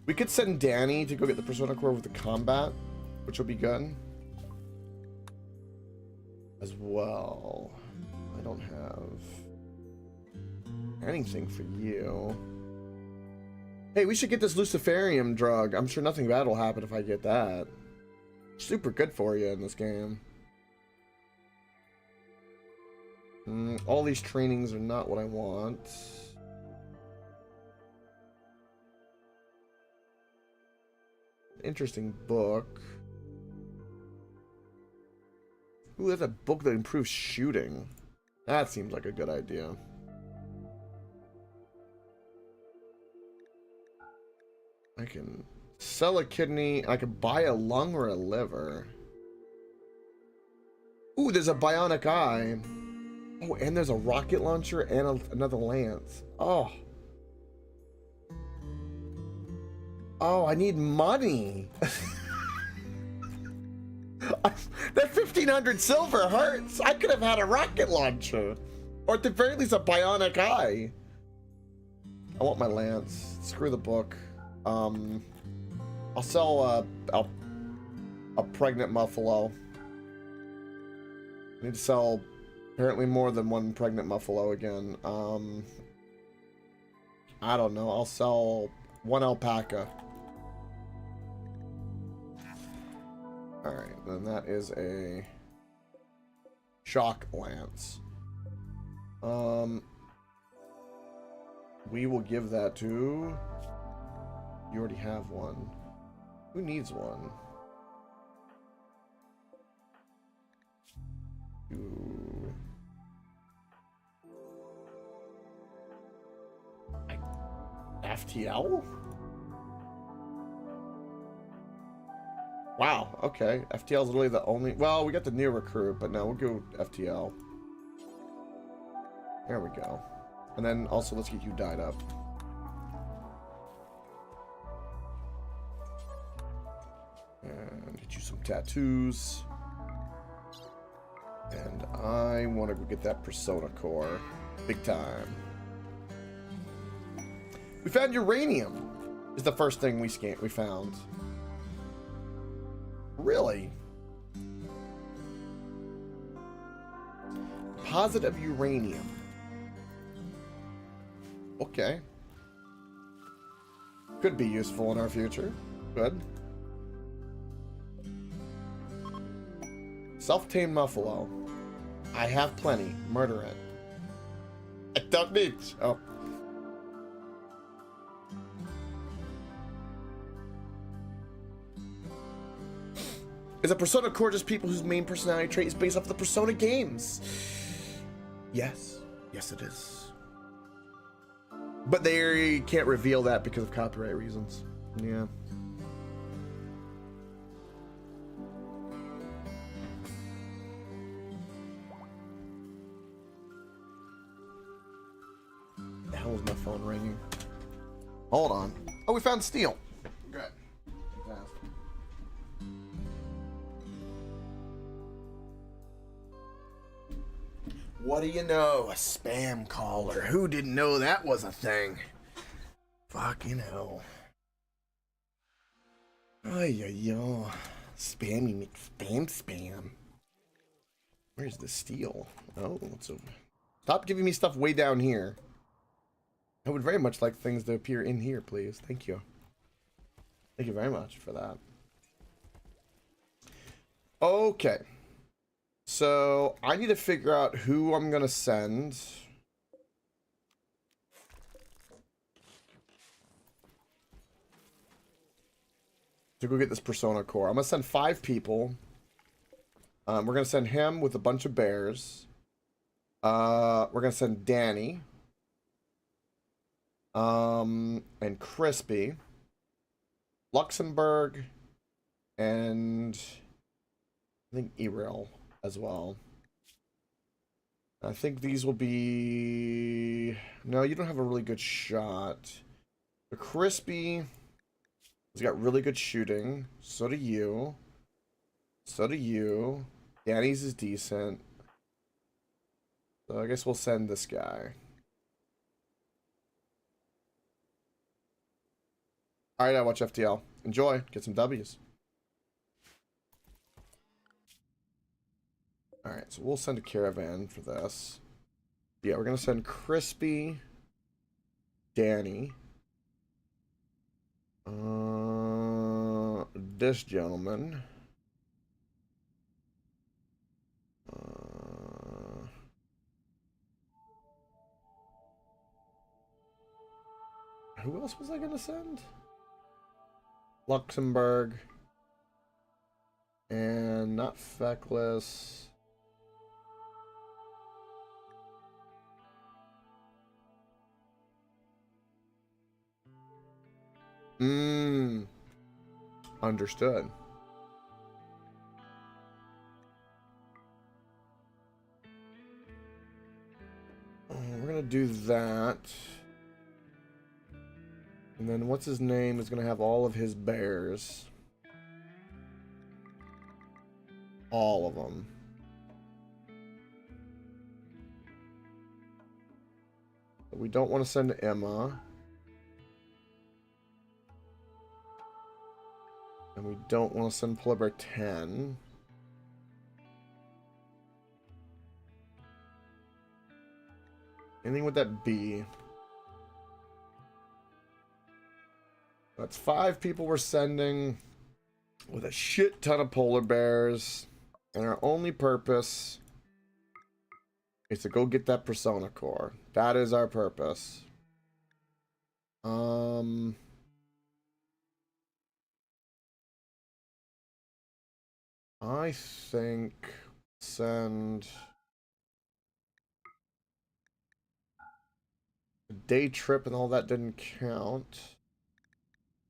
We could send Danny to go get the Persona Core with the combat, which will be good. As well. I don't have anything for you. Hey, we should get this Luciferium drug. I'm sure nothing bad will happen if I get that. Super good for you in this game. All these trainings are not what I want. Interesting book. Ooh, that's a book that improves shooting. That seems like a good idea. I can sell a kidney. I can buy a lung or a liver. Ooh, there's a bionic eye. Oh, and there's a rocket launcher and another lance. Oh. Oh, I need money. That 1,500 silver hurts. I could have had a rocket launcher. Or at the very least, a bionic eye. I want my lance. Screw the book. I'll sell a pregnant muffalo. I need to sell apparently more than one pregnant muffalo again. I don't know. I'll sell one alpaca. Alright, then that is a shock lance. We will give that to... You already have one. Who needs one? Ooh. FTL? Wow, okay. FTL is literally the only... Well, we got the new recruit, but no, we'll go FTL. There we go. And then also, let's get you dyed up. And get you some tattoos. And I want to go get that persona core. Big time. We found uranium. Is the first thing we found. Really? Deposit of uranium. Okay. Could be useful in our future. Good. Self-tamed muffalo. I have plenty. Murder it. I don't need. Oh. Is a persona core just people whose main personality trait is based off the persona games? Yes. Yes, it is. But they can't reveal that because of copyright reasons. Yeah. The hell is my phone ringing? Hold on. Oh, we found steel. Good. Fantastic. What do you know? A spam caller. Who didn't know that was a thing? Fucking hell. Ay, ay, ay. Spammy spam. Where's the steel? Oh, it's over. Stop giving me stuff way down here. I would very much like things to appear in here, please. Thank you. Thank you very much for that. Okay. So, I need to figure out who I'm going to send. To go get this persona core. I'm going to send 5 people. We're going to send him with a bunch of bears. We're going to send Danny. And Crispy. Luxembourg. And I think Eril as well. I think these will be... No, you don't have a really good shot. The Crispy has got really good shooting. So do you. So do you. Danny's is decent. So I guess we'll send this guy. Alright, I watch FTL. Enjoy. Get some W's. Alright, so we'll send a caravan for this. Yeah, we're going to send Crispy, Danny, this gentleman, who else was I going to send? Luxembourg, and not Feckless. Understood. We're gonna do that. And then what's his name is gonna have all of his bears. All of them. But we don't want to send Emma. And we don't want to send polar bear 10. Anything would that be? That's 5 people we're sending with a shit ton of polar bears. And our only purpose is to go get that persona core. That is our purpose. I think send a day trip and all that didn't count.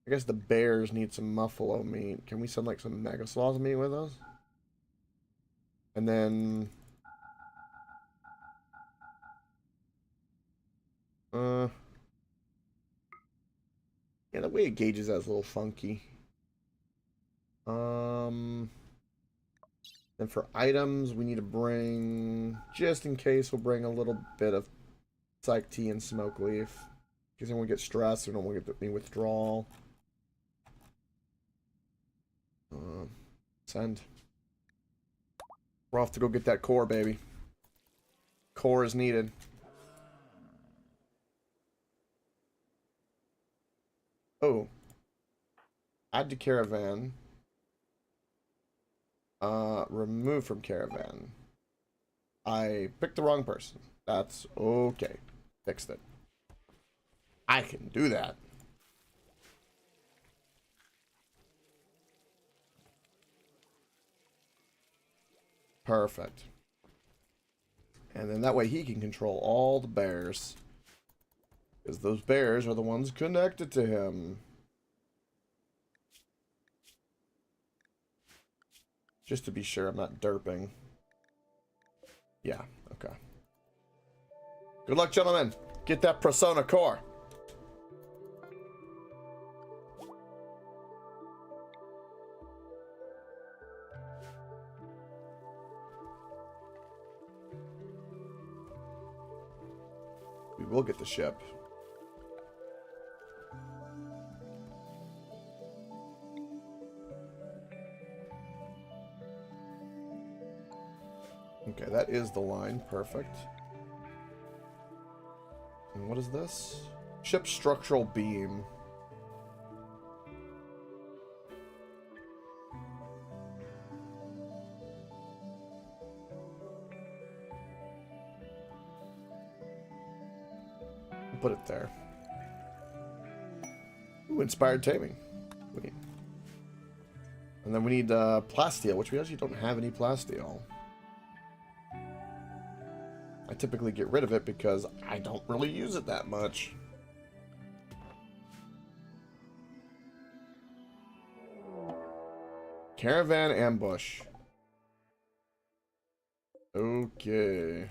I guess the bears need some buffalo meat. Can we send like some mega sloth meat with us? And then yeah, the way it gauges that is a little funky. Then for items, we need to bring, just in case, we'll bring a little bit of psych tea and smoke leaf. In case anyone gets stressed or don't want to get any withdrawal. Send. We're off to go get that core, baby. Core is needed. Oh. Add to caravan. Remove from caravan. I picked the wrong person. That's okay. Fixed it. I can do that. Perfect. And then that way he can control all the bears. Because those bears are the ones connected to him. Just to be sure I'm not derping. Yeah, okay. Good luck, gentlemen. Get that persona core. We will get the ship. Okay, that is the line. Perfect. And what is this? Ship structural beam. We'll put it there. Ooh, inspired taming. Sweet. And then we need plasteel, which we actually don't have any plasteel. I typically get rid of it because I don't really use it that much. Caravan ambush. Okay.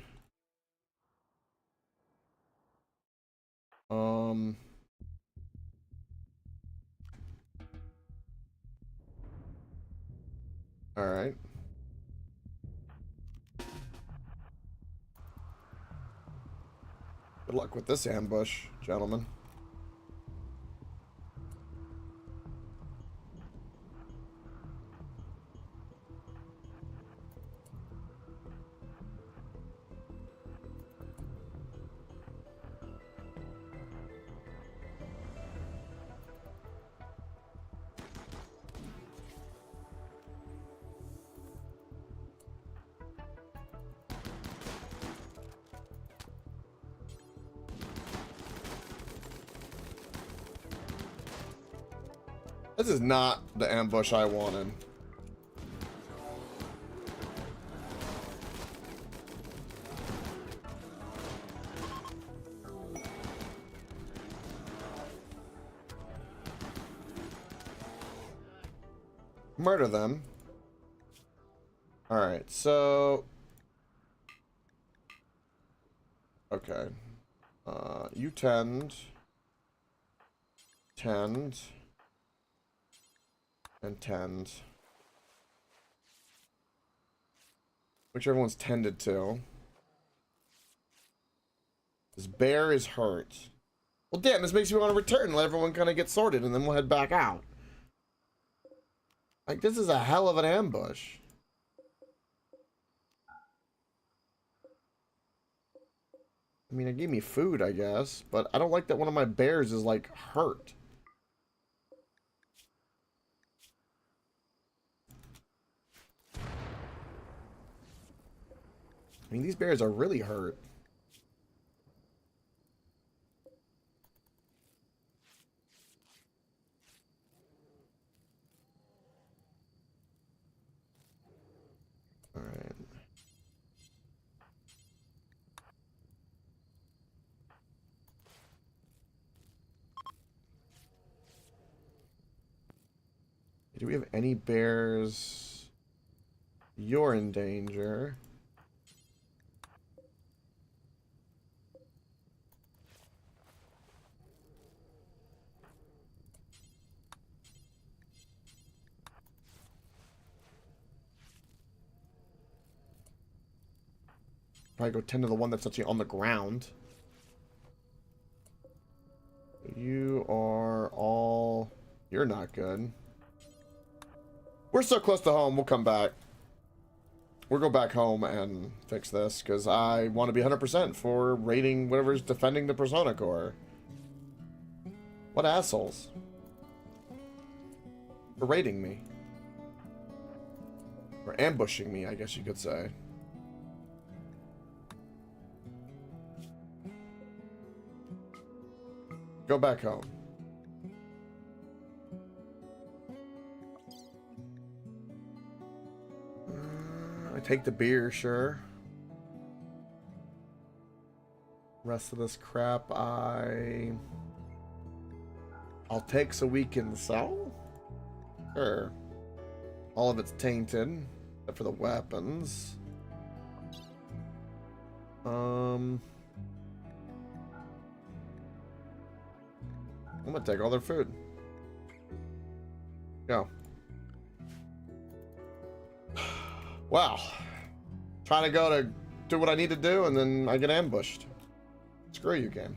All right. Good luck with this ambush, gentlemen. This is not the ambush I wanted. Murder them. Alright, so... Okay. You tend... And tend. Which everyone's tended to. This bear is hurt. Well, damn, this makes me want to return and let everyone kind of get sorted, and then we'll head back out. Like, this is a hell of an ambush. I mean, it gave me food, I guess, but I don't like that one of my bears is, like, hurt. I mean, these bears are really hurt. Alright. Do we have any bears? You're in danger. Probably go tend to the one that's actually on the ground. You are all... You're not good. We're so close to home, we'll come back. We'll go back home and fix this, because I want to be 100% for raiding whatever's defending the Persona Core. What assholes. For raiding me. Or ambushing me, I guess you could say. Go back home. I take the beer, sure. Rest of this crap, I'll take so we can sell? Sure. All of it's tainted, except for the weapons. I'm gonna take all their food. Go. Wow. Trying to go to do what I need to do, and then I get ambushed. Screw you, game.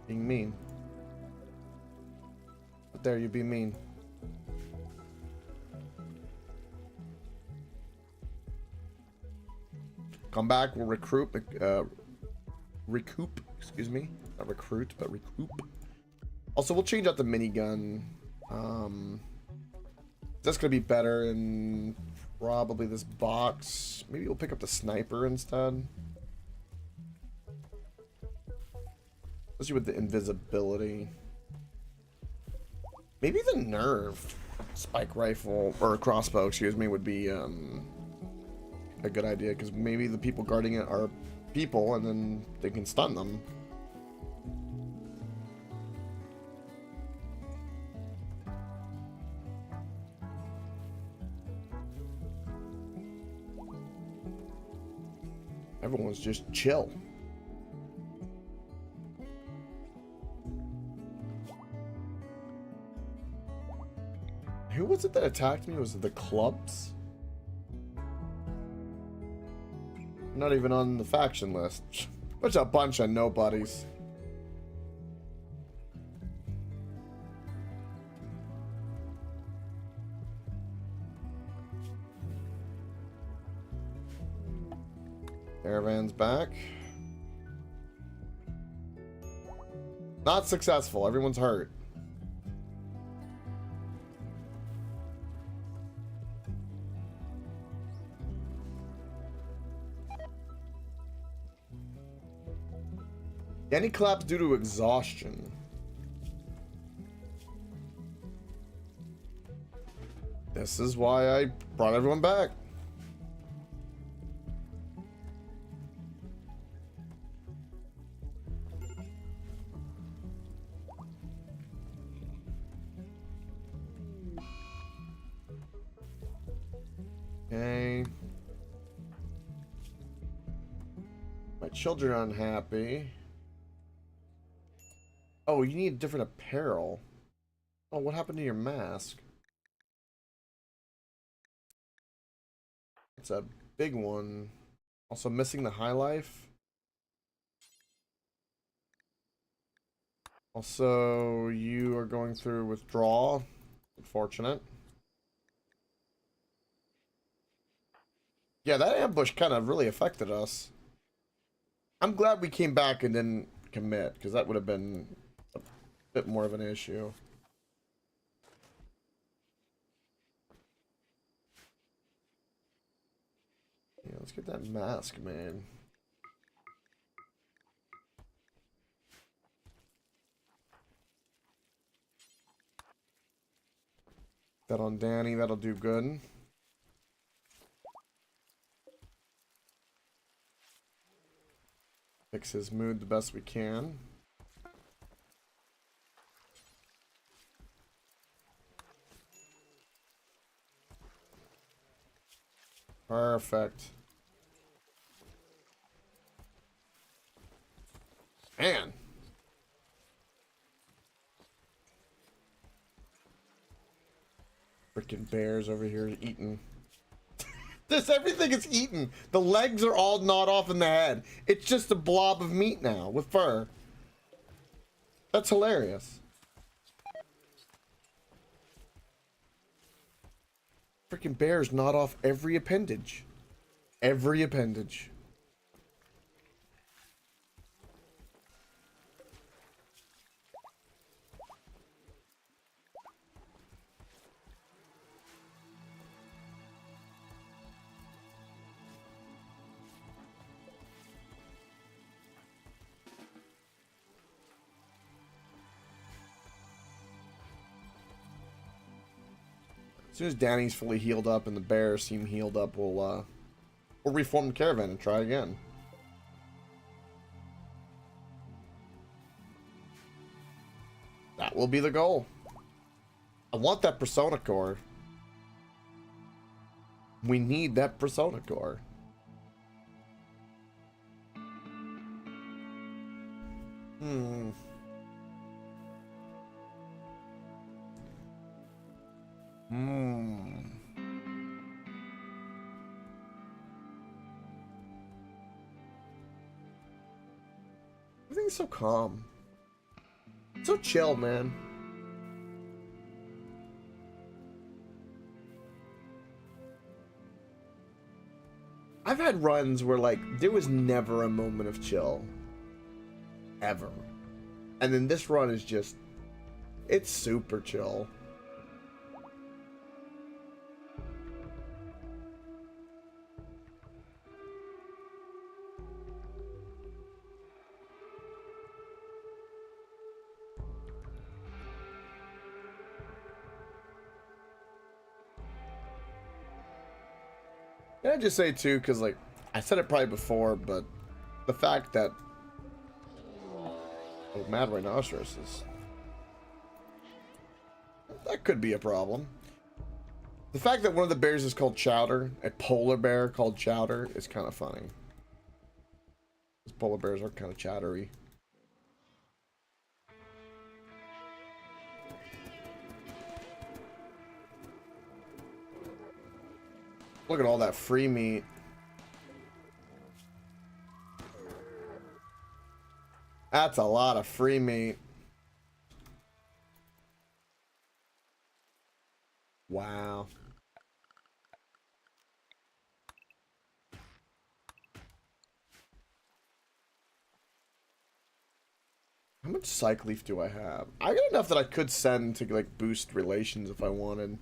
Being mean. But there you be mean. Come back, we'll recoup, excuse me. Not recruit, but recoup. Also, we'll change out the minigun. That's gonna be better in probably this box. Maybe we'll pick up the sniper instead. Especially with the invisibility. Maybe the nerve spike rifle, or crossbow, excuse me, would be a good idea, because maybe the people guarding it are people, and then they can stun them. Everyone's just chill. Who was it that attacked me? Was it the clubs? Not even on the faction list. Which a bunch of nobodies. Caravan's back. Not successful. Everyone's hurt. Any collapse due to exhaustion. This is why I brought everyone back. Okay. My children are unhappy. Oh, you need different apparel. Oh, what happened to your mask? It's a big one. Also missing the high life. Also, you are going through withdrawal. Unfortunate. Yeah, that ambush kind of really affected us. I'm glad we came back and didn't commit, because that would have been a bit more of an issue. Yeah, let's get that mask, man. That on Danny, that'll do good. Fix his mood the best we can. Perfect. Man. Freaking bears over here eating. Everything is eaten. The legs are all gnawed off in the head. It's just a blob of meat now with fur. That's hilarious. Freaking bears gnawed off every appendage. Every appendage. As soon as Danny's fully healed up and the bears seem healed up, we'll reform the caravan and try again. That will be the goal. I want that persona core. We need that persona core. Hmm. Hmm. Everything's so calm. So chill, man. I've had runs where, like, there was never a moment of chill. Ever. And then this run is just... it's super chill. Can I just say too, because like I said it probably before, but the fact that mad rhinoceroses, that could be a problem. The fact that one of the bears is called Chowder, a polar bear called Chowder, is kind of funny. Those polar bears are kind of chowdery. Look at all that free meat. That's a lot of free meat. Wow. How much cycle leaf do I have? I got enough that I could send to like boost relations if I wanted.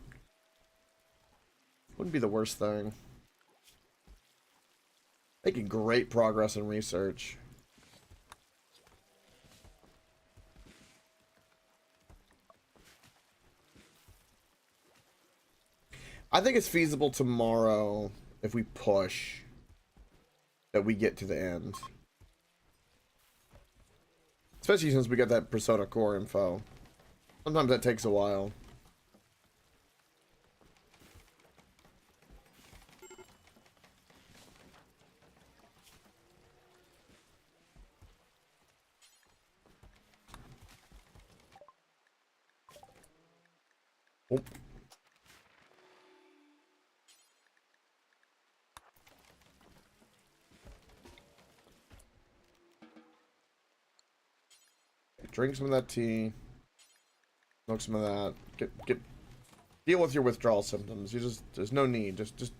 Wouldn't be the worst thing. Making great progress in research. I think it's feasible tomorrow, if we push, that we get to the end. Especially since we got that Persona Core info. Sometimes that takes a while. Oh. Drink some of that tea. Smoke some of that. Deal with your withdrawal symptoms. There's no need. Just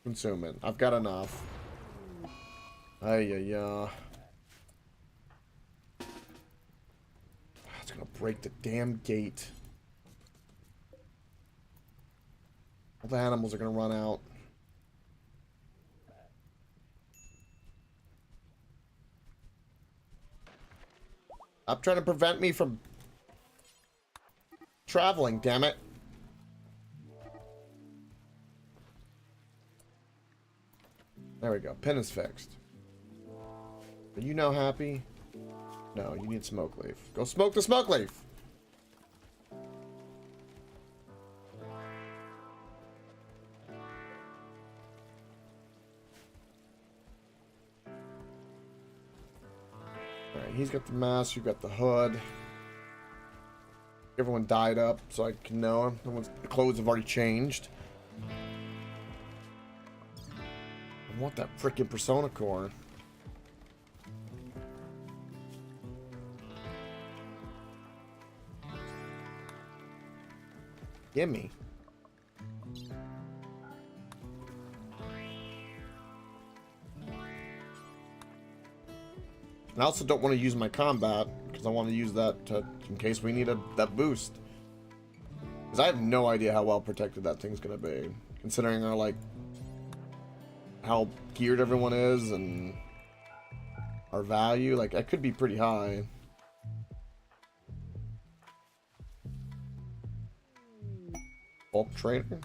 Consume it. I've got enough. Ay. It's gonna break the damn gate. All the animals are gonna run out. Stop trying to prevent me from traveling, damn it. There we go. Pin is fixed. Are you now happy? No, you need smoke leaf. Go smoke the smoke leaf! Alright, he's got the mask, you got the hood. Everyone dyed up, so I can know. Everyone's clothes have already changed. I want that frickin' Persona core. Gimme. I also don't want to use my combat because I want to use that in case we need that boost. Because I have no idea how well protected that thing's gonna be, considering our like how geared everyone is and our value. Like, I could be pretty high. Bulk trader?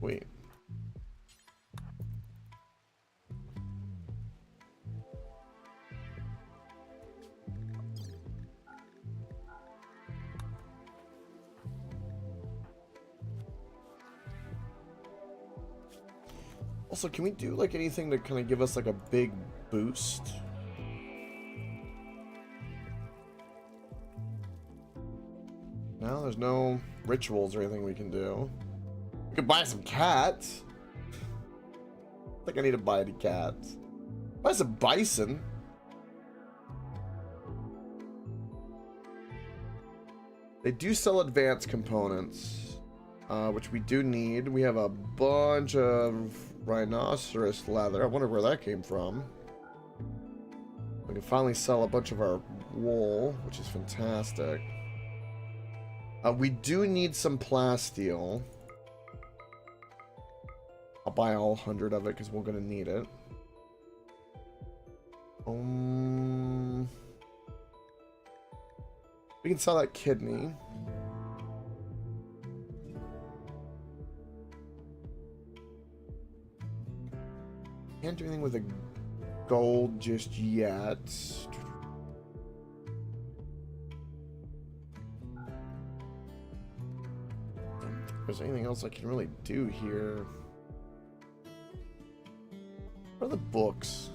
Wait. Also, can we do like anything to kind of give us like a big boost? No, there's no rituals or anything we can do. We could buy some cats. I think I need to buy any cats. Buy some bison. They do sell advanced components, which we do need. We have a bunch of rhinoceros leather. I wonder where that came from. We can finally sell a bunch of our wool, which is fantastic. We do need some plasteel. I'll buy all 100 of it because we're going to need it. We can sell that kidney. Can't do anything with the gold just yet. There's anything else I can really do here? What are the books?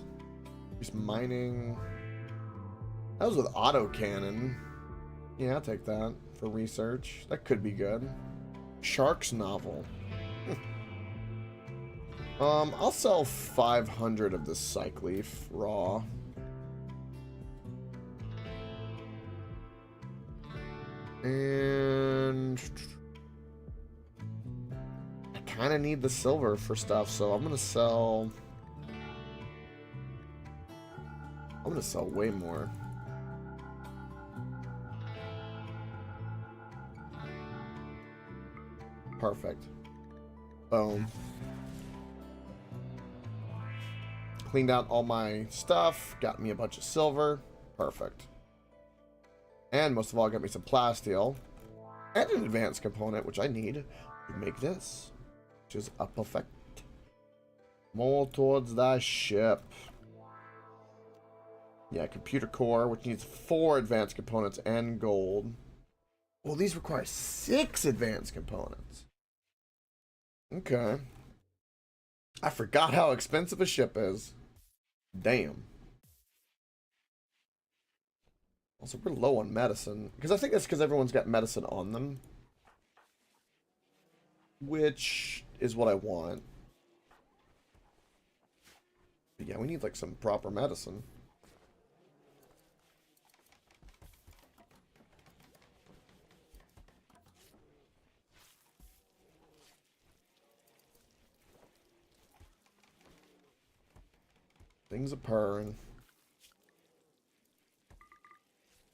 Just mining. That was with autocannon. Yeah, I'll take that for research. That could be good. Shark's novel. I'll sell 500 of this cycleaf raw. And I kind of need the silver for stuff, so I'm gonna sell way more. Perfect. Boom. Cleaned out all my stuff. Got me a bunch of silver. Perfect. And most of all, got me some plasteel. And an advanced component, which I need to make this. Which is a perfect. More towards that ship. Yeah, computer core, which needs 4 advanced components and gold. Well, these require 6 advanced components. Okay. I forgot how expensive a ship is. Damn. Also, we're low on medicine. Because I think that's because everyone's got medicine on them. Which is what I want. But yeah, we need like some proper medicine. Things are purring.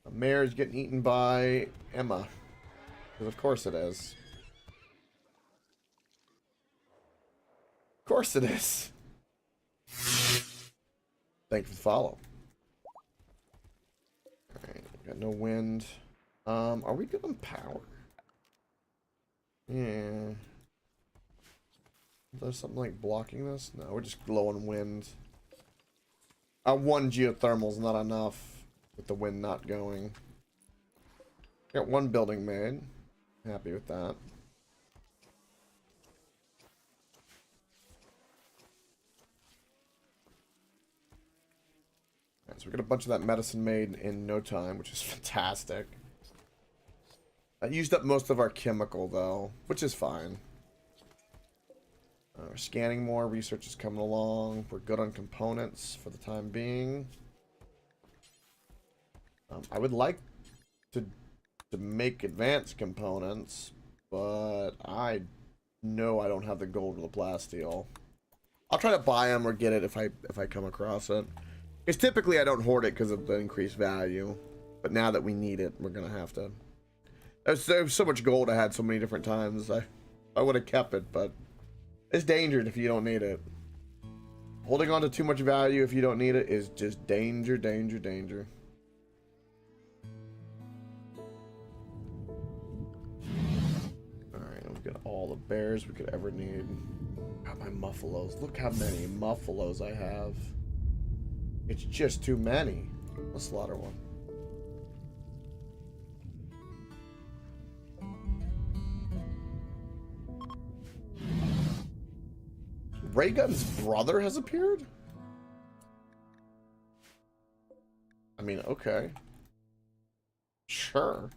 A mare's getting eaten by Emma. Because of course it is. Of course it is. Thank you for the follow. Alright, got no wind. Are we good on power? Yeah. Is there something like blocking this? No, we're just low on wind. One geothermal's not enough with the wind not going. Got one building made. Happy with that. Right, so we got a bunch of that medicine made in no time, which is fantastic. I used up most of our chemical though, which is fine. We're scanning more, research is coming along. We're good on components for the time being. I would like to make advanced components, but I know I don't have the gold or the plasteel. I'll try to buy them or get it if I come across it. Because typically I don't hoard it because of the increased value, but now that we need it, we're gonna have to. There's so much gold I had so many different times. I would have kept it, but it's dangerous if you don't need it. Holding on to too much value if you don't need it is just danger, danger, danger. Alright, we've got all the bears we could ever need. Got my muffalos. Look how many muffalos I have. It's just too many. Let's slaughter one. Raygun's brother has appeared? I mean, okay. Sure.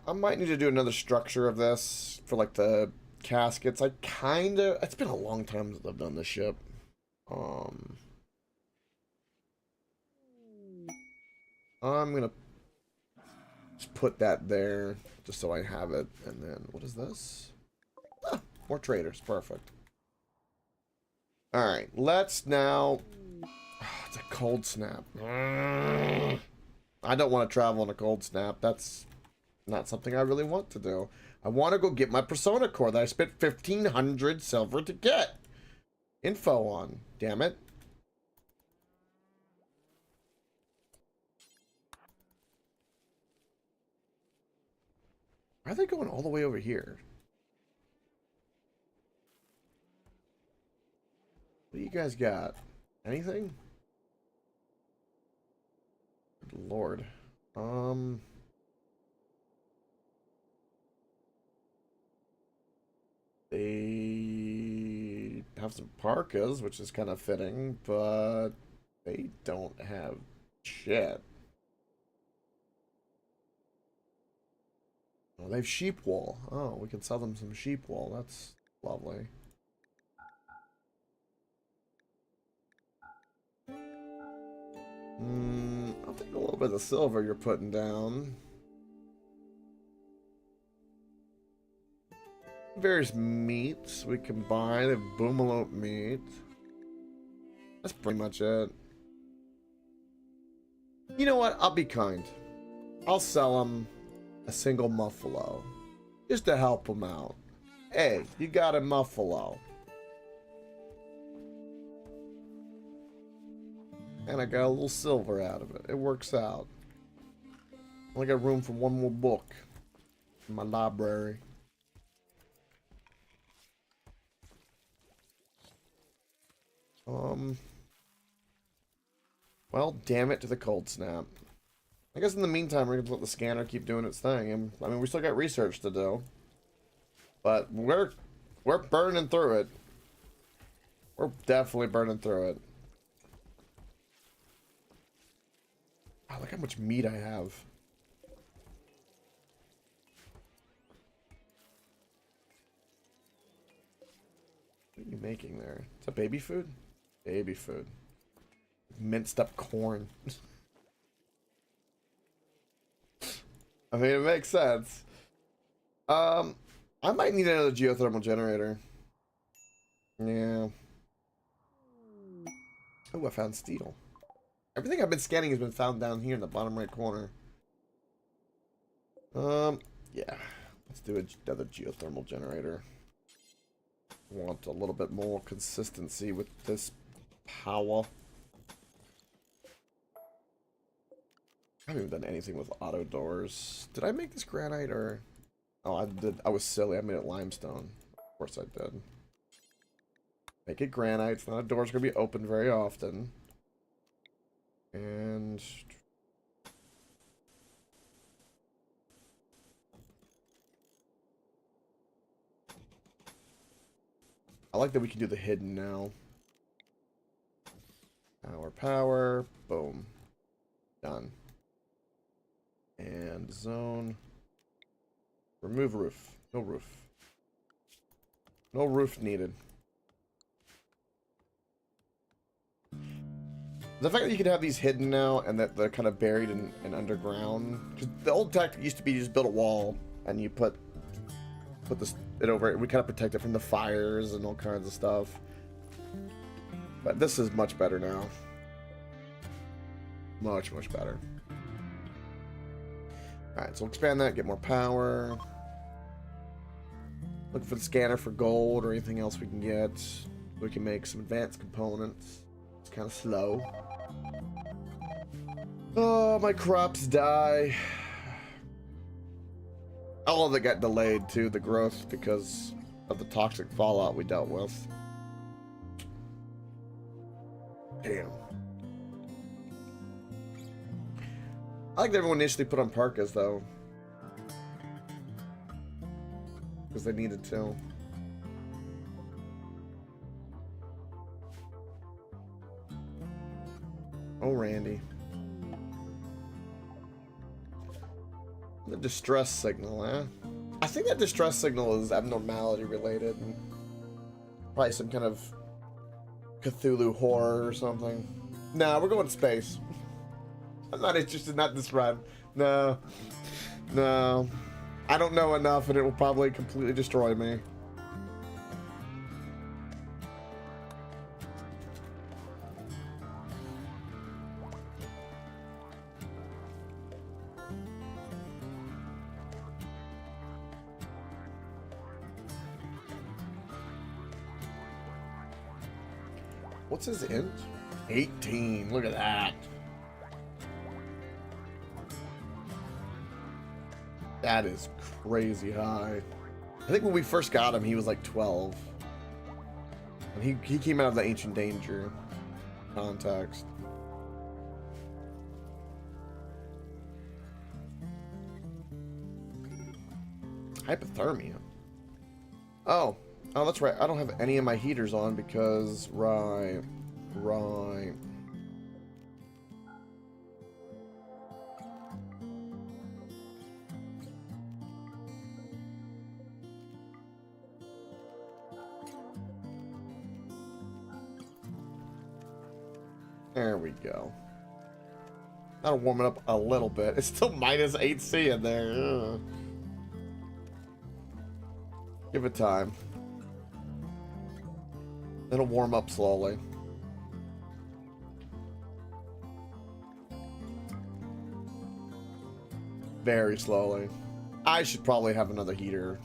I might need to do another structure of this for like the caskets. It's been a long time since I've done this ship. I'm gonna just put that there just so I have it. And then what is this? Ah, more traders. Perfect. All right, let's now. It's a cold snap. I don't want to travel on a cold snap. That's not something I really want to do. I want to go get my Persona core that I spent 1,500 silver to get info on. Damn it. Why are they going all the way over here? What do you guys got? Anything? Good Lord. They have some parkas, which is kind of fitting, but they don't have shit. Oh, they have sheep wool. Oh, we can sell them some sheep wool. That's lovely. I'll take a little bit of silver you're putting down. Various meats we can buy. They have boomalope meat. That's pretty much it. You know what? I'll be kind. I'll sell them a single muffalo. Just to help them out. Hey, you got a muffalo. And I got a little silver out of it. It works out. Only got room for one more book in my library. Well, damn it to the cold snap. I guess in the meantime, we're gonna let the scanner keep doing its thing. And I mean, we still got research to do, but we're burning through it. We're definitely burning through it. Oh, look how much meat I have. What are you making there? Is that baby food? Baby food. Minced up corn. I mean, it makes sense. I might need another geothermal generator. Yeah. Oh, I found steel. Everything I've been scanning has been found down here in the bottom right corner. Yeah. Let's do another geothermal generator. Want a little bit more consistency with this power. I haven't even done anything with auto doors. Did I make this granite or... Oh, I did. I was silly. I made it limestone. Of course I did. Make it granite. It's not a door's going to be open very often. And... I like that we can do the hidden now. Power. Boom. Done. And zone. Remove roof. No roof. No roof needed. The fact that you can have these hidden now and that they're kind of buried in underground. Because the old tactic used to be you just build a wall and you put it over it. We kind of protect it from the fires and all kinds of stuff. But this is much better now. Much, much better. Alright, so we'll expand that, get more power. Look for the scanner for gold or anything else we can get. We can make some advanced components. It's kind of slow. Oh, my crops die. All of it got delayed too, the growth, because of the toxic fallout we dealt with. Damn. I like that everyone initially put on parkas though. Because they needed to. Oh, Randy. The distress signal, eh? I think that distress signal is abnormality related. Probably some kind of Cthulhu horror or something. Nah, we're going to space. I'm not interested, not this run. No. No. I don't know enough and it will probably completely destroy me. What's his int? 18. Look at that. That is crazy high. I think when we first got him, he was like 12. And he came out of the Ancient Danger context. Hypothermia. Oh, that's right. I don't have any of my heaters on because right. There we go. That'll warm it up a little bit. It's still minus 8C in there. Ugh. Give it time. It'll warm up slowly. Very slowly. I should probably have another heater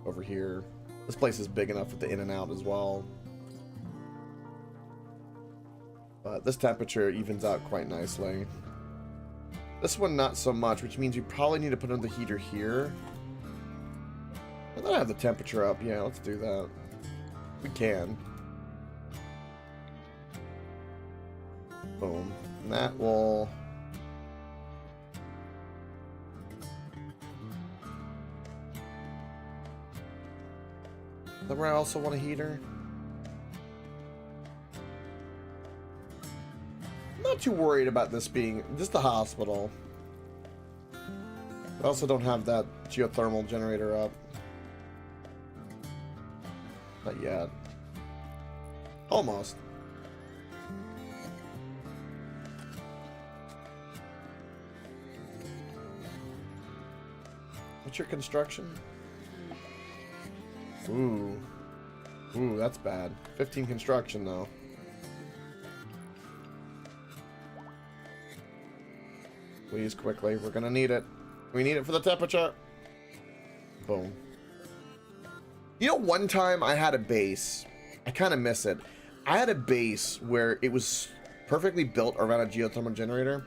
over here. This place is big enough with the in and out as well. But this temperature evens out quite nicely. This one not so much, which means you probably need to put another heater here. And then I have the temperature up. Yeah, let's do that. We can. Boom. And that will... Is that where I also want a heater? I'm not too worried about this being just the hospital. I also don't have that geothermal generator up. Not yet. Almost. What's your construction? Ooh. Ooh, that's bad. 15 construction, though. Please, quickly. We're gonna need it. We need it for the temperature. Boom. You know, one time I had a base. I kind of miss it. I had a base where it was perfectly built around a geothermal generator.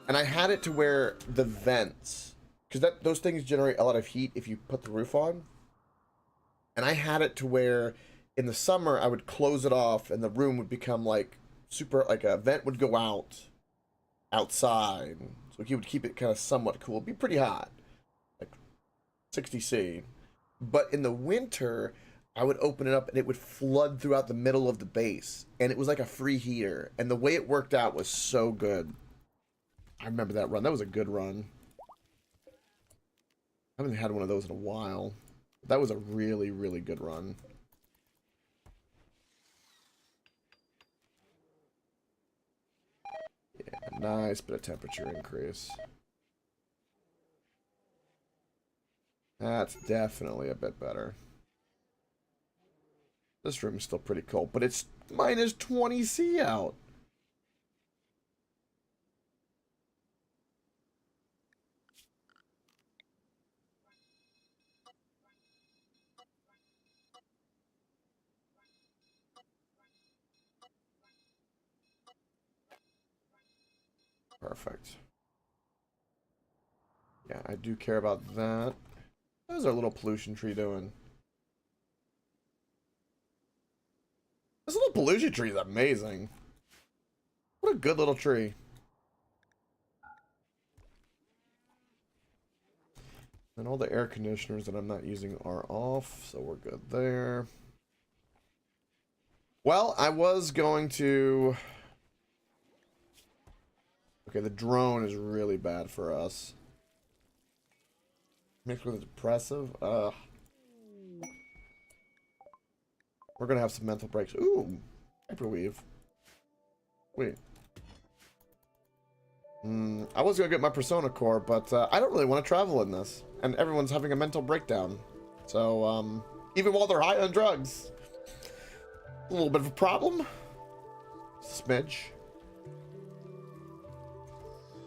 And I had it to where the vents... Because those things generate a lot of heat if you put the roof on. And I had it to where in the summer I would close it off and the room would become like super, like a vent would go outside. So he would keep it kind of somewhat cool. It'd be pretty hot. Like 60°C. But in the winter, I would open it up and it would flood throughout the middle of the base. And it was like a free heater. And the way it worked out was so good. I remember that run. That was a good run. I haven't had one of those in a while. That was a really, really good run. Yeah, nice bit of temperature increase. That's definitely a bit better. This room is still pretty cold, but it's minus 20°C out. Perfect. Yeah, I do care about that. How's our little pollution tree doing? This little pollution tree is amazing. What a good little tree. And all the air conditioners that I'm not using are off, so we're good there. Well, I was going to... Okay, the drone is really bad for us. Mixed with depressive. We're gonna have some mental breaks. Ooh, hyperweave. Wait. I was gonna get my Persona core, but I don't really want to travel in this, and everyone's having a mental breakdown. So, even while they're high on drugs, a little bit of a problem. Smidge.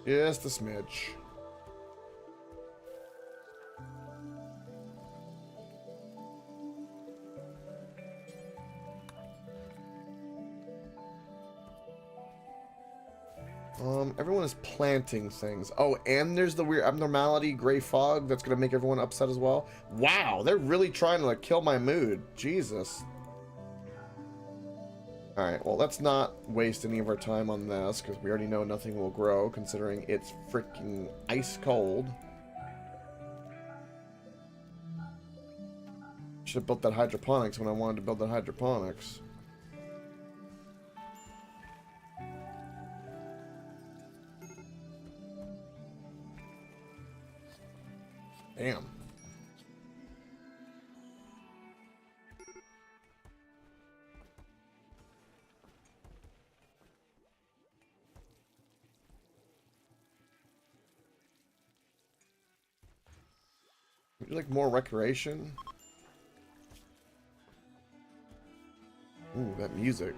Just a smidge. Everyone is planting things. Oh, and there's the weird abnormality, gray fog, that's gonna make everyone upset as well. Wow, they're really trying to like, kill my mood. Jesus. Alright, well, let's not waste any of our time on this, because we already know nothing will grow, considering it's freaking ice cold. Should have built that hydroponics when I wanted to build that hydroponics. Damn. Would you like more recreation? Ooh, that music.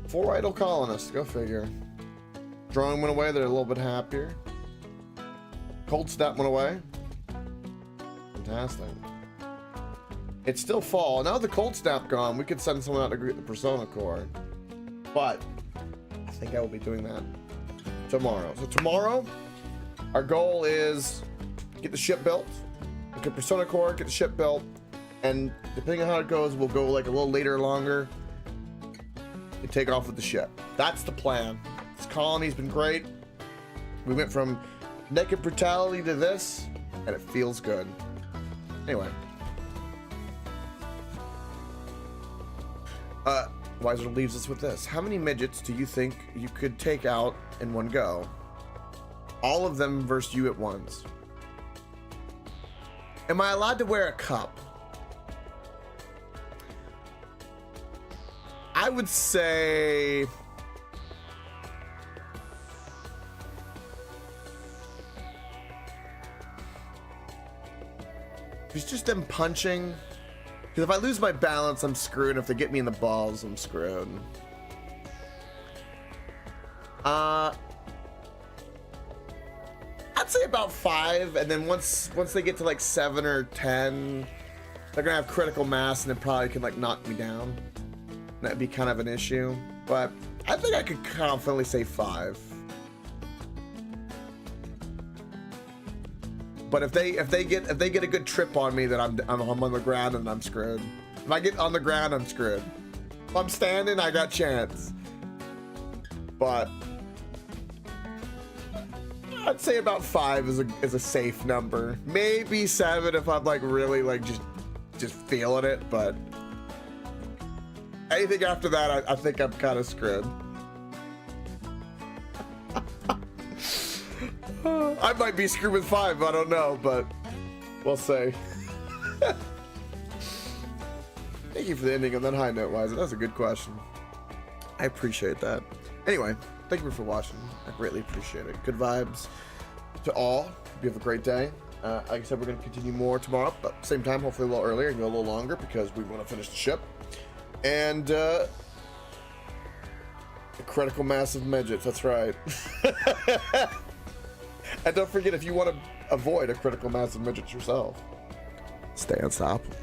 Four idle colonists, go figure. Drone went away, they're a little bit happier. Cold snap went away. Fantastic. It's still fall. Now the cold snap gone, we could send someone out to greet the Persona core. But I think I will be doing that tomorrow. So tomorrow, our goal is get the ship built, get Persona core, get the ship built, and depending on how it goes, we'll go like a little later, longer, and take off with the ship. That's the plan. This colony's been great. We went from naked brutality to this, and it feels good. Anyway. Weiser leaves us with this. How many midgets do you think you could take out in one go? All of them versus you at once. Am I allowed to wear a cup? I would say... It's just them punching. Because if I lose my balance, I'm screwed. If they get me in the balls, I'm screwed. I'd say about 5, and then once they get to like 7 or 10, they're gonna have critical mass, and it probably can like knock me down. That'd be kind of an issue, but I think I could confidently say 5. But if they get a good trip on me, then I'm on the ground and I'm screwed. If I get on the ground, I'm screwed. If I'm standing, I got chance. But I'd say about 5 is a safe number. Maybe 7 if I'm like really like just feeling it. But anything after that, I think I'm kind of screwed. I might be screwed with 5, I don't know, but we'll see. Thank you for the ending on that high note, Weiser. That was a good question. I appreciate that. Anyway, thank you for watching. I greatly appreciate it. Good vibes to all. Hope you have a great day. Like I said, we're going to continue more tomorrow, but same time, hopefully a little earlier and go a little longer because we want to finish the ship. And the critical mass of midgets, that's right. And don't forget, if you want to avoid a critical mass of midgets yourself, stay unstoppable.